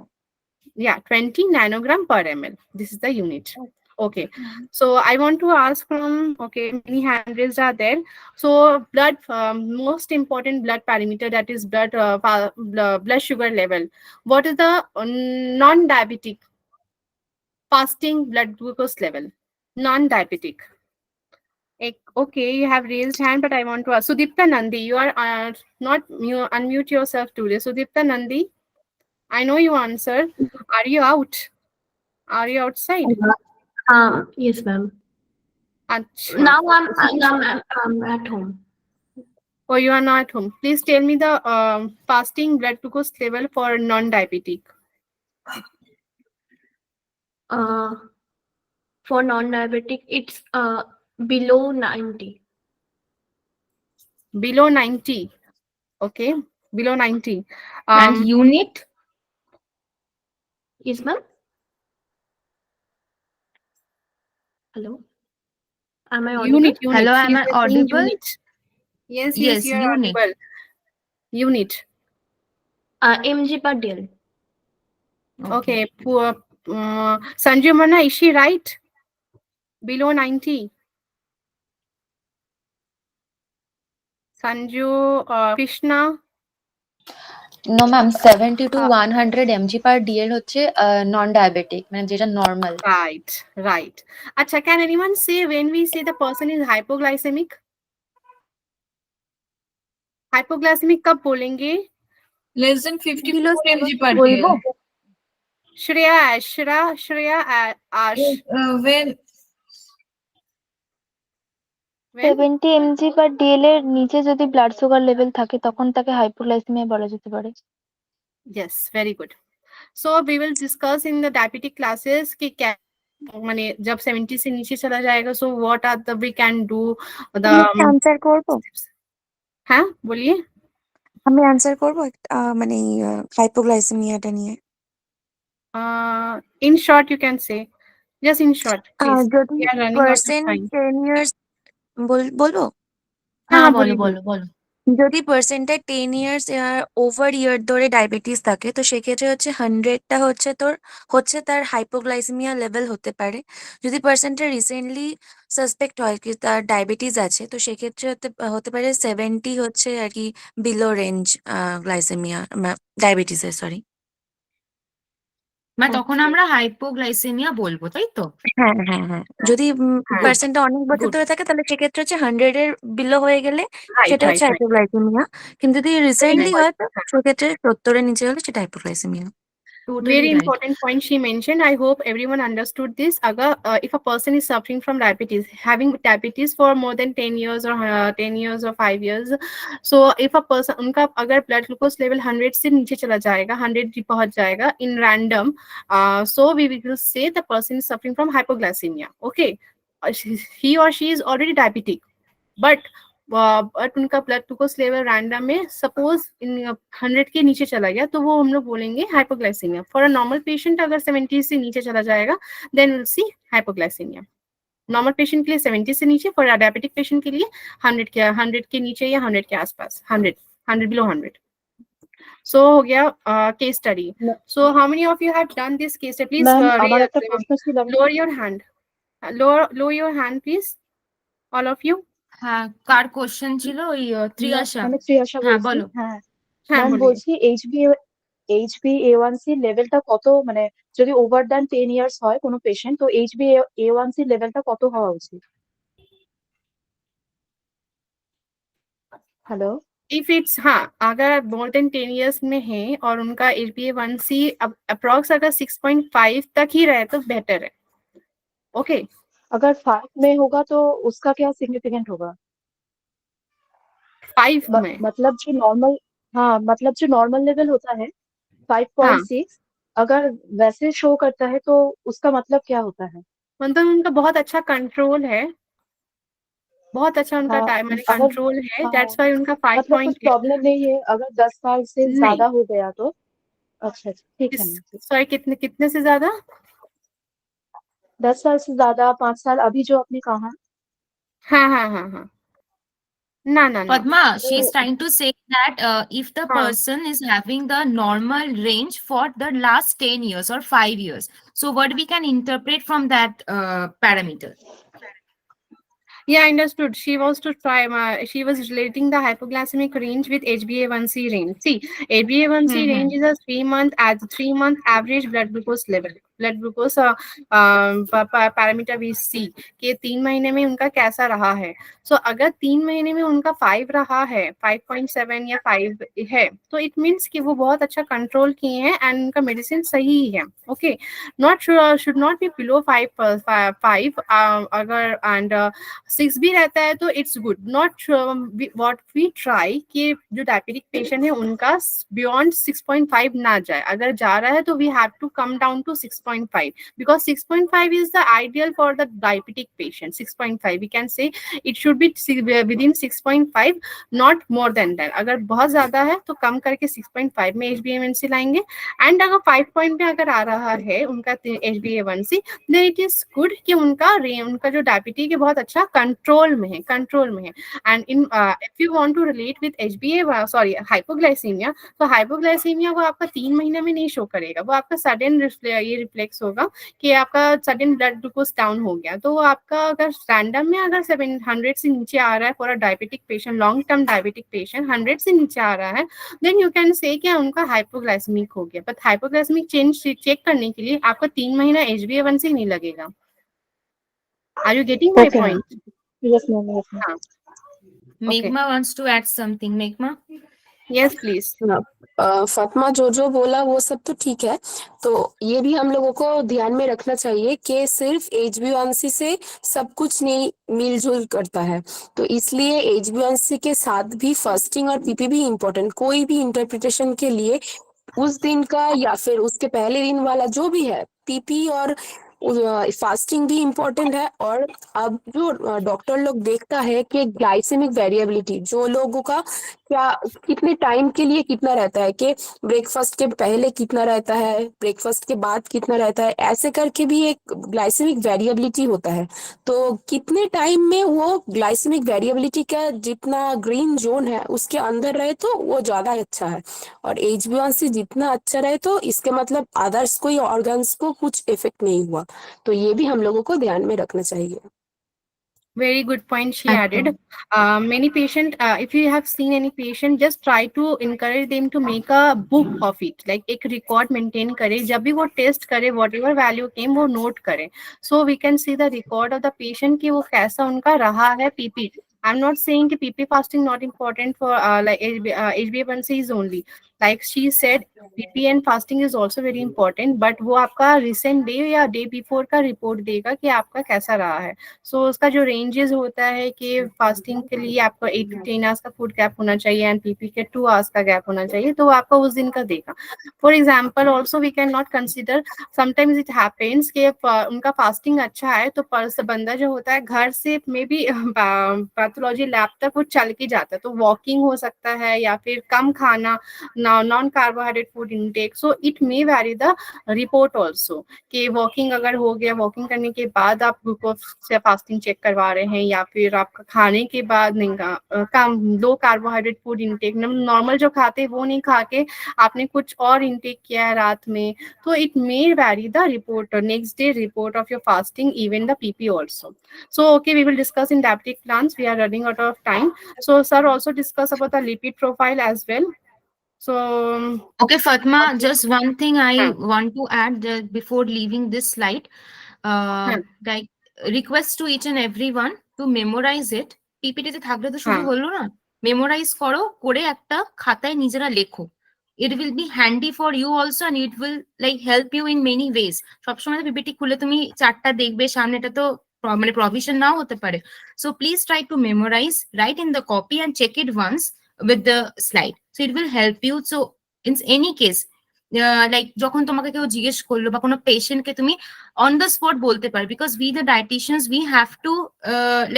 yeah, 20 nanogram per ml, this is the unit. Okay, so I want to ask from, okay, many hand raised are there. So blood, most important blood parameter, that is blood sugar level. What is the non-diabetic fasting blood glucose level? Non-diabetic. Okay, you have raised hand, but I want to ask Sudipta Nandi, you are not, you unmute yourself today. Sudipta Nandi, I know you answer. Are you out? Are you outside? Yes, ma'am. Achha. Now I'm at home. Oh, you are not home. Please tell me the fasting blood glucose level for non-diabetic. For non-diabetic, it's below 90. Below 90. Okay, below 90. And unit? Yes, ma'am. Hello. Am I audible? Unit. Hello, am She's I saying audible? unit. Yes, Yes, you are unit. audible. Unit. mg per dl. Okay. Poor Sanju Mana, is she right? Below 90. Sanju, Krishna. No ma'am 70 to 100 mg per dl হচ্ছে নন diabetic, মানে যেটা normal. Right, right. Acha, can anyone say when we say the person is hypoglycemic? Hypoglycemic कब बोलेंगे? Less than 54 mg per dl. Shreya, Ash. When 70 mg per dl এর নিচে যদি blood sugar level থাকে তখন তাকে হাইপোগ্লাইসেমিয়া বলা যেতে পারে। Yes, very good. So we will discuss in the diabetic classes कि क्या माने जब 70 से नीचे चला जाएगा, so what are the we can do the answer করব? हाँ बोलिए। আমি আনসার করব মানে হাইপোগ্লাইসেমিয়াটা নিয়ে। In short you can say, just in short please, যদি we are running out of percent time. 10 years বলবো? हाँ হ্যাঁ, বলো बोलिए বলো বলো। যদি পার্সেন্টে 10 ইয়ার্স ওভার ইয়ার ধরে ডায়াবেটিস থাকে তো সেক্ষেত্রে হচ্ছে 100টা হচ্ছে তার হাইপোগ্লাইসেমিয়া লেভেল হতে পারে। যদি পার্সেন্টে রিসেন্টলি সাসপেক্ট হয় কি তার ডায়াবেটিস আছে তো সেক্ষেত্রে হতে পারে 70 হচ্ছে আর কি বিলো রেঞ্জ গ্লাইসেমিয়া ডায়াবেটিসের, সরি। মানে তখন আমরা হাইপোগ্লাইসেমিয়া বলবো, তাই তো? হ্যাঁ হ্যাঁ হ্যাঁ, যদি হ্যাঁ, পার্সেন্টটা অনেক বছর good, ধরে থাকে তাহলে সেক্ষেত্রে হচ্ছে 100 এর বিলো হয়ে গেলে right, সেটা হচ্ছে right, right, হাইপোগ্লাইসেমিয়া, কিন্তু যদি very রিসেন্টলি হয় তো important. সেক্ষেত্রে 70 এর নিচে হলে সেটা hypoglycaemia. Totally Very right. important point she mentioned. I hope everyone understood this. Agar if a person is suffering from diabetes, having diabetes for more than 10 years or 10 years or 5 years, so if a person उनका अगर blood glucose level 100 से नीचे चला जाएगा, 100 भी पहुंच जाएगा in random, so we will say the person is suffering from hypoglycemia. Okay, he or she is already diabetic, but उनका ब्लड ग्लूकोज लेवल रैंडम में सपोज इन 100 के नीचे चला गया तो वो हम लोग बोलेंगे hypoglycemia. For a normal patient अगर 70 से नीचे चला जाएगा then will see hypoglycemia. Normal patient के लिए 70 से नीचे, फॉर डायबिटिक पेशेंट के लिए 100 के नीचे या 100 के आसपास, 100 बिलो 100। सो हो गया case study. So how many of you have done this case study? Please আমার একটা প্রশ্ন ছিল lower your hand, lower your hand please, all of you. হ্যাঁ, কার কোশ্চেন ছিল? ওই ত্রিয়াশা। আমি প্রিয়াশা হ্যাঁ বলছি। বলো। হ্যাঁ হ্যাঁ ম্যাম বলিয়ে। বলছি HbA1c লেভেলটা কত, মানে যদি ওভার দ্যান 10 ইয়ার্স হয় কোনো পেশেন্ট তো HbA1c লেভেলটা কত হওয়া উচিত? हेलो। इफ इट्स, हाँ, अगर मोर देन 10 इयर्स में है और उनका HbA1c अप्रॉक्स अगर 6.5 तक ही रहे तो बेटर है। ओके, अगर 5 में होगा तो उसका क्या सिग्निफिकेंट होगा? 5 में मतलब जो नॉर्मल, हाँ मतलब जो नॉर्मल लेवल होता है हाँ 5.6, अगर वैसे शो करता है तो उसका मतलब क्या होता है? मतलब उनका बहुत अच्छा कंट्रोल है, बहुत अच्छा उनका हाँ, टाइम मैंने अगर कंट्रोल है, हाँ दैट्स वाई उनका 5 मतलब कुछ पॉइंट है। प्रॉब्लम नहीं है अगर 10 साल से नहीं, ज्यादा हो गया तो? अच्छा अच्छा, ठीक है इस मैम, ठीक। सॉरी कितने कितने से ज्यादा? 10 साल से ज्यादा, 5 साल, अभी जो आपने कहा। हाँ हाँ हाँ हाँ, ना ना ना। Padma, she's तो trying to say that if the हाँ, person is having the normal range for the last 10 years or 5 years, so what we can interpret from that parameter? yeah, understood. She was to try. She was relating the hypoglycemic range with HbA1c range. See, HbA1c range is a 3-month average blood glucose level. Blood glucose parameter भी सी कि 3 महीने में उनका कैसा रहा है। सो अगर 3 महीने में उनका 5 रहा है, 5.7 या 5 है, तो इट मीन्स कि वो बहुत अच्छा कंट्रोल किए हैं एंड उनका मेडिसिन सही है। Okay, not should not be below 5 अगर एंड 6 भी रहता है तो it's good. Not what we try कि जो डायबिटिक पेशेंट है उनका बियॉन्ड 6.5 ना जाए, अगर जा रहा है तो we have to come down to 6.5 because 6.5 is the ideal for the diabetic patient. 6.5 we can say it should be within 6.5, not more than that. अगर बहुत ज्यादा है तो कम करके 6.5 में HbA1c लाएंगे एंड अगर 5 पॉइंट में अगर आ रहा है उनका HbA1c, then it is good कि उनका जो डायबिटीज है बहुत अच्छा कंट्रोल में है, कंट्रोल में है। And in if you want to relate with HbA sorry hypoglycemia, तो हाइपोग्लाइसीमिया वो आपका 3 महीने में नहीं शो करेगा, वो आपका सडन ये रिफ्लेक्स होगा कि आपका सडन ब्लड ग्लूकोज डाउन हो गया। तो वो आपका अगर रैंडम में अगर 700 से नीचे आ रहा है for a diabetic patient, long term diabetic patient 100 से नीचे आ रहा है, देन यू कैन से कि उनका हाइपोग्लाइसेमिक हो गया। बट हाइपोग्लाइसेमिक चेंज चेक करने के लिए आपका 3 महीना HbA1c नहीं लगेगा। Are you getting my okay ma'am, point? Yes ma'am, yes ma'am. हाँ, okay, Megma wants to add something. Megma? Yes please. हाँ, फातिमा जो बोला वो सब तो ठीक है। तो ये भी हम लोगों को ध्यान में रखना चाहिए कि सिर्फ HbA1c से सब कुछ नहीं मिलजुल करता है। तो इसलिए HbA1c के साथ भी फास्टिंग और पीपी भी इम्पोर्टेंट। कोई भी इंटरप्रिटेशन के लिए उस दिन का या फिर उसके पहले दिन वाला जो भी है, पीपी और फास्टिंग भी इम्पोर्टेंट है। और अब जो डॉक्टर लोग देखता है कि ग्लाइसेमिक वेरिएबिलिटी जो लोगों का क्या कितने टाइम के लिए कितना रहता है, कि ब्रेकफास्ट के पहले कितना रहता है, ब्रेकफास्ट के बाद कितना रहता है, ऐसे करके भी एक ग्लाइसेमिक वेरिएबिलिटी होता है। तो कितने टाइम में वो ग्लाइसेमिक वेरिएबिलिटी का जितना ग्रीन जोन है उसके अंदर रहे तो वो ज्यादा अच्छा है। और HbA1c जितना अच्छा रहे तो इसके मतलब अदर्स कोई ऑर्गन्स को कुछ इफेक्ट नहीं हुआ। तो ये भी हम लोगों को ध्यान में रखना चाहिए। Very good point she Achha. added. Many patient, if you have seen any patient, just try to encourage them to make a book of it, like एक record maintain करे, जब भी वो test करे, whatever value came वो note करे, so we can see the record of the patient कि वो कैसा उनका रहा है PP. I'm not saying कि PP fasting not important for like HbA1c is only, like she said PP and fasting is also very important, but वो आपका recent day या day before का report देगा कि आपका कैसा रहा है। सो उसका जो रेंजेस होता है कि फास्टिंग के लिए आपको 8 to 10 आवर्स का फूड गैप होना चाहिए एंड पीपी के 2 आवर्स का गैप होना चाहिए, तो वो आपका उस दिन का देगा। For example also we can not consider, sometimes it happens कि उनका फास्टिंग अच्छा है तो बंदा जो होता है घर से मे बी पैथोलॉजी लैब तक वो चल के जाता है, तो वॉकिंग हो सकता है या फिर कम खाना, non carbohydrate food intake. So it may vary the report also कि वॉकिंग अगर हो गया, वॉकिंग करने के बाद आप ग्लूकोज से फास्टिंग चेक करवा रहे हैं या फिर आपका खाने के बाद नहीं कम low carbohydrate food intake, normal जो खाते हैं वो नहीं खा के आपने कुछ और इनटेक किया है रात में, तो it may vary the report next day report of your fasting even the PP also. So okay, we will discuss in diabetic plans. We are running out of time. So sir also discuss about the lipid profile as well. So Okay, Fatma, okay. just one thing I हाँ, want to add before leaving this slide. हाँ, Like request to each and everyone to memorize it. পিপিটিতে থাকলে তো শুধু हाँ, হলো না, memorise করো, করে একটা খাতায় নিজেরা লেখো। It will be handy for you also and it will like help you in many ways. সবসময় পিপিটি খুলে তুমি চারটা দেখবে সামনে, এটা তো মানে প্রভিশন নাও হতে পারে। So please try to memorize, write in the copy and check it once with the slide, so it will help you. So in any case, like যখন তোমাকে কেউ জিজ্ঞেস করলো বা কোনো পেশেন্টকে তুমি অন দ্য স্পট বলতে পারো, because we the dietitians we have to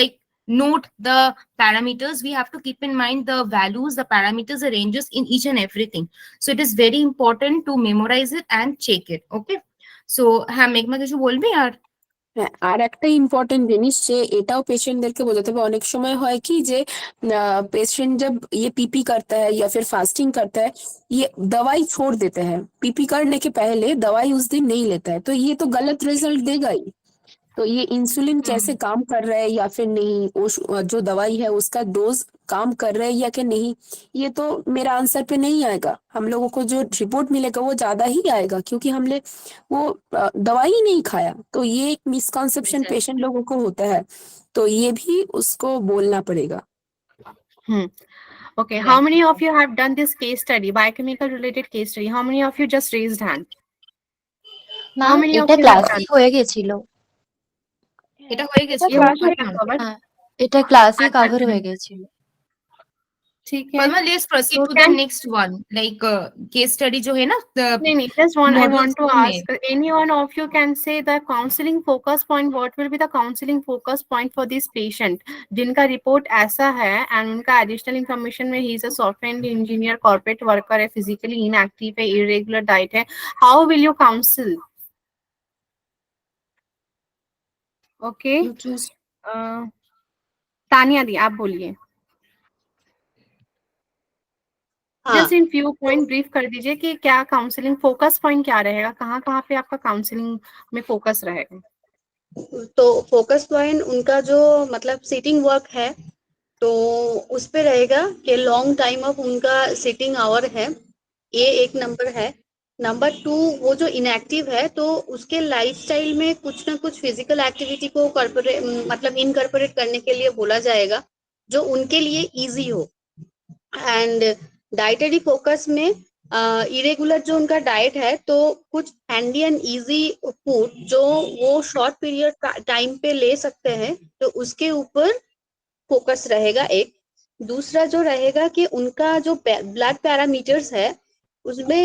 like note the parameters, we have to keep in mind the values, the parameters, the ranges in each and everything. So it is very important to memorize it and check it. Okay, so হ্যাঁ মেঘমা কিছু বলবি? আর হ্যাঁ, আর একটা important জিনিস যে এটাও पेशेंटদেরকে বোঝাতে হবে। অনেক সময় হয় কি যে पेशेंट जब ये पीपी करता है या फिर फास्टिंग करता है, ये दवाई छोड़ देता है, पीपी करने के पहले दवाई उस दिन नहीं लेता है, तो ये तो गलत रिजल्ट देगा ही। तो ये इंसुलिन कैसे काम कर रहा है या फिर नहीं, जो दवाई है उसका डोज काम कर रहा है या कि नहीं, ये तो मेरा आंसर पे नहीं आएगा। हम लोगों को जो रिपोर्ट मिलेगा वो ज्यादा ही आएगा, क्योंकि हमने वो दवाई ही नहीं खाया। तो ये एक मिसकॉन्सेप्शन पेशेंट लोगों को होता है, तो ये भी उसको बोलना पड़ेगा। Okay, how many of you have done this case study, biochemical related case study? How many of you just raised hand? How ma'am many of এটা you have ক্লাসে done? হয়ে গেছিল। এটা হয়ে গেছে You have already covered. হ্যাঁ, এটা ক্লাসে কভার হয়ে গেছিল। ठीक है। Palma, let's proceed You to can the next one, like case study जो है ना, नहीं, just one I want to modules ask. Any one of you can say the counseling focus point. What will be the counseling focus point for this patient? जिनका report ऐसा है and उनका additional information में he is a software engineer, corporate worker है, physically inactive है, irregular diet है. How will you counsel? Okay. Tania दी आप बोलिए। Just in few point brief कर दीजिए कि क्या काउंसलिंग फोकस पॉइंट क्या रहेगा, कहाँ कहाँ पे आपका काउंसलिंग में फोकस रहेगा। तो फोकस पॉइंट उनका जो मतलब सिटिंग वर्क है तो उस पे रहेगा कि लॉन्ग टाइम ऑफ उनका सिटिंग आवर है, ये एक नंबर है। नंबर 2, वो जो इनएक्टिव है तो उसके लाइफस्टाइल में कुछ ना कुछ फिजिकल एक्टिविटी को मतलब इनकॉर्पोरेट करने के लिए बोला जाएगा जो उनके लिए इजी हो। एंड डाइटरी फोकस में इरेगुलर जो उनका डाइट है तो कुछ हैंडी एंड इजी फूड जो वो शॉर्ट पीरियड टाइम पे ले सकते हैं तो उसके ऊपर फोकस रहेगा एक। दूसरा जो रहेगा कि उनका जो ब्लड पैरामीटर्स है उसमें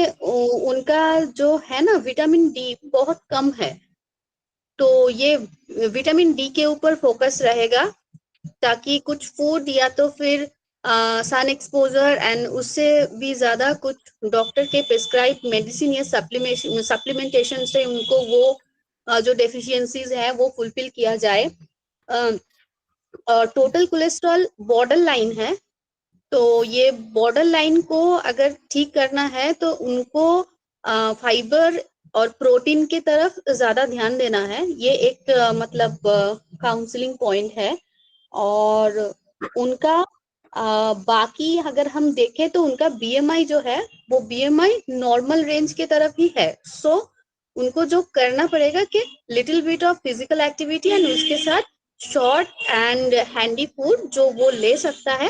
उनका जो है ना विटामिन डी बहुत कम है, तो ये विटामिन डी के ऊपर फोकस रहेगा ताकि कुछ फूड या तो फिर सन एक्सपोजर एंड उससे भी ज्यादा कुछ डॉक्टर के प्रिस्क्राइब मेडिसिन या सप्लीमेंटेशन से उनको वो जो डेफिशिएंसीज है वो फुलफिल किया जाए। टोटल कोलेस्ट्रॉल बॉर्डर लाइन है, तो ये बॉर्डर लाइन को अगर ठीक करना है तो उनको फाइबर और प्रोटीन की तरफ ज्यादा ध्यान देना है। ये एक मतलब काउंसलिंग पॉइंट है। और उनका बाकी अगर हम देखें तो उनका बीएमआई जो है वो बीएमआई नॉर्मल रेंज के तरफ ही है। सो उनको जो करना पड़ेगा कि little bit of physical activity and उसके साथ शॉर्ट एंड हैंडी फूड जो वो ले सकता है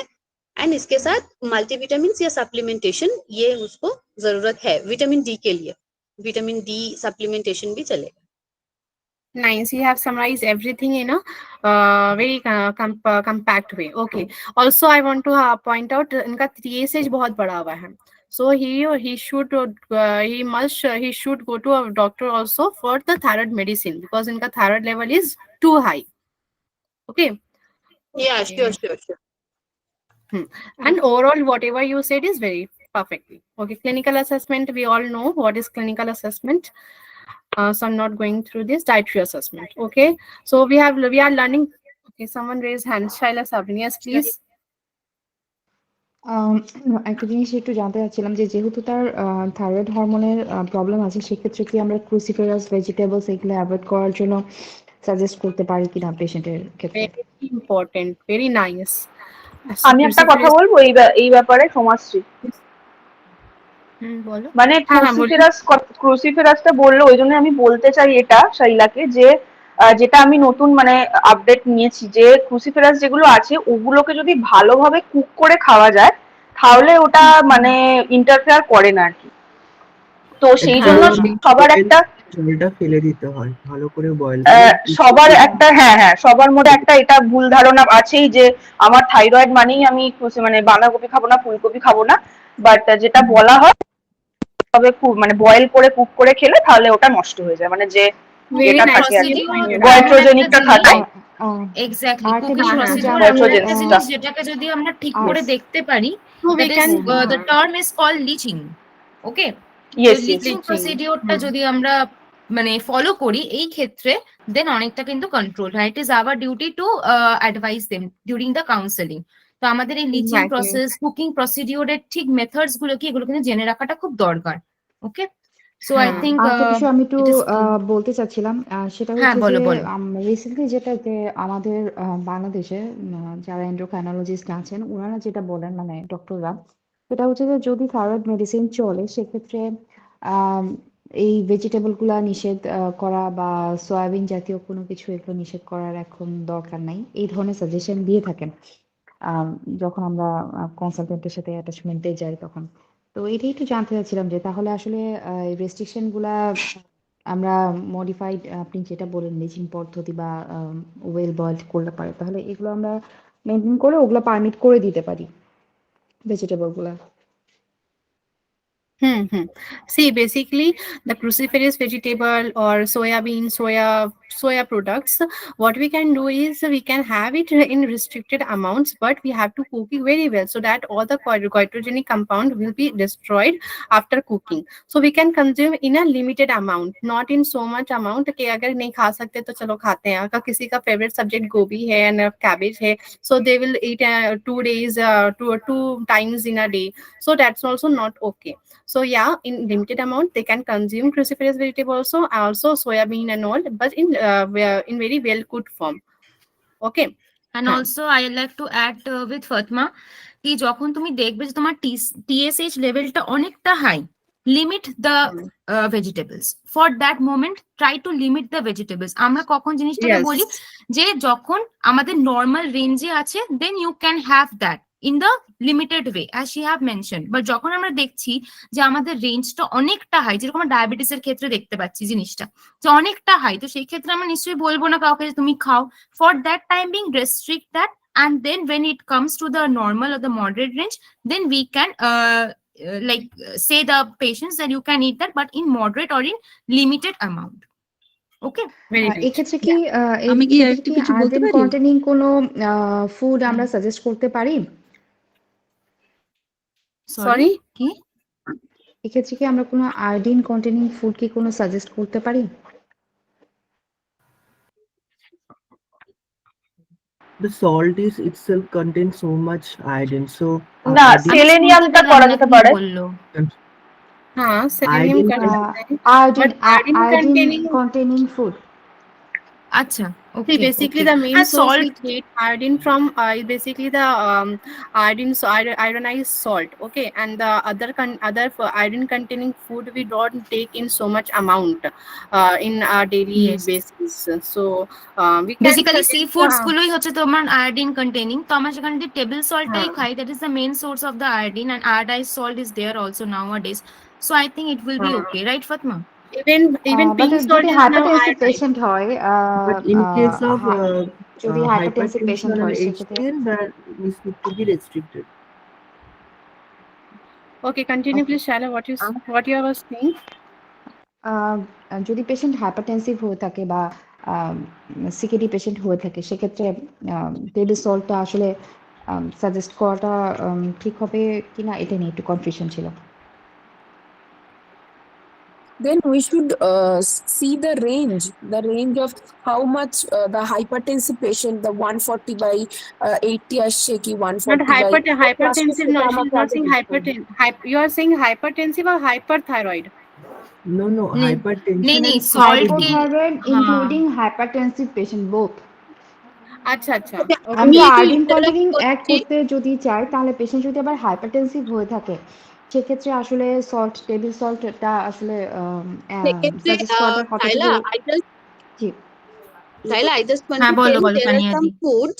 एंड इसके साथ मल्टीविटामिन या सप्लीमेंटेशन ये उसको जरूरत है। विटामिन डी के लिए विटामिन डी सप्लीमेंटेशन भी चलेगा। Nice, you have summarized everything in a very compact way. Okay. Also, I want to point out इनका TSH बहुत बड़ा हुआ है. So he should he should go to a doctor also for the thyroid medicine because इनका thyroid level is too high. Okay. Yeah, sure. And overall, whatever you said is very perfectly. Okay, clinical assessment, we all know what is clinical assessment. So I'm not going through this dietary assessment. Okay, so we are learning. Okay, someone raise hand. Shaila Sabrin, yes, please. একটা জিনিস একটু জানতে চাচ্ছিলাম যে যেহেতু তার thyroid হরমোনের problem আছে, সেক্ষেত্রে কি আমরা ক্রুসিফেরাস ভেজিটেবলস এগুলো অ্যাভয়েড করার জন্য সাজেস্ট করতে পারি কিনা পেশেন্টের ক্ষেত্রে? Very important, very nice. আমি একটা কথা বলবো এই ব্যাপারে সমাজশ্রী, বলো। মানে ক্রুসিফেরাসটা বললো ওই জন্য আমি বলতে চাই এটা শাইলাকে যে যেটা আমি নতুন মানে আপডেট নিয়েছি যে ক্রুসিফেরাস যেগুলো আছে ওগুলোকে যদি ভালোভাবে কুক করে খাওয়া যায় তাহলে ওটা মানে ইন্টারফেয়ার করে না আর কি। তো সেই জন্য সবার একটা জলটা ফেলে দিতে হয় ভালো করে বয়েল সবার একটা হ্যাঁ সবার মধ্যে একটা এটা ভুল ধারণা আছেই যে আমার থাইরয়েড মানেই আমি মানে বাঁধাকপি খাবো না, ফুলকপি খাবো না, বাট যেটা বলা হয় তবে মানে বয়েল করে কুক করে খেলে তাহলে ওটা নষ্ট হয়ে যায়, মানে যে Very এটা nice. থাকে আর কি, এমন একটা গয়ট্রোজেনিকটা জিনিস, থাকে। এক্স্যাক্টলি, আরেকটা কুকিং বিষয় হচ্ছে প্রসিডিউর যারা এমন একটা গয়ট্রোজেনিকটা। জিনিস যেটাকে যদি আমরা ঠিক আর করে দেখতে পারি, So we that is can the term is called leaching. Okay, তো ইয়েস ইয়েস। লিচিং প্রসিডিউরটা যদি আমরা মানে ফলো করি এই ক্ষেত্রে, দেন অনেকটা কিন্তু কন্ট্রোল হয়। It is our duty to advice them during the counselling. তো আমাদের এই লিচিং exactly. প্রসেস, কুকিং প্রসিডিউরের ঠিক মেথডস গুলো কি, এগুলো কিন্তু জেনে রাখাটা খুব দরকার। ওকে, সো আই হ্যাঁ, থিঙ্ক আরেকটা বিষয় আমি একটু ইট ইজ। বলতে চাচ্ছিলাম, সেটা হ্যাঁ, হচ্ছে যে বলো বলো। রিসেন্টলি যেটা যে আমাদের বাংলাদেশে যারা এন্ডোক্রাইনোলজিস্ট আছেন ওনারা যেটা বলেন, মানে ডক্টররা, সেটা হচ্ছে যে যদি থাইরয়েড মেডিসিন চলে সেক্ষেত্রে আম, এই ভেজিটেবল গুলা নিষেধ করা বা সয়াবিন জাতীয় কোনো কিছু এগুলো নিষেধ করার এখন দরকার নাই, এই ধরনের সাজেশন দিয়ে থাকেন আম, যখন আমরা কনসালটেন্টের সাথে অ্যাটাচমেন্টে যাই তখন। তো এটাই একটু জানতে চাচ্ছিলাম যে তাহলে আসলে এই রেস্ট্রিকশন গুলা আমরা মডিফাইড, আপনি যেটা বলেন লিচিং পদ্ধতি বা ওয়েল বয়েলড করলে পারে, তাহলে এগুলো আমরা মেনটেন করে ওগুলো পারমিট করে দিতে পারি ভেজিটেবল গুলা। See, basically, the cruciferous vegetable or soya products. What we can do is we can have it in restricted amounts, but we have to cook it very well so that all the goitrogenic compound will be destroyed after cooking. So we can consume in a limited amount, not in so much amount कि अगर नहीं खा सकते तो चलो खाते हैं। अगर किसी का favorite subject गोभी है and cabbage है, so they will eat 2 days, two times in a day. So that's also not okay. So yeah, in limited amount they can consume cruciferous vegetable also soybean and all, but in very well cooked form. Okay. And also I like to add with Fatma কি যখন তুমি দেখবে যে তোমার TSH লেভেলটা অনেকটা high, limit the vegetables for that moment, try to limit the vegetables. আমরা কখন জিনিসটাকে Yes. বলি যে যখন আমাদের নর্মাল রেঞ্জে আছে, then you can have that in the limited way as she have mention. But যখন আমরা দেখছি যে আমাদের রেঞ্জটা অনেকটা হাই, যেরকম ডায়াবেটিসের ক্ষেত্রে দেখতে পাচ্ছি জিনিসটা যে অনেকটা হাই, তো সেই ক্ষেত্রে আমরা নিশ্চয়ই বলবো না কাউকে যে তুমি খাও। For that time being, restrict that, and then when it comes to the normal or the moderate range, then we can say the patients that you can eat that, but in moderate or in limited amount. Okay, very good. এক্ষেত্রে কি আমি কি এক্ষেত্রে আরেকটু কি কিছু বলতে iodine পারি? কন্টেনিং কোনো ফুড আমরা সাজেস্ট করতে পারি? Sorry? কি এক্ষেত্রে কি আমরা কোনো আয়োডিন কন্টেনিং ফুড কি কোনো সাজেস্ট করতে পারি? The salt is itself contains so much iodine, so না, iodine, আমি শুনতে সেলেনিয়ামটা পেলাম করা না যেতে কি পারে। বললো। हाँ, selenium iodine कर can सकते हैं, iodine but iodine iodine containing. Containing food. আচ্ছা, See, okay basically okay. the main হ্যাঁ, source we salt. get iodine from is basically the iodinized salt. Okay, and the other iodine containing food we don't take in so much amount in our daily Yes. basis. So we can basically see suggest. Foods গুলোই হচ্ছে তোমার iodine containing. তো আমরা সেখানে যদি table সল্টটাই हाँ, খাই, that is the main source of the iodine, and iodize salt is there also nowadays. So I think it will be हाँ. Okay, right Fatma? Even but pink যদি salt is now hypertensive iodized. Patient হয়, but in case of যদি hypertensive hypertension patient or হয় সেক্ষেত্রে HDL, that is need to be restricted. Okay, continue please, Shala. What you were saying? আহ, যদি patient hypertensive হয়ে থাকে বা CKD patient হয়ে থাকে সেক্ষেত্রে টেবিল সল্টটা আসলে সাজেস্ট করাটা ঠিক হবে কিনা এটা নিয়ে একটু কনফিউশন ছিল। Then we should see the range of how much the hypertensive patient, the 140 by 80 আসছে কি Not 140 by hypertensive. No, she's not saying hypertensive. You are saying hypertensive or hyperthyroid? No, नहीं hypertension नहीं, and salt CKD. के hypothyroid हाँ including hypertensive patient both. अच्छा अच्छा, আমি আমরা একটু আয়োডিন ইন্টারাপ্ট কন্টেনিং অ্যাড করছি। করতে যদি চাই তাহলে পেশেন্ট যদি আবার হাইপারটেনসিভ হয়ে থাকে সেক্ষেত্রে আসলে সল্ট টেবিল সল্টটা আসলে সেক্ষেত্রে সাজেস্ট করাটা সাইলা কতটুকু? জি I just want হ্যাঁ, to বলো tell বলো there are Tania some the. foods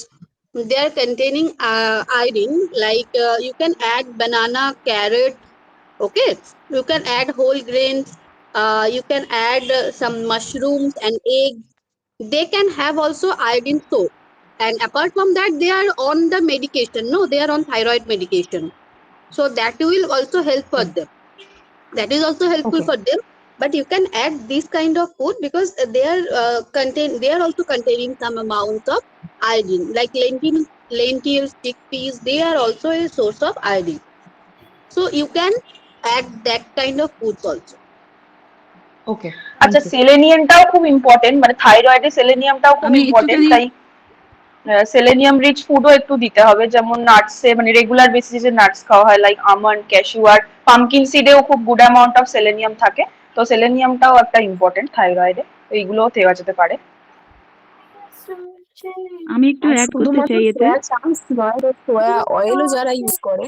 they are containing iodine, like you can add banana, carrot. Okay, you can add whole grains. You can add some mushrooms and eggs. They can have also iodine source. And apart from that, they are on the medication. No, they are on thyroid medication. So that will also help for them. That is also helpful Okay. for them. But you can add this kind of food because they are also containing some amount of iodine. Like lentils, chickpeas, they are also a source of iodine. So you can add that kind of foods also. ওকে, আচ্ছা সেলেনিয়ামটাও খুব important, মানে থাইরয়েডে সেলেনিয়ামটাও খুব আমি important, একটুখানি তাই selenium rich ফুডও একটু দিতে হবে, যেমন নাটসে মানে রেগুলার বেসিসে যে নাটস খাওয়া হয় লাইক আমন্ড, ক্যাশিউ আর পামকিন সিডেও খুব গুড অ্যামাউন্ট অফ সেলেনিয়াম থাকে। তো সেলেনিয়ামটাও একটা ইম্পর্টেন্ট থাইরয়েডে, তো এইগুলোও দেওয়া যেতে পারে। আমি একটু আর অ্যাড করতে শুধুমাত্র চাই এতে। সোয়া চাংস নয়, সোয়া অয়েলও যারা ইউজ করে,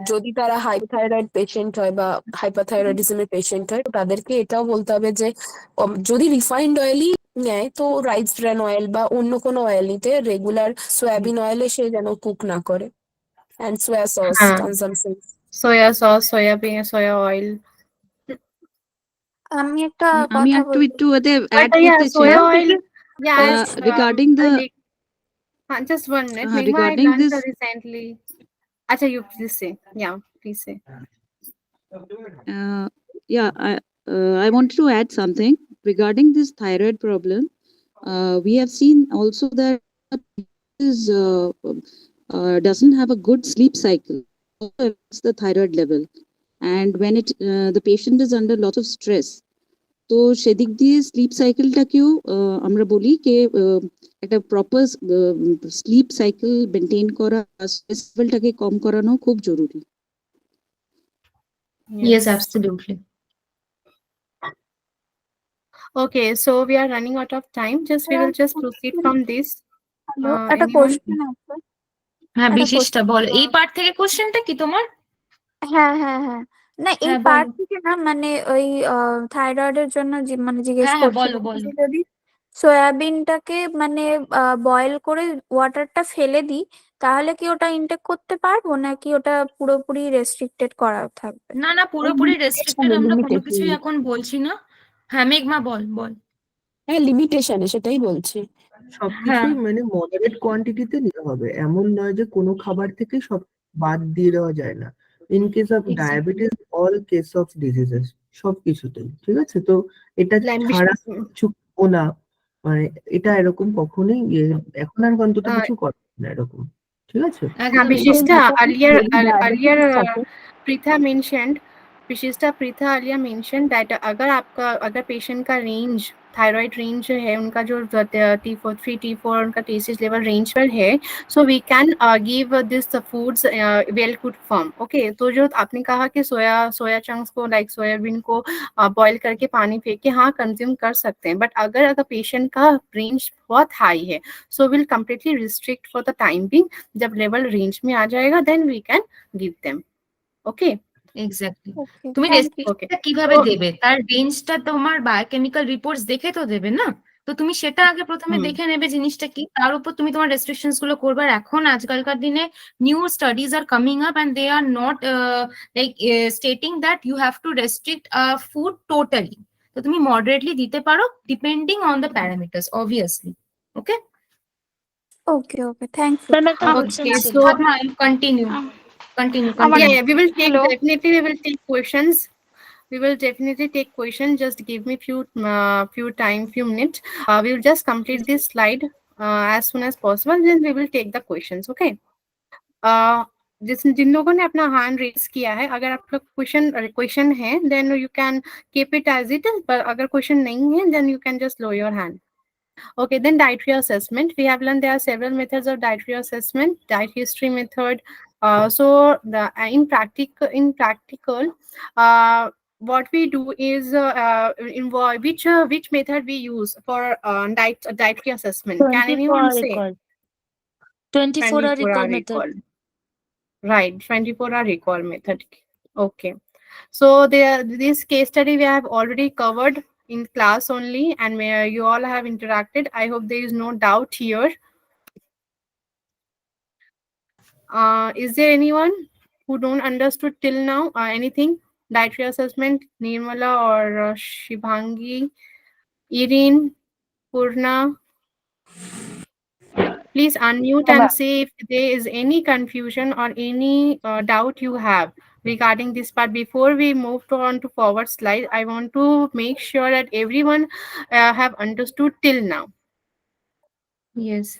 যদি তারা হাইপোথাইরয়েড পেশেন্ট হয় বা হাইপারথাইরয়েডিজমের পেশেন্ট হয়, তো তাদেরকে এটাও বলতে হবে যে যদি রিফাইন্ড অয়েলই নেয় তো রাইস ব্র্যান অয়েল বা অন্য কোনো অয়েল নিতে, রেগুলার সয়াবিন অয়েলে সে যেন কুক না করে। অ্যান্ড সোয়া সস হ্যাঁ, কনজাম্পশন। সোয়া সস, সয়াবিন, সোয়া অয়েল। আমি একটা আমি কথা একটু বলতে একটু এতে But অ্যাড করতে চাই soya oil, ball- as regarding the just 1 minute. Megma, I regarding learned this recently. Acha, you please say. Yeah, please say. yeah I wanted to add something regarding this thyroid problem. We have seen also that is doesn't have a good sleep cycle, also affects the thyroid level, and when the patient is under lot of stress, তো সেদিক দিয়ে slip সাইকেলটাকেও আমরা বলি যে একটা proper sleep cycle maintain করা, stress লেভেলটাকে কম করানো খুব জরুরি। Yes, absolutely. Okay, so we are running out of time. We will just proceed from this. Hello, একটা Anyone? কোশ্চেন আছে। হ্যাঁ, একটা বিশিষ্টা বলো, এই পার্ট থেকে কোশ্চেনটা কি তোমার? হ্যাঁ হ্যাঁ হ্যাঁ, না এই হ্যাঁ, পার্ট বলো। থেকে না, মানে ওই থাইরয়েডের জন্য মানে জিজ্ঞেস হ্যাঁ, বলো করছিলাম বলো। যে যদি সয়াবিনটাকে মানে বয়েল করে ওয়াটারটা ফেলে দিই, তাহলে কি ওটা ইনটেক করতে পারবো, নাকি ওটা পুরোপুরি রেস্ট্রিক্টেড করা থাকবে? না না, পুরোপুরি রেস্ট্রিক্টেড আমরা কোনো কিছুই এখন বলছি না। হ্যাঁ, মেঘমা বল বল। হ্যাঁ, লিমিটেশনে, সেটাই বলছি। হ্যাঁ, সবকিছুই মানে মডারেট কোয়ান্টিটিতে নিতে হবে, এমন নয় যে কোনো খাবার থেকে সব বাদ দিয়ে দেওয়া যায় না। In case of diabetes, all case of diseases, সবকিছুতেই ঠিক আছে। তো এটা ছাড়া কিছু খাবো না, মানে এটা এরকম কখনোই এখন আর অন্তত কিছু করে না এরকম, ঠিক আছে। हाँ, Vishishta, earlier থাকে। Pritha mentioned, Pritha earlier mentioned that अगर पेशेंट का रेंज, थायराइड रेंज है उनका, जो T4 3 T4 उनका टेस्टिस लेवल रेंज पर है, so we can give this foods well good form. Okay, तो जो आपने कहा कि सोया चंक्स को, लाइक सोयाबीन को बॉईल करके पानी फेंक के हाँ कंज्यूम कर सकते हैं, बट अगर पेशेंट का रेंज बहुत हाई है, so will completely restrict for the time being. जब लेवल रेंज में आ जाएगा then we can give them. Okay, exactly. Okay, তুমি থ্যাংক ইউ। রেসিপিটা কিভাবে দেবে, তার রেঞ্জটা তোমার বায়োকেমিক্যাল রিপোর্টস দেখে তো দেবে না? তো তুমি সেটা আগে প্রথমে দেখে নেবে জিনিসটা কি, তার উপর তুমি তোমার রেস্ট্রিকশনস গুলো করবে। আর এখন আজকালকার দিনে new studies are coming up and they are not like stating that you have to restrict food totally. তো তুমি মডারেটলি দিতে পারো depending on the parameters obviously. Okay okay okay, thank you. Ma'am একটা কোশ্চেন okay, ছিল। so Fatma, continue আমার yeah, we will take, hello, definitely we will take questions. We will definitely take questions. Just give me few minutes. We will just complete this slide as soon as possible. Then we will take the questions. Okay. जिन लोगों ने अपना hand raise किया है, अगर आपका question है then you can keep it as it is. पर अगर क्वेश्चन नहीं है then you can just lower your hand. Okay, then dietary assessment. We have learned there are several methods of dietary assessment. Diet history method. So in practical, what we do is involve which method we use for dietary assessment. Can 24 anyone hour say? recall, 24 hour 24 recall hour method. recall. Right, 24-hour recall method. Okay. So this case study we have already covered in class only, and you all have interacted. I hope there is no doubt here. Is there anyone who don't understood till now anything? Dietary assessment, Nirmala or Shibhangi, Irene, Purna. Please unmute and say if there is any confusion or any doubt you have. regarding this part. Before we move on to forward slide, I want to make sure that everyone have understood till now. Yes.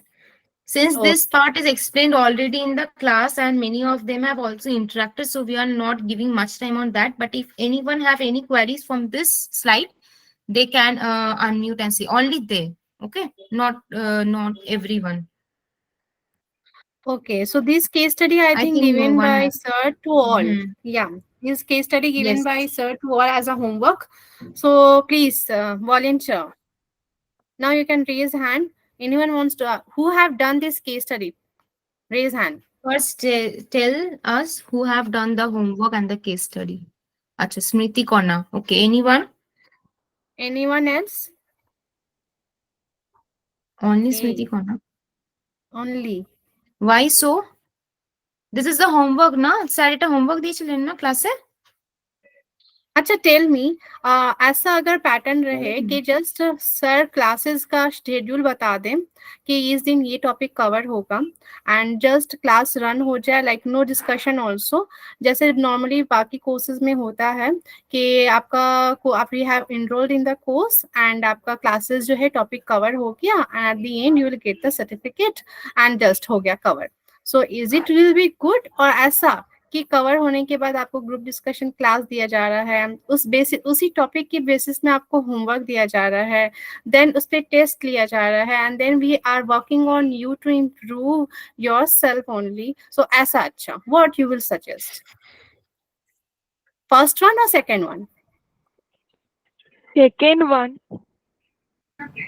Since Okay. this part is explained already in the class and many of them have also interacted, so we are not giving much time on that. But if anyone have any queries from this slide, they can unmute and say only they. Okay, not everyone. Okay, so this case study I I think think no given one by has. sir to all. Mhm. Yeah, this case study given Yes. by sir to all as a homework. So please volunteer. Now you can raise hand. Anyone wants to who have done this case study? Raise hand. First, tell us who have done the homework and the case study. Acha, Smriti Kona. Okay, anyone? Anyone else? Only Smriti Okay, Kona. only. Why so? This is the homework, na? Sir, এটা homework দিয়েছিলেন না ক্লাসে? अच्छा tell me ऐसा अगर pattern रहे कि just sir classes का शेड्यूल बता दें कि इस दिन ये टॉपिक कवर होगा एंड जस्ट क्लास रन हो जाए लाइक नो डिस्कशन ऑल्सो, जैसे नॉर्मली बाकी कोर्सेज में होता है कि आपका आप you have enrolled in the course and आपका क्लासेस जो है टॉपिक कवर हो गया and at the end you will get the certificate and just हो गया cover. So is it will be good और ऐसा कि कवर होने के बाद आपको ग्रुप डिस्कशन क्लास दिया जा रहा है, उस बेसिस उसी टॉपिक के बेसिस में आपको होमवर्क दिया जा रहा है, देन उस पे टेस्ट लिया जा रहा है and then we are working on you to improve your self only. So ऐसा अच्छा what you will suggest, first one और second one? Second one.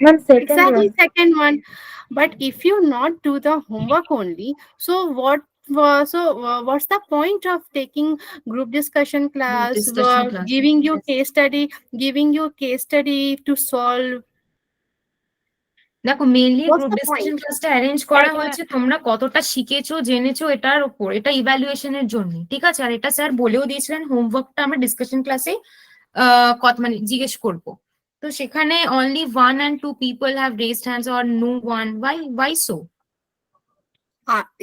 Ma'am, second Exactly, one. second one. But if you not do the homework only, so what's the point of taking group discussion Group class, discussion class. giving you Yes. giving you case study to solve? দেখো mainly What's group the discussion point? ক্লাসটা arrange করা হয়েছে তোমরা কতটা শিখেছো জেনেছো এটার উপর, এটা ইভ্যালুয়েশনের জন্য, ঠিক আছে? আর এটা স্যার বলেও দিয়েছিলেন হোমওয়ার্কটা আমরা ডিসকাশন ক্লাসে কত মানে জিজ্ঞেস করব। তো সেখানে only 1 and 2 people have raised hands or no one. Why so?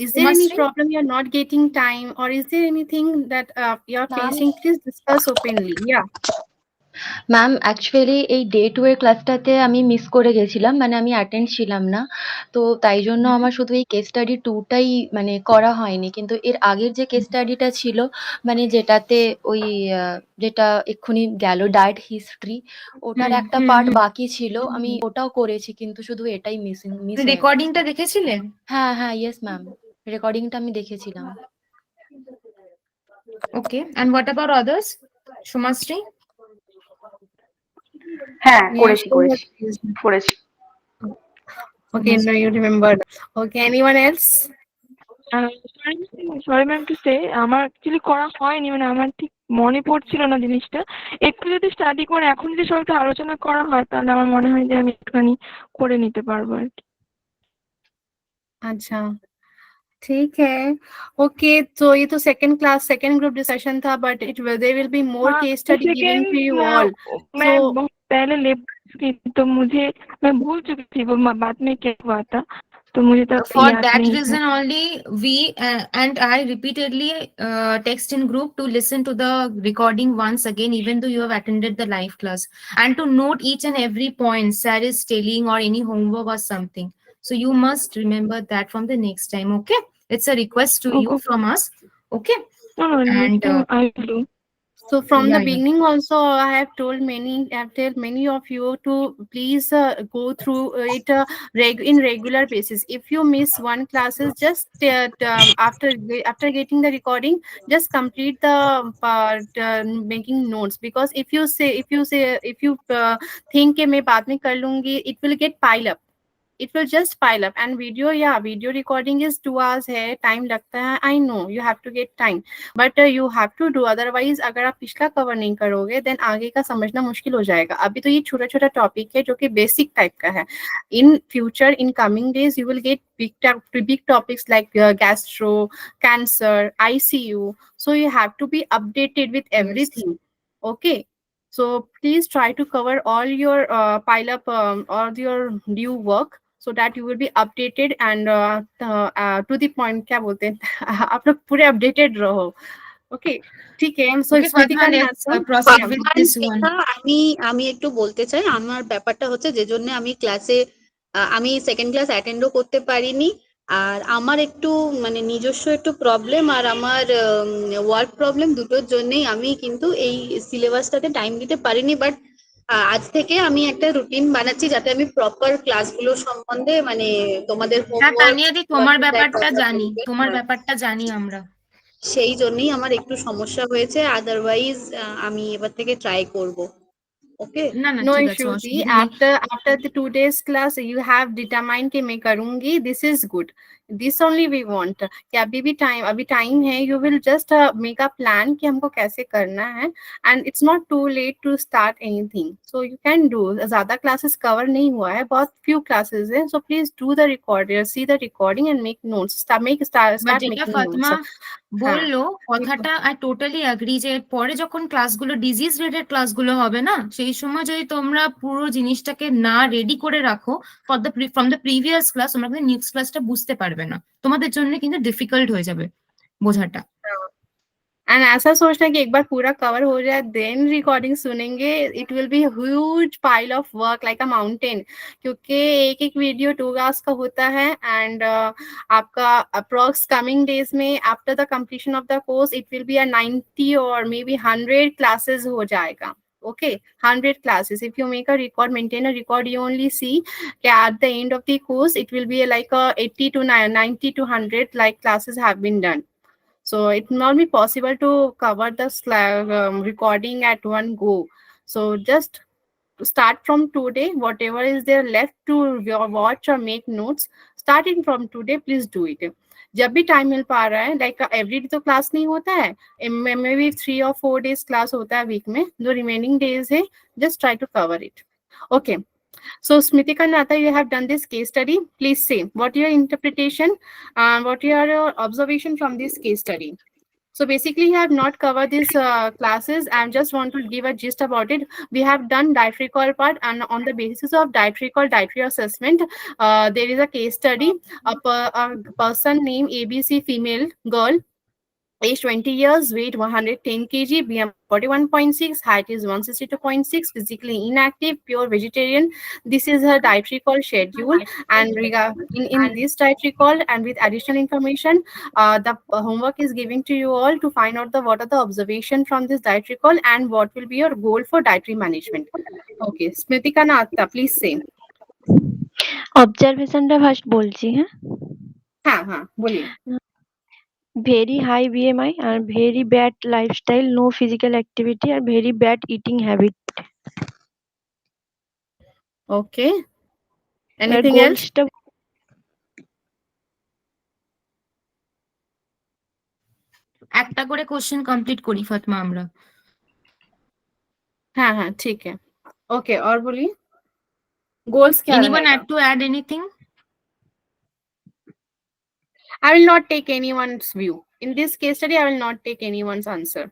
Is there any Umasri? problem you're not getting time, or is there anything that you're Ma'am, facing? Please discuss openly. Yeah. Ma'am actually এই day 2 এর ক্লাসটাতে আমি miss করে গেছিলাম, মানে আমি attend ছিলাম না। তো তাই জন্য আমার শুধু এই কেস স্টাডি 2 টাই মানে করা হয়নি। কিন্তু এর আগের যে কেস স্টাডিটা ছিল মানে যেটাতে ওই যেটা এক্ষুনি গেল ডায়েট হিস্ট্রি, ওটার একটা পার্ট বাকি ছিল। আমি ওটাও করেছি কিন্তু শুধু এটাই মিস হয়ে গেছে। রেকর্ডিংটা দেখেছিলেন? হ্যাঁ, হ্যাঁ, ইয়েস ম্যাম। রেকর্ডিংটা আমি দেখেছিলাম। ওকে, and what about others? Shumasri? হ্যাঁ Yeah, করেছি so করেছি করেছি okay, no, you remember. Okay, anyone else? Sorry ma'am to say আমার অ্যাকচুয়ালি করা হয়নি, মানে আমার ঠিক মনে পড়ছিল না জিনিসটা। একটু যদি স্টাডি করে এখন যদি সবাইকে আলোচনা করা হয় তাহলে আমার মনে হয় যে আমি একটুখানি করে নিতে পারবো আর কি। अच्छा ठीक है. ओके, तो ये तो second class second group discussion था, but it there will be more case study given second to you all. मैं सो बहुत पहले ले थी तो मुझे मैं भूल चुकी थी वो बाद में क्या हुआ था, तो मुझे तो For याद that नहीं था। reason only we and I repeatedly text in group to listen to the recording once again even though you have attended the live class, and to note each and every point sir is telling or any homework or something. So you must remember that from the next time. Okay, it's a request to you from us. Okay. No, And next time I will do. so from the yeah, beginning also I have told many of you to please go through it in regular basis. If you miss one classes, just after getting the recording, just complete the part making notes, because if you think कि मैं बाद में कर लूंगी, it will get pile up, it will just pile up. And video, yeah, video recording is 2 hours है, time लगता है, I know you have to get time, but you have to do, otherwise अगर आप पिछला cover नहीं करोगे then आगे का समझना मुश्किल हो जाएगा. अभी तो ये छोटा छोटा टॉपिक है जो कि बेसिक टाइप का है. In future, in coming days, you will get big topics like gastro, cancer, ICU, so you have to be updated with everything. Okay, so please try to cover all your pile up all your due work so that you will be updated and to the point क्या बोलते हैं आप लोग पूरे updated रहो. ওকে, ঠিক আছে। So Okay, Fatma, স্মৃতিকা let's proceed with Fatema this one. Pritha, আমি একটু বলতে চাই। আমার ব্যাপারটা হচ্ছে যে জন্য আমি ক্লাসে আমি সেকেন্ড ক্লাস অ্যাটেন্ডও করতে পারিনি। আর আমার একটু মানে নিজস্ব একটু প্রবলেম আর আমার ওয়ার্ক প্রবলেম, দুটোর জন্যই আমি কিন্তু এই সিলেবাসটাতে টাইম দিতে পারিনি। বাট আজ থেকে আমি একটা রুটিন বানাচ্ছি যাতে আমি প্রপার ক্লাসগুলো সম্বন্ধে মানে তোমাদের হ্যাঁ হোমওয়ার্ক তানিয়াদি, তোমার ব্যাপারটা জানি, তোমার ব্যাপারটা জানি আমরা। সেই জন্যই আমার একটু সমস্যা হয়েছে। আদারওয়াইজ আমি এবার থেকে ট্রাই করব। Okay, না না no ঠিক আছে, issue. See, অসুবিধা নেই। after the 2 days class, you have determined कि मैं करूंगी. This is good. This only we want. कि अभी time है. You will just make a plan कि हमको कैसे करना है. And it's not too late to start anything. So you can do. ज़्यादा classes cover नहीं हुआ है. बहुत few classes हैं. So please do the see the recording and make notes. But Start যেটা making notes. ফাতেমা হ্যাঁ, বললো কথাটা আই টোটালি অ্যাগ্রি, যে পরে যখন ক্লাসগুলো ডিজিজ রিলেটেড ক্লাসগুলো হবে না, সেই সময় যদি তোমরা পুরো জিনিসটাকে না রেডি করে রাখো for the from the previous class, তোমরা কিন্তু নেক্সট ক্লাসটা বুঝতে পারবে না, তোমাদের জন্য কিন্তু ডিফিকাল্ট হয়ে যাবে বোঝাটা। एंड ऐसा सोचना कि एक बार पूरा कवर हो जाए देन रिकॉर्डिंग सुनेंगे, it will be huge pile of work like a mountain, क्योंकि एक एक वीडियो 2 hours का होता है। एंड आपका अप्रोक्स कमिंग डेज में after the completion of the course it will be a 90 और मे बी 100 क्लासेस हो जाएगा। Okay, 100 classes. If you make a record, maintain a record, you only see at the end of the course it will be like a 80 to 90 to 100 like classes have been done. So it will not be possible to cover the recording at one go. So just start from today. Whatever is there left to watch or make notes, starting from today, please do it. जब भी time मिल पा रहा है, like every day तो class नहीं होता है, may be 3 or 4 days class होता है वीक में, जो रिमेनिंग डेज है just try to cover it. Okay, so Smritika Nata, you have done this case study. Please say what your interpretation, what your observation from this case study. So basically, you have not covered these classes. I just want to give a gist about it. We have done dietary call part, and on the basis of dietary call, dietary assessment, there is a case study. A person named ABC, female girl, age 20 years, weight 110 kg, BMI 41.6, height is 162.6, physically inactive, pure vegetarian. This is her dietary call schedule. And in this dietary call and with additional information, the homework is given to you all to find out what are the observation from this dietary call and what will be your goal for dietary management. Okay, Smritika Natta, please say. অবজারভেশনটা first বলছি। হ্যাঁ হ্যাঁ বলিए। very high BMI আর very bad lifestyle, no physical activity আর very bad eating habit। Okay, anything else? একটা করে question complete করি Fatma আমরা। हाँ हाँ ठीक है। ओके, और बोलिए गोल्स क्या Anyone रहेगा? had to add anything? I will not take anyone's view. In this case study, I will not take anyone's answer.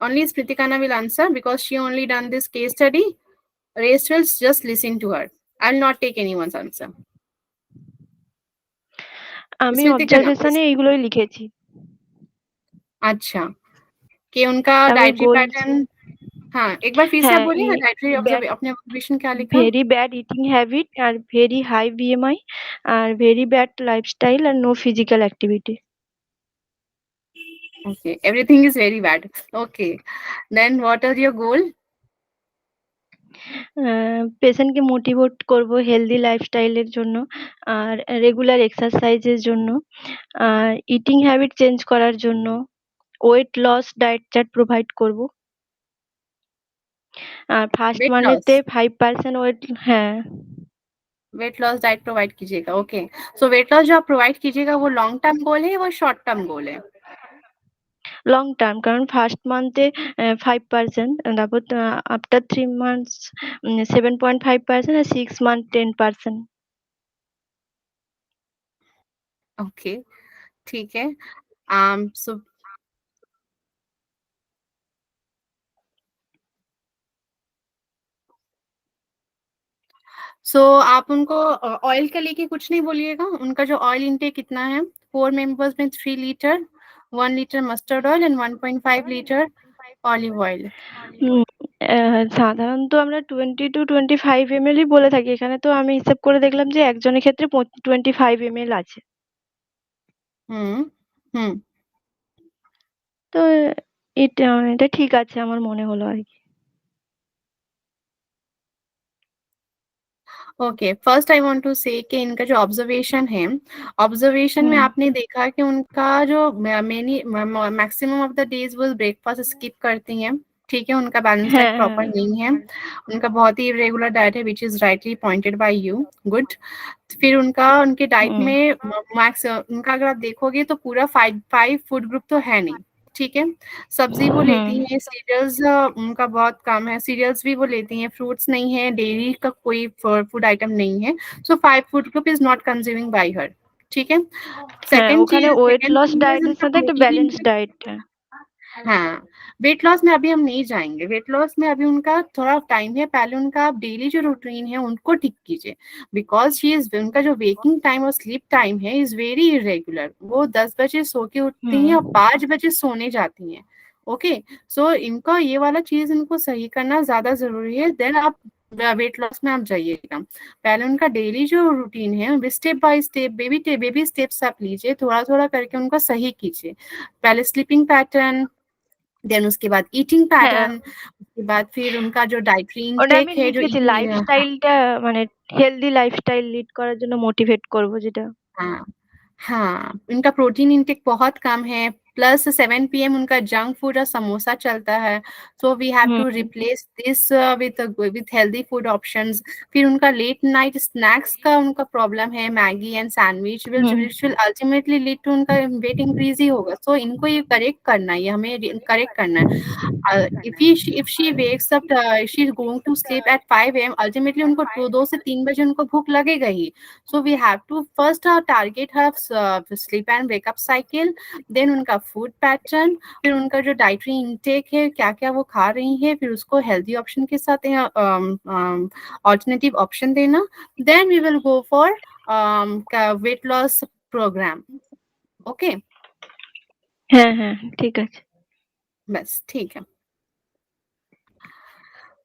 Only Spritikana will answer because she only done this case study. Rest will just listen to her. I will not take anyone's answer. আমি Spritikana, অবজারভেশনে এইগুলোই লিখেছি। अच्छा, कि उनका আমি dietary goals pattern. हाँ, एक बार फिर से आप बोलिए ना, डाइटरी अपने ऑब्जर्वेशन क्या लिखा? very bad eating habit আর very high BMI আর very bad lifestyle and no physical activity। Okay, everything is very bad. Okay, then what are your goal? পেশেন্টকে মোটিভেট করব হেলদি লাইফস্টাইলের জন্য আর রেগুলার এক্সারসাইজের জন্য আর ইটিং হ্যাবিট চেঞ্জ করার জন্য weight loss diet chart provide করব আর first Weight মান্থেতে loss, 5% weight. হ্যাঁ, वेट लॉस डाइट प्रोवाइड कीजिएगा। ओके, सो वेट लॉस जो आप प्रोवाइड कीजिएगा वो लॉन्ग टर्म गोल है, वो शॉर्ट टर्म गोल है? লং টার্ম, কারণ ফার্স্ট মান্থে 5%, তারপর আফটার 3 months 7.5% আর 6 month 10%। ओके, ठीक है। सो आप उनको ऑयल का लेके कुछ नहीं बोलिएगा। उनका जो ऑयल इनटेक कितना है, 4 मेंबर्स में 3 litre 1 liter mustard oil and 1.5 liter olive oil. সাধারণত আমরা 20 to 25 ml ই বলে থাকি, এখানে তো আমি হিসাব করে দেখলাম যে একজনের ক্ষেত্রে 25 ml আছে। হুম হুম তো এটা ঠিক আছে আমার মনে হলো আর কি। Okay, first I want to say कि इनका जो ऑब्जर्वेशन है, ऑब्जर्वेशन में आपने देखा कि उनका जो many maximum of the days वो ब्रेकफास्ट स्किप करती हैं, ठीक है, उनका बैलेंस डाइट प्रॉपर नहीं है, उनका बहुत ही इरेगुलर डाइट है, which is rightly pointed bye you, good. फिर उनके डाइट में मैक्स उनका अगर आप देखोगे तो पूरा फाइव फूड ग्रुप तो है नहीं, ठीक है। सब्जी वो लेती हैं, सीरियल्स उनका बहुत कम है, सीरियल्स भी वो लेती हैं, फ्रूट्स नहीं है, डेयरी का कोई फूड आइटम नहीं है, so 5 food group is not consuming by her, ठीक है। सेकंड ওখানে चीज weight second loss thing is ডায়েটের उनका সাথে একটা प्रोटीन ব্যালেন্স इंटेक। ডায়েট। हाँ, वेट लॉस में अभी हम नहीं जाएंगे, वेट लॉस में अभी उनका थोड़ा टाइम है, पहले उनका आप डेली जो रूटीन है उनको ठीक कीजिए, बिकॉज शी इज उनका जो वेकिंग टाइम और स्लीप टाइम है इज वेरी इरेगुलर, वो 10 बजे सो के उठती हैं और 5 बजे सोने जाती हैं, ओके। सो इनका ये वाला चीज इनको सही करना ज्यादा जरूरी है, देन आप वेट लॉस में आप जाइएगा। पहले उनका डेली जो रूटीन है step by step baby steps आप लीजिए, थोड़ा थोड़ा करके उनका सही कीजिए। पहले स्लीपिंग पैटर्न, देन उसके बाद ईटिंग पैटर्न, उसके बाद फिर उनका जो डाइटरी ওটা আমি इनटेक है जो লিখেছি, লাইফস্টাইলটা মানে হেলদি লাইফস্টাইল লিড করার জন্য মোটিভেট করব যেটা। हाँ हाँ, इनका प्रोटीन इंटेक बहुत कम है, प्लस 7 PM उनका जंक फूड और समोसा चलता है, so we have to replace this with healthy food options. फिर उनका लेट नाइट स्नैक्स का उनका प्रॉब्लम है, Maggi and sandwich which will ultimately lead to उनका वेट इंक्रीज ही होगा, सो इनको ये करेक्ट करना है, ये हमें करेक्ट करना है। if she wakes up, she's going to sleep at 5 AM, ultimately उनको 2 से 3 बजे उनको भूख लगेगा ही, so we have to first target her sleep and wake up cycle, then उनका food pattern, फिर उनका जो dietary intake है क्या क्या वो खा रही है, फिर उसको healthy option के साथ alternative option देना, then we will go for weight loss program, okay। হ্যাঁ হ্যাঁ ঠিক আছে, बस ठीक है।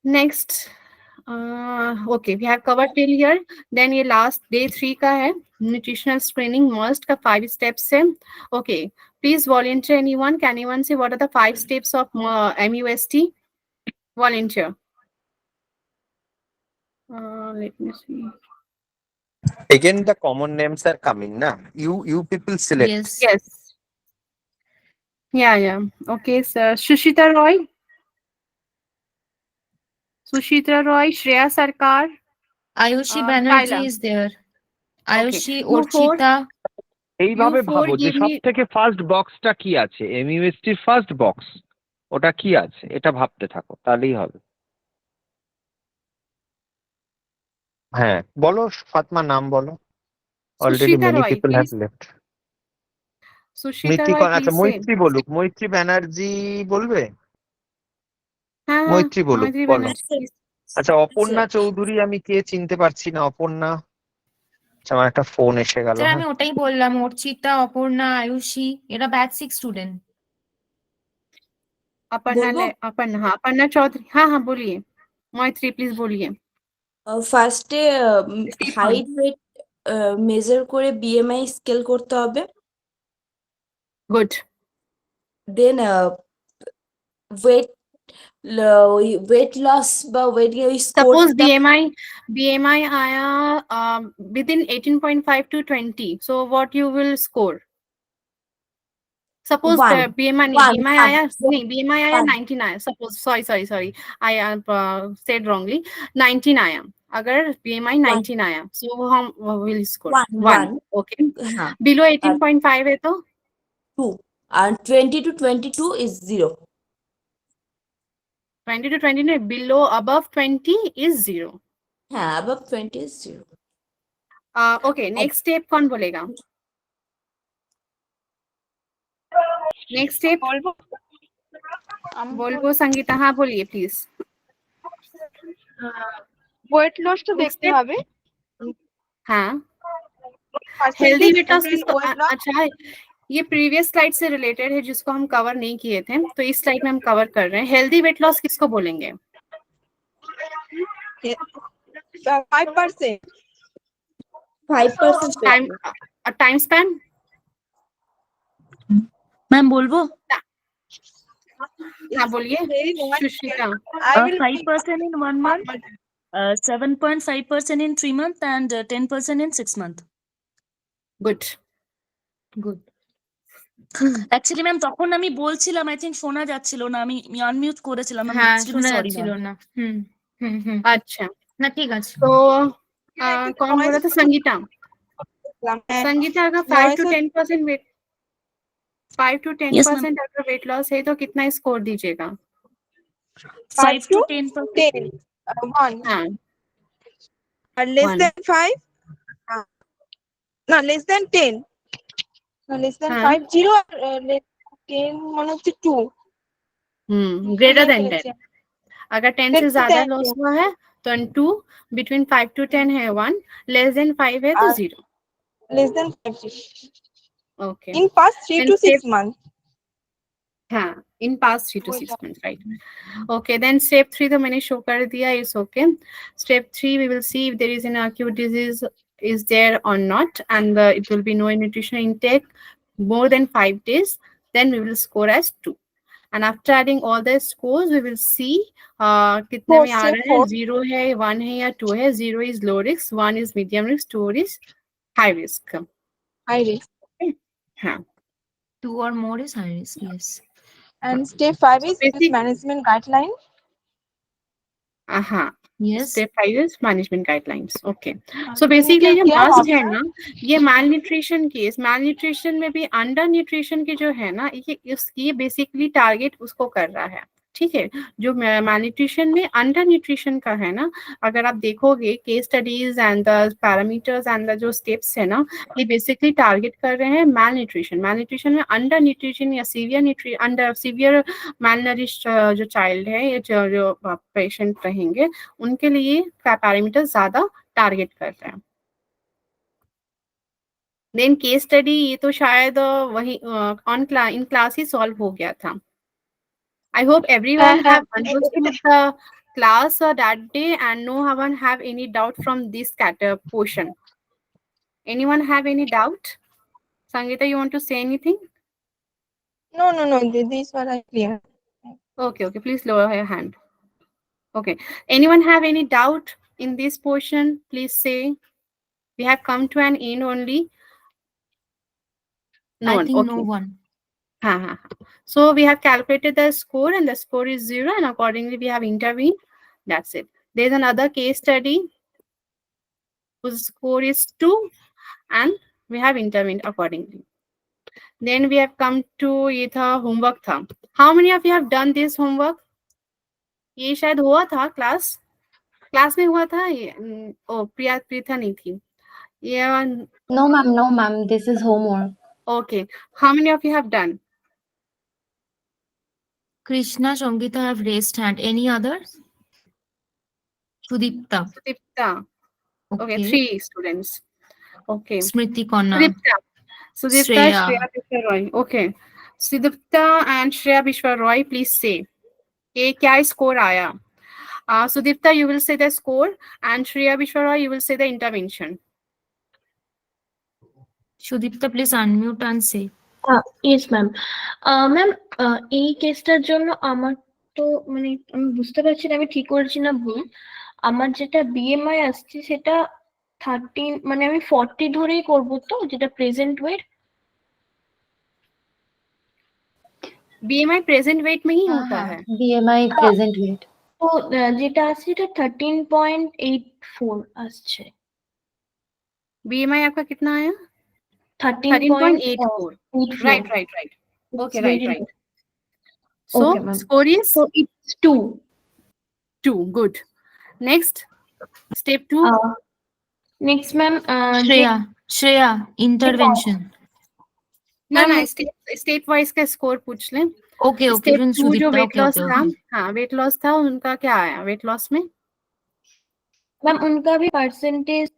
Next, okay we have covered till here, then ये लास्ट डे 3 का है, न्यूट्रिशनल स्क्रीनिंग मस्ट का 5 स्टेप्स है, okay. Please volunteer anyone, can anyone say what are the 5 steps of MUST, volunteer. Let me see, Again, the common names are coming, na? You people select. yes, yeah, okay sir, Sushita Roy, Shreya Sarkar, Ayushi Banerjee Kyla, is there. Ayushi, you four, Orchita. এইভাবে ভাবো যে give সব me, থেকে first বক্সটা কি আছে, এমইউএসটির first box ওটা কি আছে, এটা ভাবতে থাকো, তাহলেই হবে। হ্যাঁ বলো, ফাতমা নাম বলো, already Sushita many Roy, people have please, left. Sushita মিত্তি Roy, আচ্ছা please say। মৈত্রী বলুক, মৈত্রী ব্যানার্জি বলবে, हाँ মৈত্রী বলুক, मैत्री বলো। बनर्जी, আচ্ছা অপর্ণা চৌধুরী, আমি কে চিনতে পারছি না, অপর্ণা। আচ্ছা আমার একটা ফোন এসে গেল, স্যার হ্যাঁ। আমি ওটাই বললাম, অর্চিতা, অপর্ণা, আয়ুষী, এরা ব্যাচ 6 স্টুডেন্ট। अपर्णा, हाँ अपर्णा चौधरी, हाँ बोलिए, मैत्री प्लीज बोलिए। ফার্স্টে Step one, height weight measure করে বিএমআই স্কেল করতে হবে, गुड। দেন ওয়েট ওয়েট লস বা ওয়েট ওই सपोज স্কোরটা BMI आया within 18.5 to 20, so what you will score? Suppose one BMI आया नहीं, BMI आया 19 आया, suppose sorry I said wrongly, 19 आया, अगर BMI 19 आया, सो हम will score one 1, one okay. হ্যাঁ बिलो আর 18.5 है तो 2 আর 20 to 22 ইজ 0। 20 to 20 नहीं, बिलो above 20 is 0। হ্যাঁ above 20 is 0। Okay, next step कौन बोलेगा? नेक्स्ट स्टेप बोलो संगीता, हाँ बोलिए प्लीज। ওয়েট লসটা দেখতে হবে, हाँ, healthy percentage weight loss student किसको ওয়েট লস। अच्छा ये प्रीवियस स्लाइड से रिलेटेड है जिसको हम कवर नहीं किए थे, तो इस स्लाइड में हम कवर कर रहे हैं। हेल्दी वेट लॉस किसको बोलेंगे? 5%। 5% टाइम स्पैन मैम बोलबो? हाँ बोलिए Sushmita. 5% in 1 month, 7.5% in 3 months, and 10% in 6 months. Good. Good. Actually ma'am তখন আমি বলছিলাম, আই থিংক শোনা যাচ্ছিল না, আমি আনমিউট করেছিলাম। হ্যাঁ শোনা যাচ্ছিল না। আচ্ছা না ঠিক আছে। तो कौन बोल रहा था? संगीता। संगीता अगर 5 to 10% वेट 5 to 10% अगर वेट लॉस है तो कितना स्कोर दीजिएगा? 5 to 10%. 1 हाँ और लेस देन 5 ना लेस देन 10 ना लेस देन हाँ 5 0 और लेस 10 মানে হচ্ছে 2 ग्रेटर देन 10। अगर 10 से ज्यादा लॉस हुआ है तो 2, बिटवीन 5 to 10 है 1, लेस देन 5 है तो 0। Less than 5 okay in past 3 to 6 months। हाँ in past 3 to 6 months, right. Okay then step 3 तो मैंने शो कर दिया, it's okay. Step 3 we will see if there is an acute disease is there or not, and it will be no nutrition intake more than 5 days, then we will score as 2, and after adding all the scores we will see कितने में आ रहा है, 0 है 1 है या 2 है। 0 is low risk, 1 is medium risk, 2 is high risk। हाँ 2 or more is high risk, yes. And step 5 is management guideline। Yes. Step 5 is management guidelines। Okay, so basically जो must है ना, ये malnutrition केस, malnutrition में भी under nutrition के जो है ना, ये basically target उसको कर रहा है, ठीक है। जो malnutrition में under nutrition का है ना, अगर आप देखोगे case studies and the parameters and the जो स्टेप्स है ना, ये बेसिकली टारगेट कर रहे हैं malnutrition। malnutrition में अंडर न्यूट्रिशन या अंडर सीवियर malnourished जो चाइल्ड है, ये जो पेशेंट रहेंगे, उनके लिए पैरामीटर ज्यादा टारगेट कर रहे हैं। देन केस स्टडी ये तो शायद वही इन क्लास ही सॉल्व हो गया था। I hope everyone have understood the class that day and no one have any doubt from this portion. Anyone have any doubt? Sangeeta, you want to say anything? No, these were clear। Okay, please lower your hand. Okay, anyone have any doubt in this portion? Please say. We have come to an end only. I think no one. So we have calculated the score and the score is 0, and accordingly we have intervened. That's it. There's another case study whose score is 2 and we have intervened accordingly. Then we have come to ये था homework था। How many of you have done this homework? ये शायद हुआ था class में हुआ था ये। ओ प्रीथा नहीं थी ये। No ma'am, this is homework। Okay, how many of you have done? Krishna, Sangeeta have raised hand. Any others? Sudipta. Okay, 3 students। Okay, Smriti Konna. Sudipta, Shreya Bishwa Roy। Okay, Sudipta and Shreya Bishwa Roy, please say ये क्या score आया? Sudipta, you will say the score, and Shreya Bishwa Roy, you will say the intervention। Sudipta, please unmute and say। Yes ma'am। Ma'am এই কেসটার জন্য আমার তো মানে আমি বুঝতে পারছি না আমি ঠিক করেছি না ভুল। আমার যেটা বিএমআই আসছে সেটা 13, মানে আমি 40 ধরেই করব তো, যেটা present weight. BMI present weight में ही होता है। BMI present weight. তো যেটা আছে এটা 13.84 আসছে। बीएमआई आपका कितना आया? 13.84। Right। Okay, right। So Okay ma'am। score is? So it's 2। Good। Next, step 2। Next ma'am Shreya intervention। ना स्टेट वाइज का स्कोर पूछ लें। ओके स्टेप 2 जो वेट लॉस था, हाँ वेट लॉस था, उनका क्या आया वेट लॉस में? मैम उनका भी परसेंटेज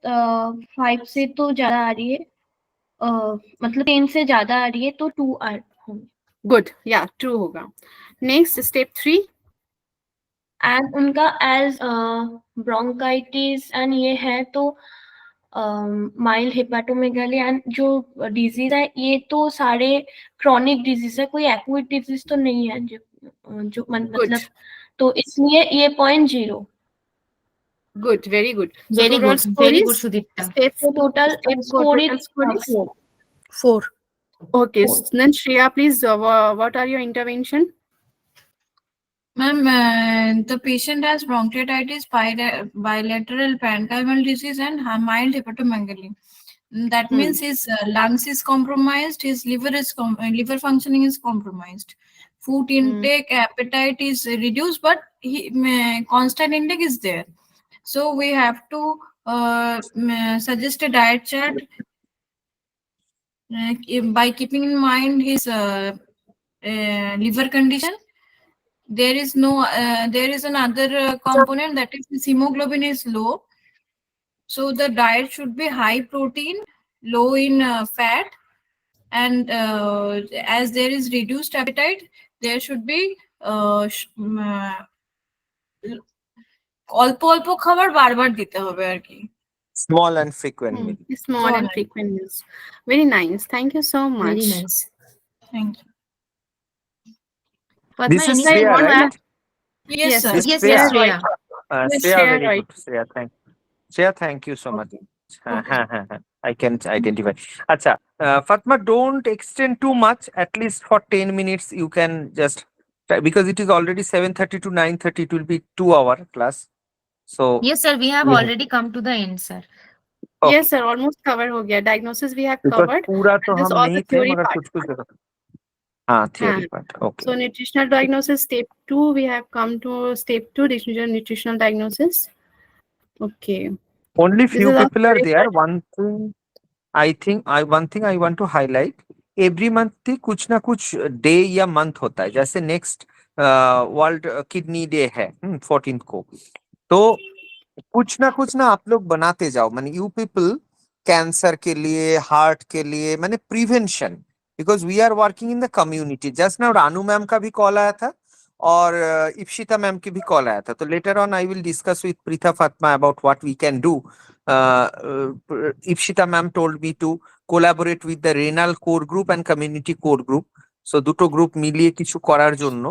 5 से तो ज्यादा आ रही है। मतलब 10 से ज्यादा आ रही है तो 2 होंगे। गुड, या ट्रू होगा। नेक्स्ट स्टेप 3, एंड उनका एज ब्रोंकाइटिस एंड ये है तो माइल्ड हेपाटोमेगाली एंड जो डिजीज है ये तो सारे क्रॉनिक डिजीज है, कोई एक्यूट डिजीज तो नहीं है जो मतलब, तो इसलिए ये 0.0। Good, very good. So Very total good, score very good, is Sudipta. Total score total score is 4। 4. Okay, Four. then Shreya, please, what are your intervention? Ma'am, the patient has bronchitis, bilateral parenchymal disease, and mild hepatomegaly. That means his lungs is compromised, his liver functioning is compromised. Food intake, appetite is reduced, but constant intake is there. So we have to suggest a diet chart by keeping in mind his liver condition. There is another component, that is his hemoglobin is low. So the diet should be high protein, low in fat, and as there is reduced appetite, there should be অল্প অল্প খাবার বারবার দিতে হবে আর কি। Small and frequent meal. Small and frequent meals. Very nice. Thank you so much. Very nice. Thank you. Fatma, This is anything Shreya, you want to right? add? Yes, sir. This Yes, Shreya. Shreya. Yes, Shreya, Shreya, very right. good. Shreya, thank you so much. I can identify. Acha, Fatma, don't extend too much. At least for 10 minutes, you can just because it is already 7:30 to 9:30. It will be 2-hour class. So Yes, sir. We have we already come to the end, sir. Okay. Yes, sir. Almost cover हो गया. Diagnosis we have Because covered. पूरा तो This is हम all नहीं the थे theory मगर part. कुछ जगह हाँ theory part. Okay. So nutritional diagnosis step 2, we have come to step 2, nutritional diagnosis. Okay. Only This few is all people are theory there. part. One thing I want to highlight. Every month ही कुछ ना कुछ day या month होता है. जैसे next World Kidney Day है 14th को. तो कुछ ना आप लोग बनाते जाओ. माने you people कैंसर के लिए, हार्ट के लिए, माने prevention, because we are working in the community. Just now Ranu ma'am का भी कॉल आया था और इप्शिता मैम की भी कॉल आया था. तो later on I will discuss with Preetha Fatima about what we can do. Ipshita ma'am told me to collaborate with the renal core group and community core group. So দুটো গ্রুপ মিলিয়ে কিছু করার জন্য.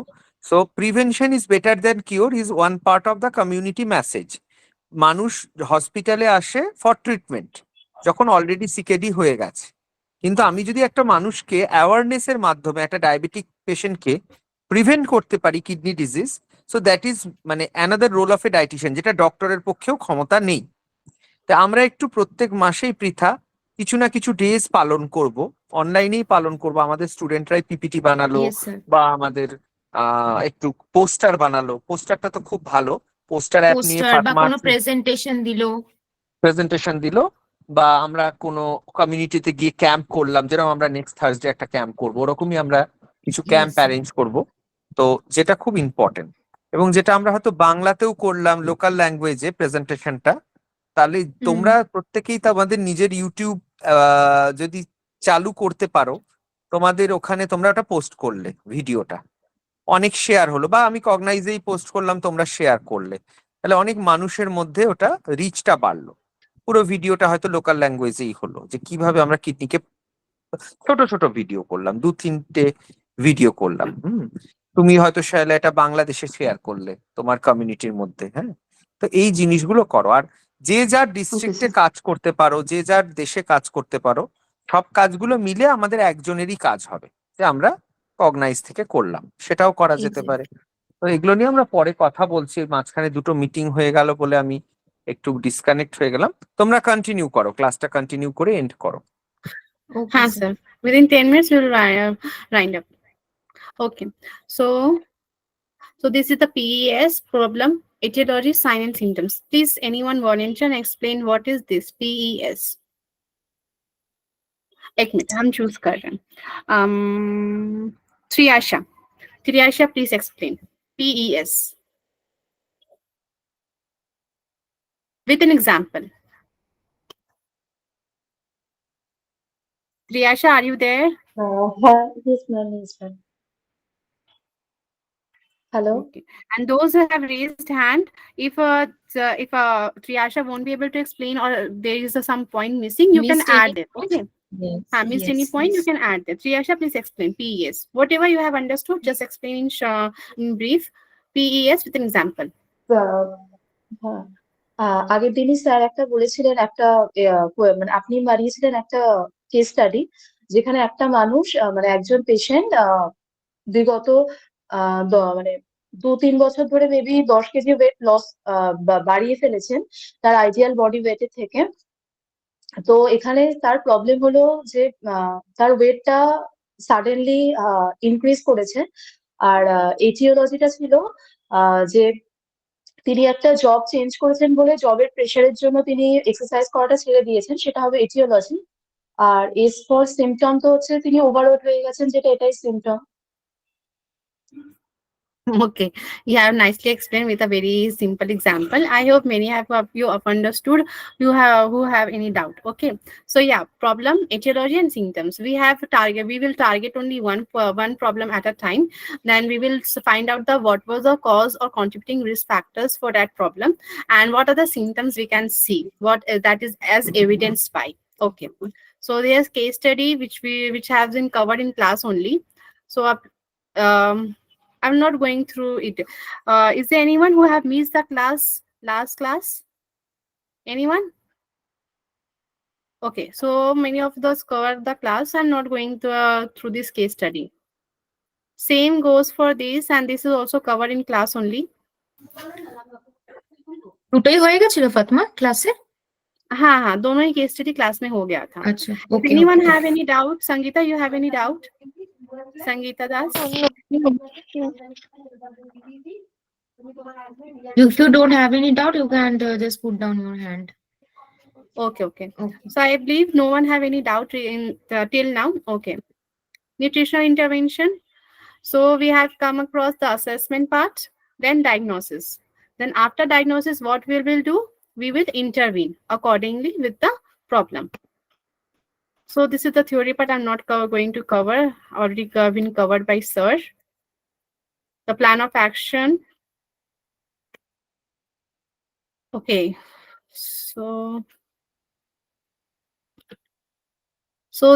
So prevention is better than cure is one part of the community message. মানুষ হসপিটালে আসে for treatment যখন অলরেডি সিকেডি হয়ে গেছে, কিন্তু আমি যদি একটা মানুষকে অ্যাওয়ারনেসের মাধ্যমে একটা ডায়াবেটিক পেশেন্টকে প্রিভেন্ট করতে পারি kidney disease, so that is মানে another role of a dietitian, যেটা ডক্টরের পক্ষেও ক্ষমতা নেই. তা আমরা একটু প্রত্যেক মাসেই পৃথা কিছু না কিছু ডেজ পালন করব, অনলাইনেই পালন করব. আমাদের স্টুডেন্টরাই পিপিটি বানালো Yes, sir. বা আমাদের একটু পোস্টার বানালো. পোস্টারটা তো খুব ভালো. পোস্টার অ্যাপ নিয়ে Poster বা ফাতমা কোনো প্রেজেন্টেশন দিলো। প্রেজেন্টেশন দিল, বা আমরা কোনো কমিউনিটিতে গিয়ে ক্যাম্প করলাম, যেরকম আমরা নেক্সট থার্সডে একটা ক্যাম্প করবো, ওরকমই আমরা কিছু ক্যাম্প অ্যারেঞ্জ করব. তো যেটা খুব ইম্পর্টেন্ট, এবং যেটা আমরা হয়তো বাংলাতেও করলাম লোকাল ল্যাঙ্গুয়েজে প্রেজেন্টেশনটা, তাহলে তোমরা প্রত্যেকেই তো আমাদের নিজের ইউটিউব যদি চালু করতে পারো, তোমাদের ওখানে তোমরা ওটা পোস্ট করলে ভিডিওটা অনেক শেয়ার হলো, বা আমি কগনাইজেই পোস্ট করলাম, তোমরা শেয়ার করলে, তাহলে অনেক মানুষের মধ্যে ওটা রিচটা বাড়লো. পুরো ভিডিওটা হয়তো লোকাল ল্যাঙ্গুয়েজেই হলো, যে কিভাবে আমরা কিডনিকে ছোট ছোট ভিডিও করলাম, 2-3টে ভিডিও করলাম. তুমি হয়তো শায়লা এটা বাংলাদেশে শেয়ার করলে তোমার কমিউনিটির মধ্যে. হ্যাঁ, তো এই জিনিসগুলো করো. আর যে যার ডিস্ট্রিক্টে কাজ করতে পারো, যে যার দেশে কাজ করতে পারো, সব কাজগুলো মিলে আমাদের একজনেরই কাজ হবে, যে আমরা কগনাইজ থেকে করলাম, সেটাও করা যেতে পারে. তো এগুলো নিয়ে আমরা পরে কথা বলছি. মাঝখানে দুটো মিটিং হয়ে গেল বলে আমি একটু ডিসকানেক্ট হয়ে গেলাম. তোমরা কন্টিনিউ করো, ক্লাসটা কন্টিনিউ করে এন্ড করো. Yes, sir. Within 10 minutes, we'll wind up. Okay. So this is the PES problem, etiology, sign and symptoms. Please, anyone volunteer and explain what is this PES? एक minute हम choose कर रहे हैं. Triasha, please explain PES with an example. Priyasha, are you there? Yes, ma'am. Yes, ma'am. Hello. Okay. And those who have raised hand, if Triyasha won't be able to explain or there is some point missing, you can Missed any add it. point? Okay. Yes, Missed any yes, point, you yes. can add that. Triyasha, please explain. PES. Whatever you have understood, just explain in brief. PES with an example. হ্যাঁ, আগের দিনই sir একটা বলেছিলেন একটা মানে আপনি বানিয়েছিলেন একটা কেস স্টাডি যেখানে একটা মানুষ মানে একজন পেশেন্ট বিগত মানে 2-3 বছর ধরে মেবি 10 কেজি ওয়েট লস বাড়িয়ে ফেলেছেন তার আইডিয়াল বডি ওয়েটের থেকে। তো এখানে তার প্রবলেম হলো যে তার ওয়েটটা সাডেনলি ইনক্রিজ করেছে। আর এটিওলজিটা ছিল যে তিনি একটা জব চেঞ্জ করেছেন বলে জবের প্রেশারের জন্য তিনি এক্সারসাইজ করাটা ছেড়ে দিয়েছেন, সেটা হবে এটিওলজি। আর এস ফর সিমটম তো হচ্ছে তিনি ওভারওয়েট হয়ে গেছেন, যেটা এটাই symptom. Okay, you have nicely explained with a very simple example. I hope many of you have understood. You have who have any doubt. Okay, so yeah, problem, etiology, and symptoms. We have target. We will target only one problem at a time. Then we will find out the what was the cause or contributing risk factors for that problem, and what are the symptoms we can see. What that is as evidenced by. Okay, so there's case study which has been covered in class only. So I'm not going through it. Is there anyone who have missed the last class? Anyone? Okay, so many of those covered the class. I'm not going through this case study. Same goes for this, and this is also covered in class only. দুটোই হয়ে গেছিল Fatma ক্লাসে? हाँ, दोनों ही case study class में हो गया था. अच्छा, If okay, anyone okay. have any doubt, Sangeeta, you have any doubt? Sangeeta Das? If you don't have any doubt, you can just put down your hand. Okay, okay. So I believe no one have any doubt in till now. Okay. Nutritional intervention. So we have come across the assessment part, then diagnosis. Then after diagnosis, what we will do? We will intervene accordingly with the problem. So this is the theory part I'm not going to cover, already been covered by Sir. The plan of action. Okay, so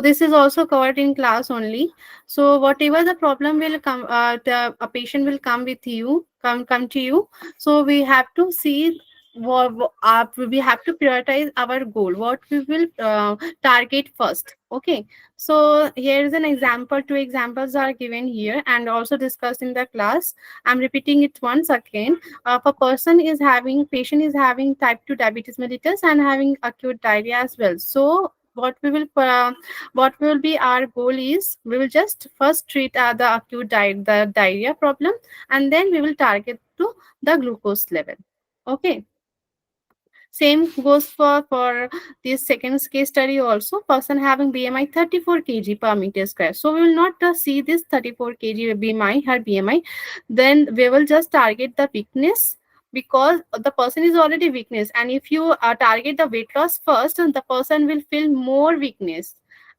this is also covered in class only. So whatever the problem will come, a patient will come with you, come to you. So we have to see we have to prioritize our goal. What we will target first. Okay. So here is an example. 2 examples are given here and also discussed in the class. I'm repeating it once again. If a patient is having type 2 diabetes mellitus and having acute diarrhea as well. So what will be our goal is we will just first treat the acute the diarrhea problem, and then we will target to the glucose level. Okay. Same goes for this second case study also. Person having BMI 34 kg per meter square. So we will not see this 34 kg BMI, her BMI. Then we will just target the weakness, because the person is already weakness, and if you target the weight loss first, the person will feel more weakness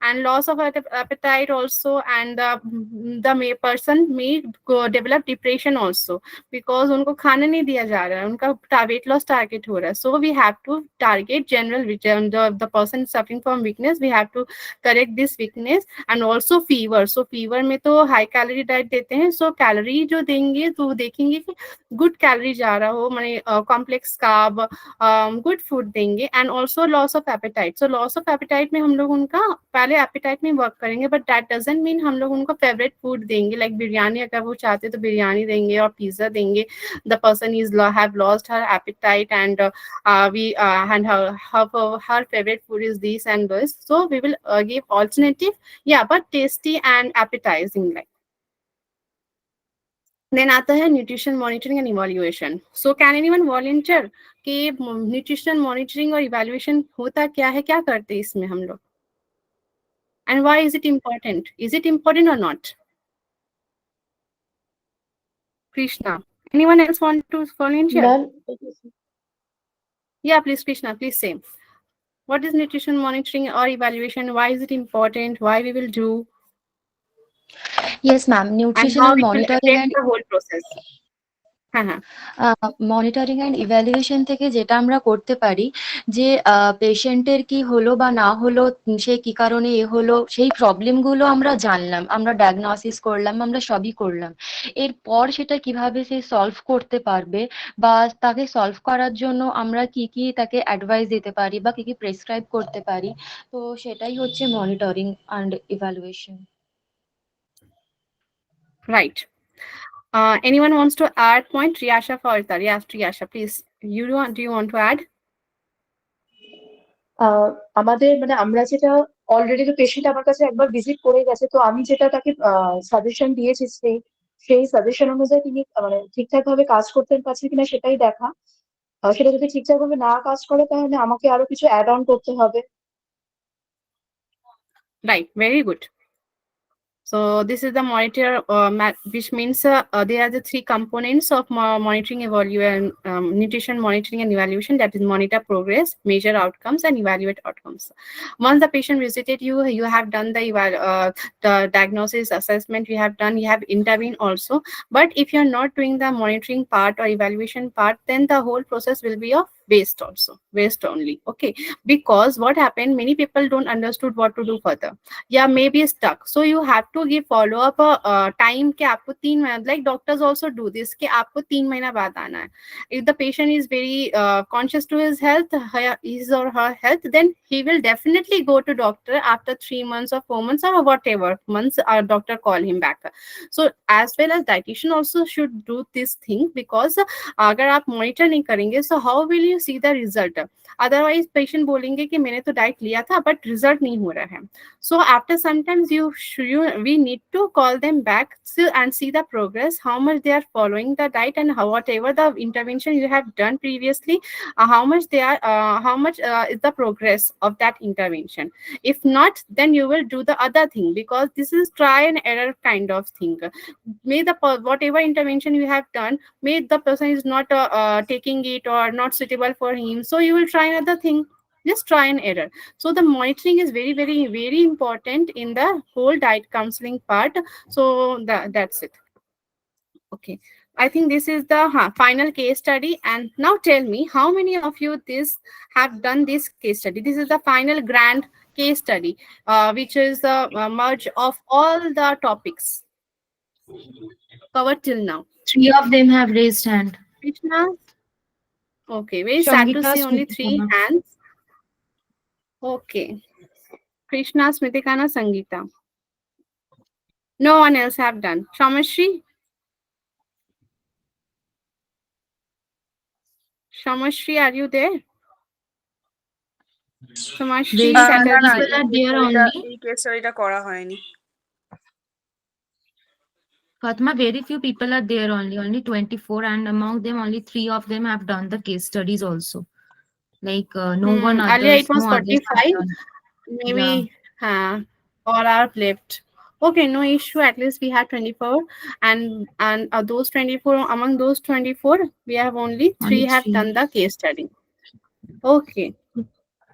and loss of appetite also, and the person may develop depression also, because उनको खाने नहीं दिया जा रहा है, उनका weight loss target हो रहा है. So we have to target general the person suffering from weakness. We have to correct this weakness. And also fever. So fever में तो high calorie diet देते हैं. So calorie जो देंगे तो देखेंगे कि good calorie जा रहा हो, माने complex carb, good food देंगे. And also loss of appetite. So loss of appetite में हम लोग उनका पहले appetite में work करेंगे, but that doesn't mean हम लोग उनको favorite food देंगे, like बिरयानी अगर वो चाहते तो बिरयानी देंगे और पिज्जा देंगे. The person have lost her appetite, and and her favorite food is this and this. So we will give alternative, yeah, but tasty and appetizing like. Then आता है nutrition monitoring and evaluation. So can anyone volunteer कि nutrition monitoring और evaluation होता क्या है, क्या करते हैं इसमें हम लोग? And why is it important? Is it important or not? Krishna. Anyone else want to volunteer? Ma'am, Yeah, please, Krishna, please say. What is nutrition monitoring or evaluation? Why is it important? Why we will do? Yes, ma'am. And how Nutritional it will monitoring affect and the whole process? Monitoring and evaluation থেকে যেটা আমরা করতে পারি যে পেশেন্টের কি হলো বা না হলো, সে কি কারণে এ হলো, সেই প্রবলেমগুলো আমরা জানলাম, আমরা ডায়াগনোসিস করলাম, আমরা সবই করলাম। এরপর সেটা কিভাবে সে সলভ করতে পারবে বা তাকে সলভ করার জন্য আমরা কি কি তাকে অ্যাডভাইস দিতে পারি বা কি কি প্রেসক্রাইব করতে পারি, তো সেটাই হচ্ছে monitoring and evaluation. Right. Anyone wants to add point? Riyasha Fawzar. Yes, Riyasha, please. Do you want to add? আমাদের মানে আমরা যেটা অলরেডি তো পেশেন্ট আমার কাছে একবার ভিজিট করে গেছে, তো আমি যেটা তাকে সাজেশন দিয়েছি সেই সাজেশন অনুযায়ী তিনি মানে ঠিকঠাক ভাবে কাজ করতে পারছে কিনা সেটাই দেখা। সেটা যদি ঠিকঠাক ভাবে না কাজ করে তাহলে আমাকে আরো কিছু অ্যাড অন করতে হবে। Right, very good. So this is the monitor, which means there are the three components of monitoring, evaluation, nutrition monitoring and evaluation. That is monitor progress, measure outcomes, and evaluate outcomes. Once the patient visited you, you have done the diagnosis assessment. You have done. You have intervened also. But if you are not doing the monitoring part or evaluation part, then the whole process will be of waste also, waste only. Okay, because what happened? Many people don't understood what to do further. Yeah, maybe stuck. So you have to give follow up time कि आपको 3 महीना, like doctors also do this कि आपको 3 महीना बाद आना है. If the patient is very conscious to his health, his or her health, then he will definitely go to doctor after 3 months or 4 months or whatever months our doctor call him back. So as well as dietitian also should do this thing, because अगर आप monitor नहीं करेंगे, so how will you see the result? Otherwise patient बोलेंगे कि मैंने तो diet लिया था but result नहीं हो रहा है. So after sometimes we need to call them back and see the progress, how much they are following the diet, and whatever the intervention you have done previously, how much is the progress of that intervention. If not, then you will do the other thing, because this is try and error kind of thing. May whatever intervention you have done, may the person is not taking it or not suitable for him, so you will try another thing. Just try and error. So the monitoring is very, very, very important in the whole diet counseling part. So that's it. Okay, I think this is the final case study. And now tell me, how many of you have done this case study? This is the final grand case study, which is the merge of all the topics covered till now. 3 of them have raised hand. Krishna? Okay, very sad to Sangita, see only 3 Smritikana. hands. Okay, Krishna, Smritikana, Sangita. No one else have done. Shamashri? Shamashri, are you there? Shamashri Very few Chatterjee. people are there only. এই case স্টাডিটা করা হয়নি। Fatma, very few people are there only 24, and among them only 3 of them have done the case studies also. Like no one Earlier others, it was no others have 45. done. Maybe Yeah. all are left. Okay, no issue. At least we have 24, and those 24, among those 24, we have only 3 have done the case study. Okay,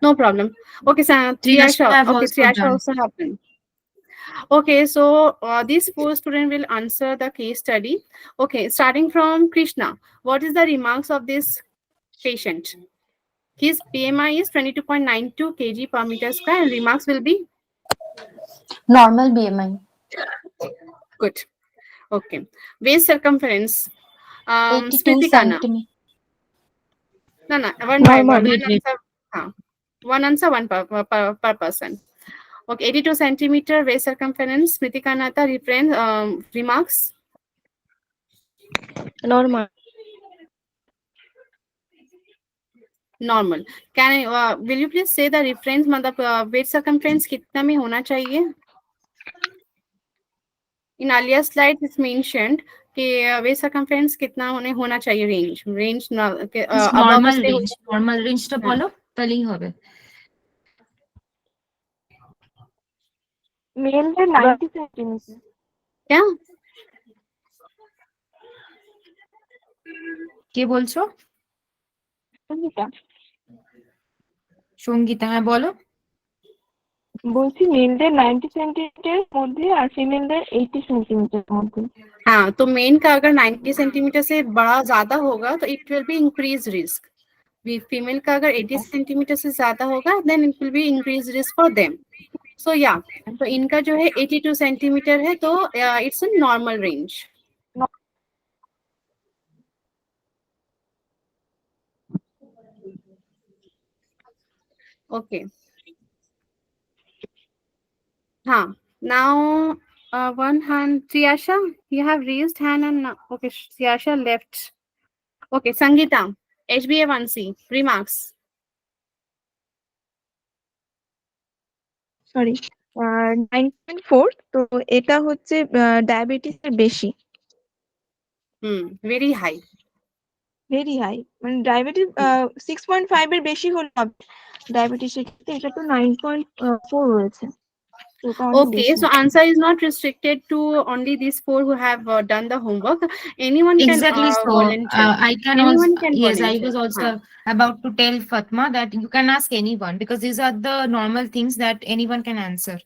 no problem. Okay, so Triyasha have Okay, also Triyasha done. also happened. Okay, so these 4 students will answer the case study. Okay, starting from Krishna. What is the remarks of this patient? His BMI is 22.92 kg per meter square, and remarks will be Normal BMI. good. Okay, waist circumference. 82 Smritikana. centimeters. No, one by Normal. one. Wait, wait. One answer, one per person. Okay, 82 centimeter waist circumference. Smritikana, the reference remarks. Normal. Normal. Can I? Will you please say the reference? मतलब waist circumference कितना में होना चाहिए? In earlier slide, it's mentioned कि waist circumference कितना होना चाहिए range above normal से range. Normal range টা বলো তাহলেই হবে। মেলদের 90 সেন্টিমিটার। क्या? কে বলছো? সঙ্গীতা, হ্যাঁ বলো। বলছি মেলদের 90 সেন্টিমিটার মধ্যে আর ফিমেলদের 80 सेंटीमीटर मध्य। हाँ, तो मेन का अगर 90 सेंटीमीटर से बड़ा ज्यादा होगा तो it will be increase risk. Female का अगर 80 सेंटीमीटर से ज्यादा होगा then it will be increase risk for them. So yeah, तो इनका जो है 82 सेंटीमीटर है, तो it's in normal range. Okay, हाँ, now one hand, Siyasha, you have raised hand and okay, Siyasha left. Okay, Sangeeta, HbA1c remarks. Sorry 9.4, তো এটা হচ্ছে ডায়াবেটিসের বেশি, ভেরি হাই। ভেরি হাই, মানে ডায়াবেটিস 6.5 এর বেশি হলে হবে ডায়াবেটিসের ক্ষেত্রে, এটা তো 9.4 রয়েছে, তো এটা অনেক Okay, বেশি। so answer is not restricted to only these four who have done the homework. Anyone can Exactly. So volunteer. I can Anyone also, can yes, I volunteer. was also Huh. about to tell Fatma that you can ask anyone because these are the normal things that anyone can answer.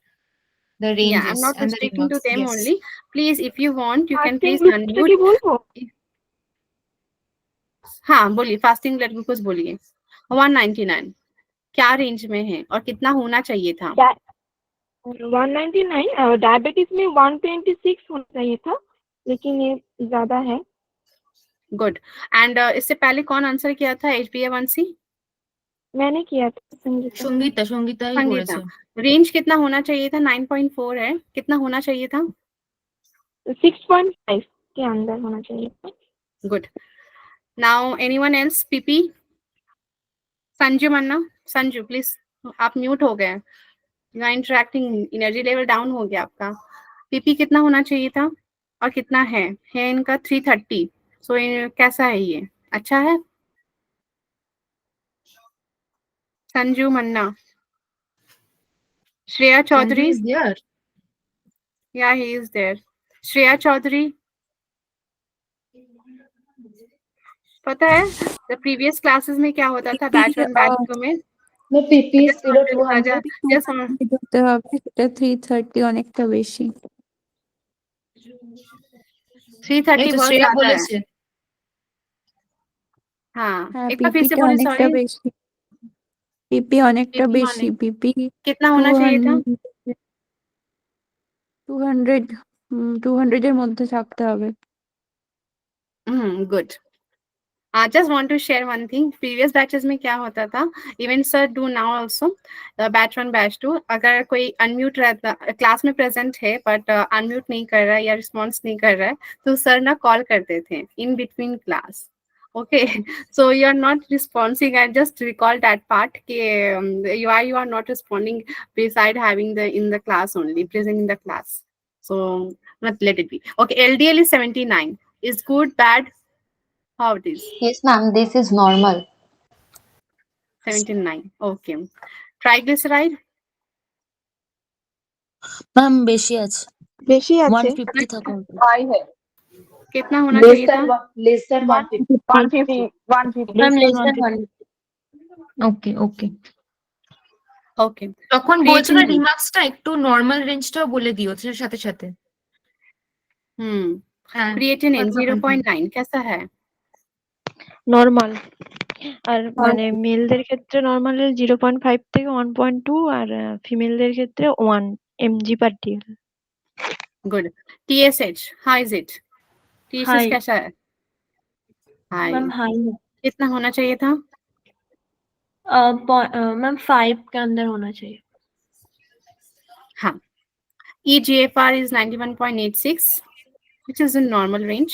The Yeah, I'm ranges not and the restricting to remarks. them Yes. only. Please, if you want, you can fasting please গ্লুকোজটা unmute. কি বলবো? हाँ, बोलिए, fasting blood glucose बोलिए। 199 क्या range में है और कितना होना चाहिए था? 199, डायबिटीज में 126 होना चाहिए था, लेकिन ये ज्यादा है। गुड। एंड इससे पहले कौन आंसर किया था HbA1c? मैंने किया था, संगीता। संगीता, संगीता ही संगीता, করেছে। रेंज कितना होना चाहिए था? 9.4 है, कितना होना चाहिए था? 6.5 के अंदर होना चाहिए था। गुड। Now anyone else? पीपी, संजू मन्ना, संजू प्लीज, आप म्यूट हो गए, you are interacting, energy level down हो गया आपका। पीपी कितना होना चाहिए था और कितना है इनका? 330। सो कैसा है ये, अच्छा है? संजू मन्ना, Shreya Sanju Chaudhary, is there. या he is there. Shreya Chaudhary, पता है द प्रीवियस क्लासेस में क्या होता था बैच 1 बैच 2 में? পিপি Just ছিল want to- 200। just want- করতে হবে, সেটা 330 অনেকটা বেশি। 330 এই তো बहुत শ্রেয়া ज्यादा है। বলেছে। हाँ, হ্যাঁ, एक बार फिर से পিপিটা बोलिए, অনেকটা सॉरी। বেশি, পিপি অনেকটা पीपी বেশি, होने পিপি कितना होना चाहिए था? 200, 200 এর মধ্যে থাকতে হবে। Good. I just want to share one thing. Previous batches में क्या होता था? Even sir do now also. Batch 1 batch 2, अगर कोई unmute रहता, क्लास में present है but unmute नहीं कर रहा है या response नहीं कर रहा है, तो sir ना call करते थे in between class. Okay, so you are not responding. I just recall that part. You are not responding beside having the in the class only, present in the class. So not let it be. Okay, LDL is 79. Is good, bad? How it is? Yes, ma'am, this is normal. 79. Okay. Triglyceride? Ma'am বেশি আছে, বেশি আছে, 150 থাকা উচিত। High है, कितना होना less चाहिए था? Than less than 150। 150 150। Ma'am Less less than দেন 150। 150। ওকে ওকে। Okay. তখন বলছো না Creatine. রিমার্কসটা একটু নরমাল রেঞ্জটাও বলে দিও সেটার সাথে সাথে। হ্যাঁ, Creatinine ফাতমা continue। 0.9 कैसा है? নর্মাল, আর মানে মেলদের ক্ষেত্রে নর্মাল 0.5 থেকে 1.2, আর ফিমেলদের ক্ষেত্রে 1 mg/dl। Good. TSH, how is it? TSH high कैसा है? High. मैम हाई है। कितना होना चाहिए था? मैम 5 के अंदर होना चाहिए। हाँ. eGFR is 91.86, which is in normal range.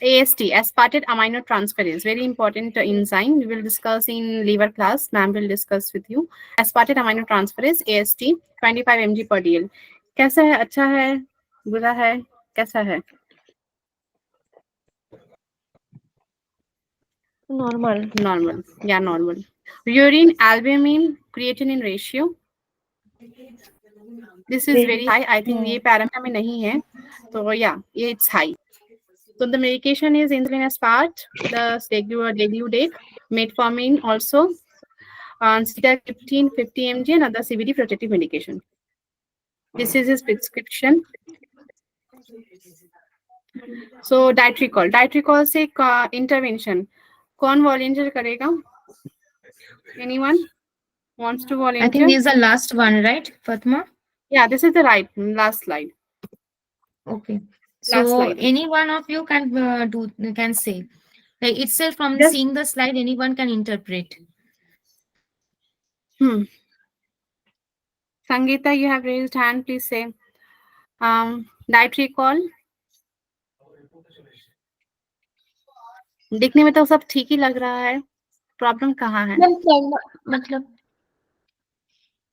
AST, aspartate aminotransferase, very important enzyme. We will discuss in liver class. Ma'am will discuss with you. Aspartate aminotransferase, AST, 25 mg/dl. कैसा है? अच्छा है? बुरा है? कैसा है? Normal. Normal. Yeah, normal. Urine albumin creatinine ratio. This is very high. I think ये parameter में नहीं है. तो yeah, it's high. So the medication is insulin aspart, the degludec, metformin also. sitagliptin 50 mg and other CVD protective medication. This is his prescription. So dietary call से intervention कौन volunteer करेगा? Anyone wants to volunteer? I think this is the last one, right, Fatma? Yeah, this is the last slide. Okay. Last So slide. any one of you can say, like itself from Just- seeing the slide, anyone can interpret. Sangeeta, you have raised hand. Please say. Dietary call. दिखने में तो सब ठीक ही लग रहा है, problem कहाँ है? मतलब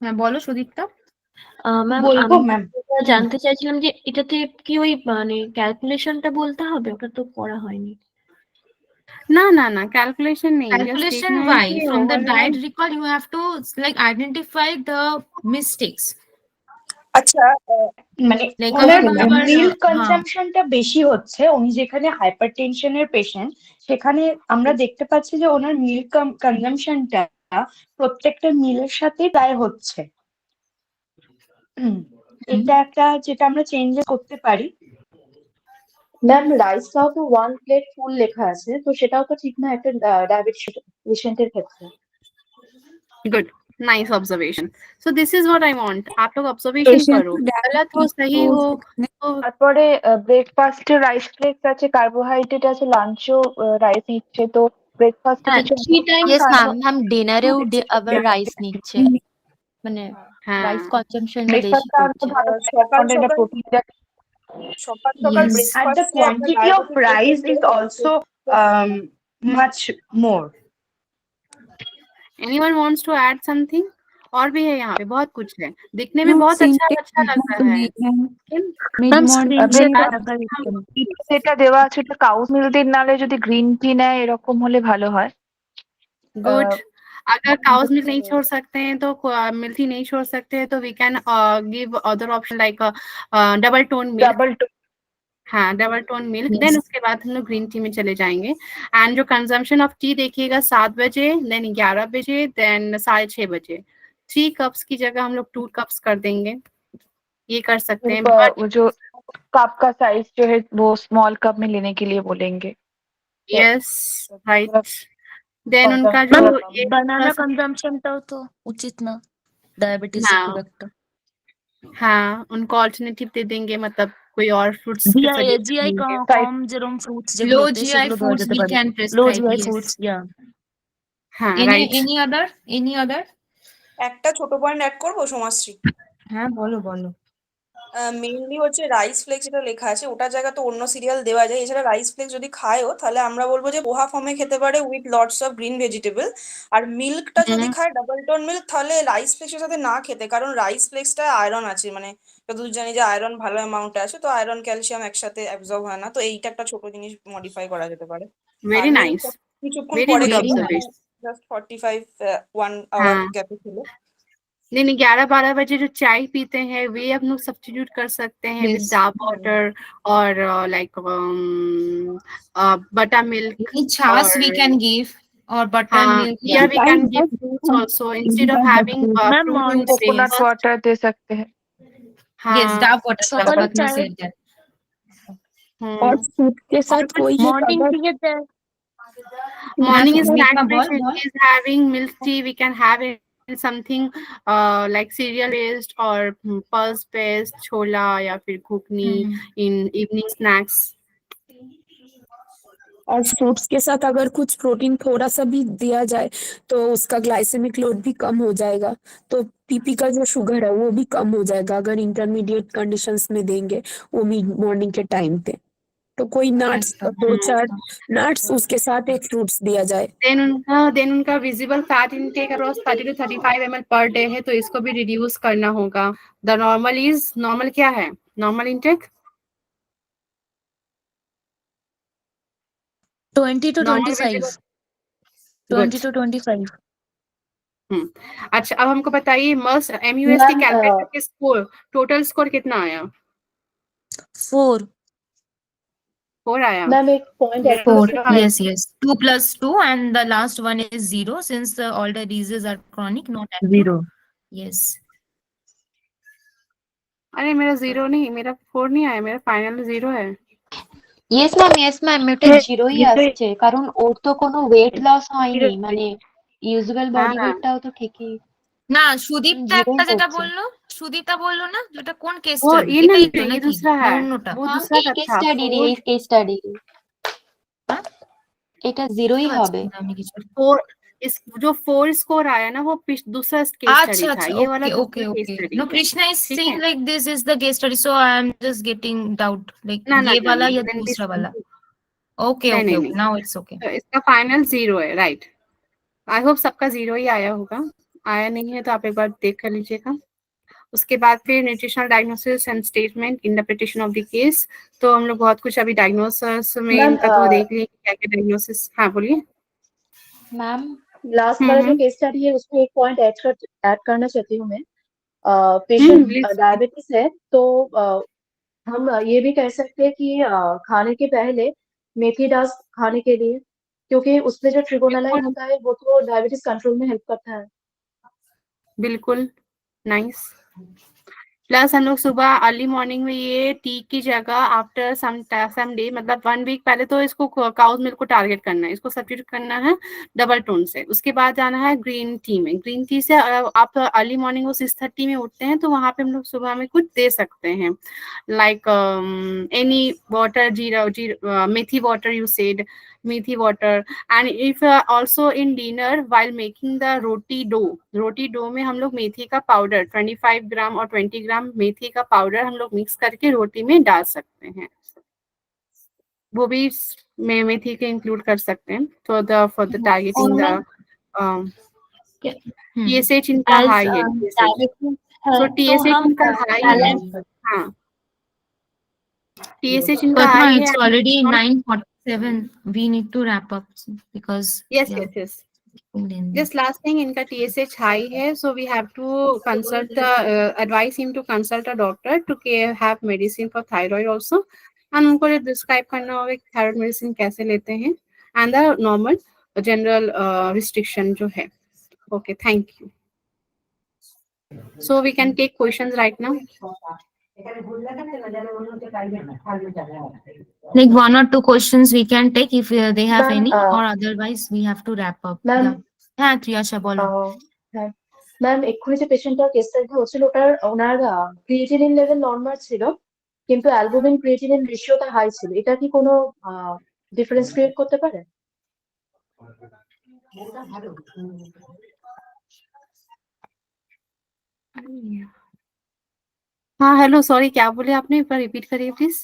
হ্যাঁ বলো সুদীপ্তা। ম্যাম বলবো আমি ম্যাম। যেটা জানতে চাইছিলাম যে এটাতে কি ওই মানে ক্যালকুলেশনটা বলতে হবে? ওটা তো করা হয়নি। না না না ক্যালকুলেশন নেই, জাস্ট Calculation देखना है why? कि From the overall diet recall, you have to like identify the mistakes. আচ্ছা মানে Like ওনার whoever, মিল্ক হ্যাঁ কনজাম্পশনটা বেশি হচ্ছে, উনি যেখানে হাইপারটেনশনের পেশেন্ট সেখানে আমরা দেখতে পাচ্ছি যে ওনার মিল্ক কনজাম্পশনটা প্রত্যেকটা মিলের সাথে প্রায় হচ্ছে। এটা একটা যেটা আমরা চেঞ্জ করতে পারি। ম্যাম রাইস খাওয়া তো 1 প্লেট ফুল লেখা আছে, তো সেটাও তো ঠিক না একটা ডায়াবেটিস পেশেন্টের ক্ষেত্রে। Good, nice observation. So this is what I want, आप लोग ऑब्जर्वेशन करो, गलत हो सही हो तो তারপরে ব্রেকফাস্টে রাইস ফ্লেক্স আছে, কার্বোহাইড্রেট আছে, লাঞ্চও রাইস নিচ্ছে, তো ব্রেকফাস্টে কিছু ইয়েস ম্যাম, ম্যাম ডিনারেও আবার রাইস নিচ্ছে, মানে রাইস হ্যাঁ কনজাম্পশনটা বেশি ব্রেকফাস্টটা আমরা করছে। ভালো সকাল কন্টেন্টটা সকাল প্রোটিন সকাল সকাল Yes. And the ব্রেকফাস্টে আমরা quantity of diabetes rice is পেশেন্টদের also um, much more. Anyone wants to add something? और भी है यहाँ पे बहुत कुछ है, दिखने में बहुत अच्छा अच्छा लग रहा है ম্যাম স্ক্রিনশট যেটা দেওয়া আছে ওটা কাউ মিল্ক নালে যদি গ্রিন টি নেয় এরকম হলে ভালো হয়। गुड। अगर काउस मिल्क नहीं छोड़ सकते हैं तो मिल्क ही नहीं छोड़ सकते हैं तो we can give other option like double tone milk. हाँ डबल टोन मिल्क, देन उसके बाद हम लोग ग्रीन टी में चले जाएंगे। एंड जो कंजम्पशन ऑफ टी देखिएगा 7 बजे, देन 11 बजे, देन 6:30 बजे। 3 कप्स की जगह हम लोग 2 कप्स कर देंगे, ये कर सकते हैं। वो जो कप का साइज जो है वो स्मॉल कप में लेने के लिए बोलेंगे। Yes right. देन उनका जो ये বানানা কনজাম্পশনটাও তো উচিত না ডায়াবেটিস हाँ খুব একটা। हाँ उनको ऑल्टरनेटिव दे देंगे, मतलब कोई और फ्रूट्स के জিআই सजेशन জিআই देंगे। কম যেরকম ফ্রুটস low যেগুলোতে GI সেগুলো দেওয়া foods যেতে we পারে। can low prescribe. GI Yes. Foods yeah. हाँ Any राइट। any other? একটা ছোট পয়েন্ট অ্যাড করবো সমাজশ্রী? হ্যাঁ বলো বলো। মেইনলি হচ্ছে রাইস ফ্লেক্স যেটা লেখা আছে ওটার জায়গা তো অন্য সিরিয়াল দেওয়া যায়, এছাড়া রাইস ফ্লেক্স যদি খায়ও তাহলে আমরা বলবো যে পোহা ফর্মে খেতে পারে with lots of green vegetable. আর মিল্কটা যদি খায় ডাবল টোন মিল্ক তাহলে রাইস ফ্লেক্সের সাথে না খেতে, কারণ রাইস ফ্লেক্সটা আয়রন আছে, মানে যতদূর জানি যে আয়রন ভালো অ্যামাউন্টে আছে, তো আয়রন ক্যালসিয়াম একসাথে অ্যাবজর্ব হয় না, তো এইটা একটা ছোট জিনিস মডিফাই করা যেতে পারে। আর वेरी नाइस, মিল্কটা কিছুক্ষণ वेरी পরে गुड খেতে হবে, ऑब्जर्वेशन। জাস্ট 45 1 আওয়ার हाँ গ্যাপে খেলে। नहीं 11-12 बजे जो चाय पीते हैं वे हम लोग सब्स्टिट्यूट कर सकते हैं विद Yes. डार्क वाटर और like butter milk, Any chas we और can give or butter हाँ milk. या Yeah. We can give fruits also instead of having ma'am fruit morning juices. Coconut water दे सकते हैं। Yes, हाँ dark water. সকালে Fatma চায় said that. और हम्म फूड के साथ और कोई एक মর্নিং अगर টিকে দেয়। হ্যাঁ morning snack সুদীপ্তা में বল she ball. is having milk tea, we can have it something like cereal based or pulse based छोला या फिर घुगनी in evening snacks। और फ्रूट्स के साथ अगर कुछ प्रोटीन थोड़ा सा भी दिया जाए तो उसका ग्लाइसेमिक लोड भी कम हो जाएगा, तो पीपी का जो शुगर है वो भी कम हो जाएगा अगर इंटरमीडिएट कंडीशंस में देंगे वो मॉर्निंग के टाइम पे। तो कोई नट्स, अच्छा 2-4 नट्स उसके साथ एक फ्रूट्स दिया जाए। देन उनका visible fat intake across 30 to 35 ml per day है, तो इसको भी रिड्यूस करना होगा। द नॉर्मल क्या है normal intake? 20 to normal 25। Visible. 20 to 25। अच्छा अब हमको बताइए मस MUST मैम कैलकुलेटर के स्कोर, टोटल स्कोर कितना आया? 4। 4 आया मैम एक पॉइंट ऐड मेरा कर 4. 0 सकती आया। हूँ? Yes, yes. 2 plus 2 and the last one is 0 since all the diseases are chronic, not acute. 0. Yes. अरे मेरा 0 नहीं, मेरा 4 नहीं आया, मेरा फाइनल 0 है। ইয়েস ম্যাম ওটা জিরোই আসছে কারণ ওর তো কোনো ওয়েট লস হয়নি মানে ইউজুয়াল হ্যাঁ বডি ওয়েটটাও তো ঠিকই না সুদীপটা জিরোই একটা যেটা করছে। বললো, সুদীপটা বললো না যেটা কোন কেস वो স্টাডি, ये এটাই नहीं তো है, ये নাকি दूसरा না है, অন্যটা? वो ম্যাম दूसरा এই का কেস था স্টাডির 4। এই কেস স্টাডির এটা জিরোই বুঝতে পারছি হবে। না আমি কিছু। 4 इस जो 4 स्कोर आया ना वो दूसरा केस स्टडी अच्छा था, अच्छा, ये वाला okay दूसरा okay case okay. Study No, है। Krishna is ठीक saying है, like this is the case study, so I am just getting doubt like ना ना ये ना वाला ना या then this दूसरा वाला? Okay नहीं okay नहीं okay, नहीं, now it's okay. तो इसका फाइनल 0 है, राइट। आई होप सबका 0 ही आया होगा, आया नहीं है तो आप एक बार देख कर लीजिएगा। उसके बाद फिर nutritional diagnosis and statement interpretation of the case. तो हम लोग बहुत कुछ अभी डायग्नोसिस में मैम इनका तो देख लिए क्या क्या डायग्नोसिस। हाँ बोलिए मैम लास्ट वाला जो हम्म केस स्टडी है उसमें एक पॉइंट ऐड करना चाहती हूँ मैं। Patient please. डायबिटीज है तो हम ये भी कह सकते हैं कि खाने के पहले मेथी दाल खाने के लिए, क्योंकि उसमें जो ट्रिगोनालाइन होता है वो तो डायबिटीज कंट्रोल में हेल्प करता है। बिल्कुल, नाइस। प्लस हम लोग सुबह अर्ली मॉर्निंग में ये टी की जगह आफ्टर सम डे मतलब 1 वीक पहले तो इसको काउज मिल्क को टारगेट करना है, इसको सब्स्टिट्यूट करना है डबल टोन से। उसके बाद जाना है ग्रीन टी में। ग्रीन टी से आप अर्ली मॉर्निंग वो 6:30 में उठते हैं तो वहां पे हम लोग सुबह में कुछ दे सकते हैं, like any water, methi water you said, methi water। and if also in dinner while making the roti dough में हम लोग मेथी का पाउडर 25 ग्राम और 20 ग्राम मेथी का पाउडर हम लोग मिक्स करके रोटी में डाल सकते हैं, वो भी मेथी के इंक्लूड कर सकते हैं। तो फॉर द टारगेटिंग और द हम्म टीएसएच इनका एज हाई है, टीएसएच। डायबिटीज है सो तो टीएसएच हम इनका हाई है। सैलेड हाँ, टीएसएच इनका Fatma, हाई it's है। already 9:47. We need to wrap up because Yes, yeah, yes, yes. then Just last thing, इनका TSH high है, so we have to consult advise him to consult a doctor to have medicine for thyroid also, and उनको जो describe करना होगा कि thyroid medicine कैसे लेते हैं and the normal general restriction जो है। Okay, thank you. So we can take questions right now. like 1 or 2 questions we can take if they have ma'am any, or otherwise we have to wrap up. Ma'am Yeah. হ্যাঁ ত্রিয়াশা বলো। হ্যাঁ ma'am এক্ষুনি যে পেশেন্টটার case স্টাডিটা হচ্ছিল ওনার creatinine level normal ছিল কিন্তু albumin creatinine রেশিওটা high ছিল, এটা কি কোনো ডিফারেন্স ক্রিয়েট করতে পারে? हाँ हेलो, सॉरी क्या बोले आपने, एक बार रिपीट करिए प्लीज।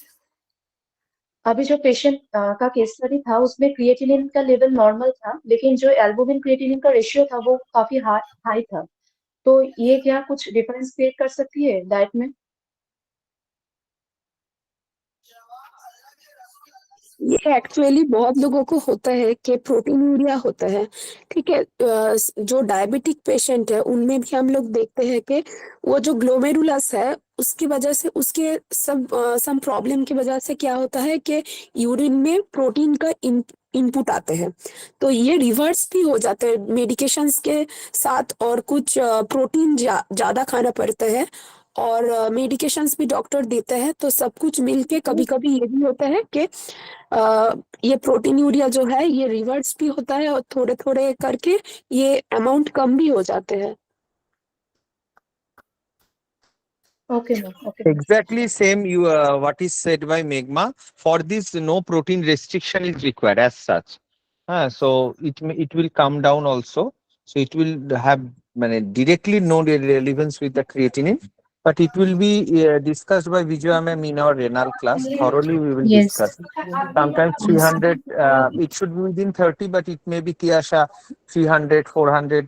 अभी जो पेशेंट का केस स्टडी था उसमें क्रिएटिनिन का लेवल नॉर्मल था लेकिन जो एल्बुमिन क्रिएटिनिन का रेशियो था वो काफी हाई था, तो ये क्या कुछ डिफरेंस क्रिएट कर सकती है डाइट में? ये एक्चुअली बहुत लोगों को होता है कि प्रोटीनूरिया होता है, ठीक है। जो डायबिटिक पेशेंट है उनमें भी हम लोग देखते हैं कि वो जो ग्लोमेरुलस है उसकी वजह से उसके सम प्रॉब्लम की वजह से क्या होता है कि यूरिन में प्रोटीन का इनपुट आते हैं, तो ये रिवर्स भी हो जाते हैं मेडिकेशंस के साथ, और कुछ प्रोटीन ज्यादा खाना पड़ता है और मेडिकेशंस भी डॉक्टर देते हैं, तो सब कुछ मिलके कभी कभी ये भी होता है कि ये प्रोटीन यूरिया जो है ये रिवर्स भी होता है और थोड़े थोड़े करके ये अमाउंट कम भी हो जाते हैं। Okay, ma'am. Okay. Exactly same you what is said by Megma. For this, no protein restriction is required as such. So it will come down also. So it will have directly no relevance with the creatinine, but it will be discussed by Vijaya ma'am in our renal class. Thoroughly we will Yes. discuss. Sometimes 300, it should be within 30, but it may be Tiasha 300, 400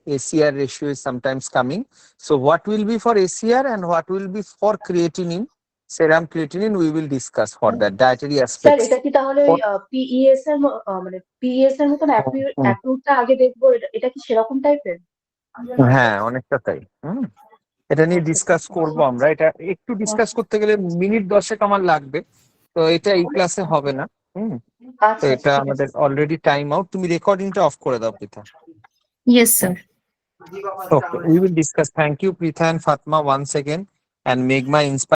ACR ratio is sometimes coming. So what will be for ACR and what will be for creatinine, serum creatinine, we will discuss for that dietary sir aspects. এটা কি তাহলে ওই পিইএস এর মানে পিইএস এর মতন অ্যাপ্রুভটা আগে দেখবো, এটা কি সেরকম টাইপের? হ্যাঁ অনেকটা তাই। এটা নিয়ে ডিসকাস করবো আমরা, এটা একটু ডিসকাস করতে গেলে মিনিট 10 আমার লাগবে, তো এটা এই ক্লাসে হবে না। তো আচ্ছা এটা ঠিক আছে আমাদের অলরেডি টাইম আউট। তুমি রেকর্ডিংটা অফ করে দাও Pritha. Yes, sir. Okay, we will discuss. Thank you, Pritha and Fatma, once again, and Meghma inspire.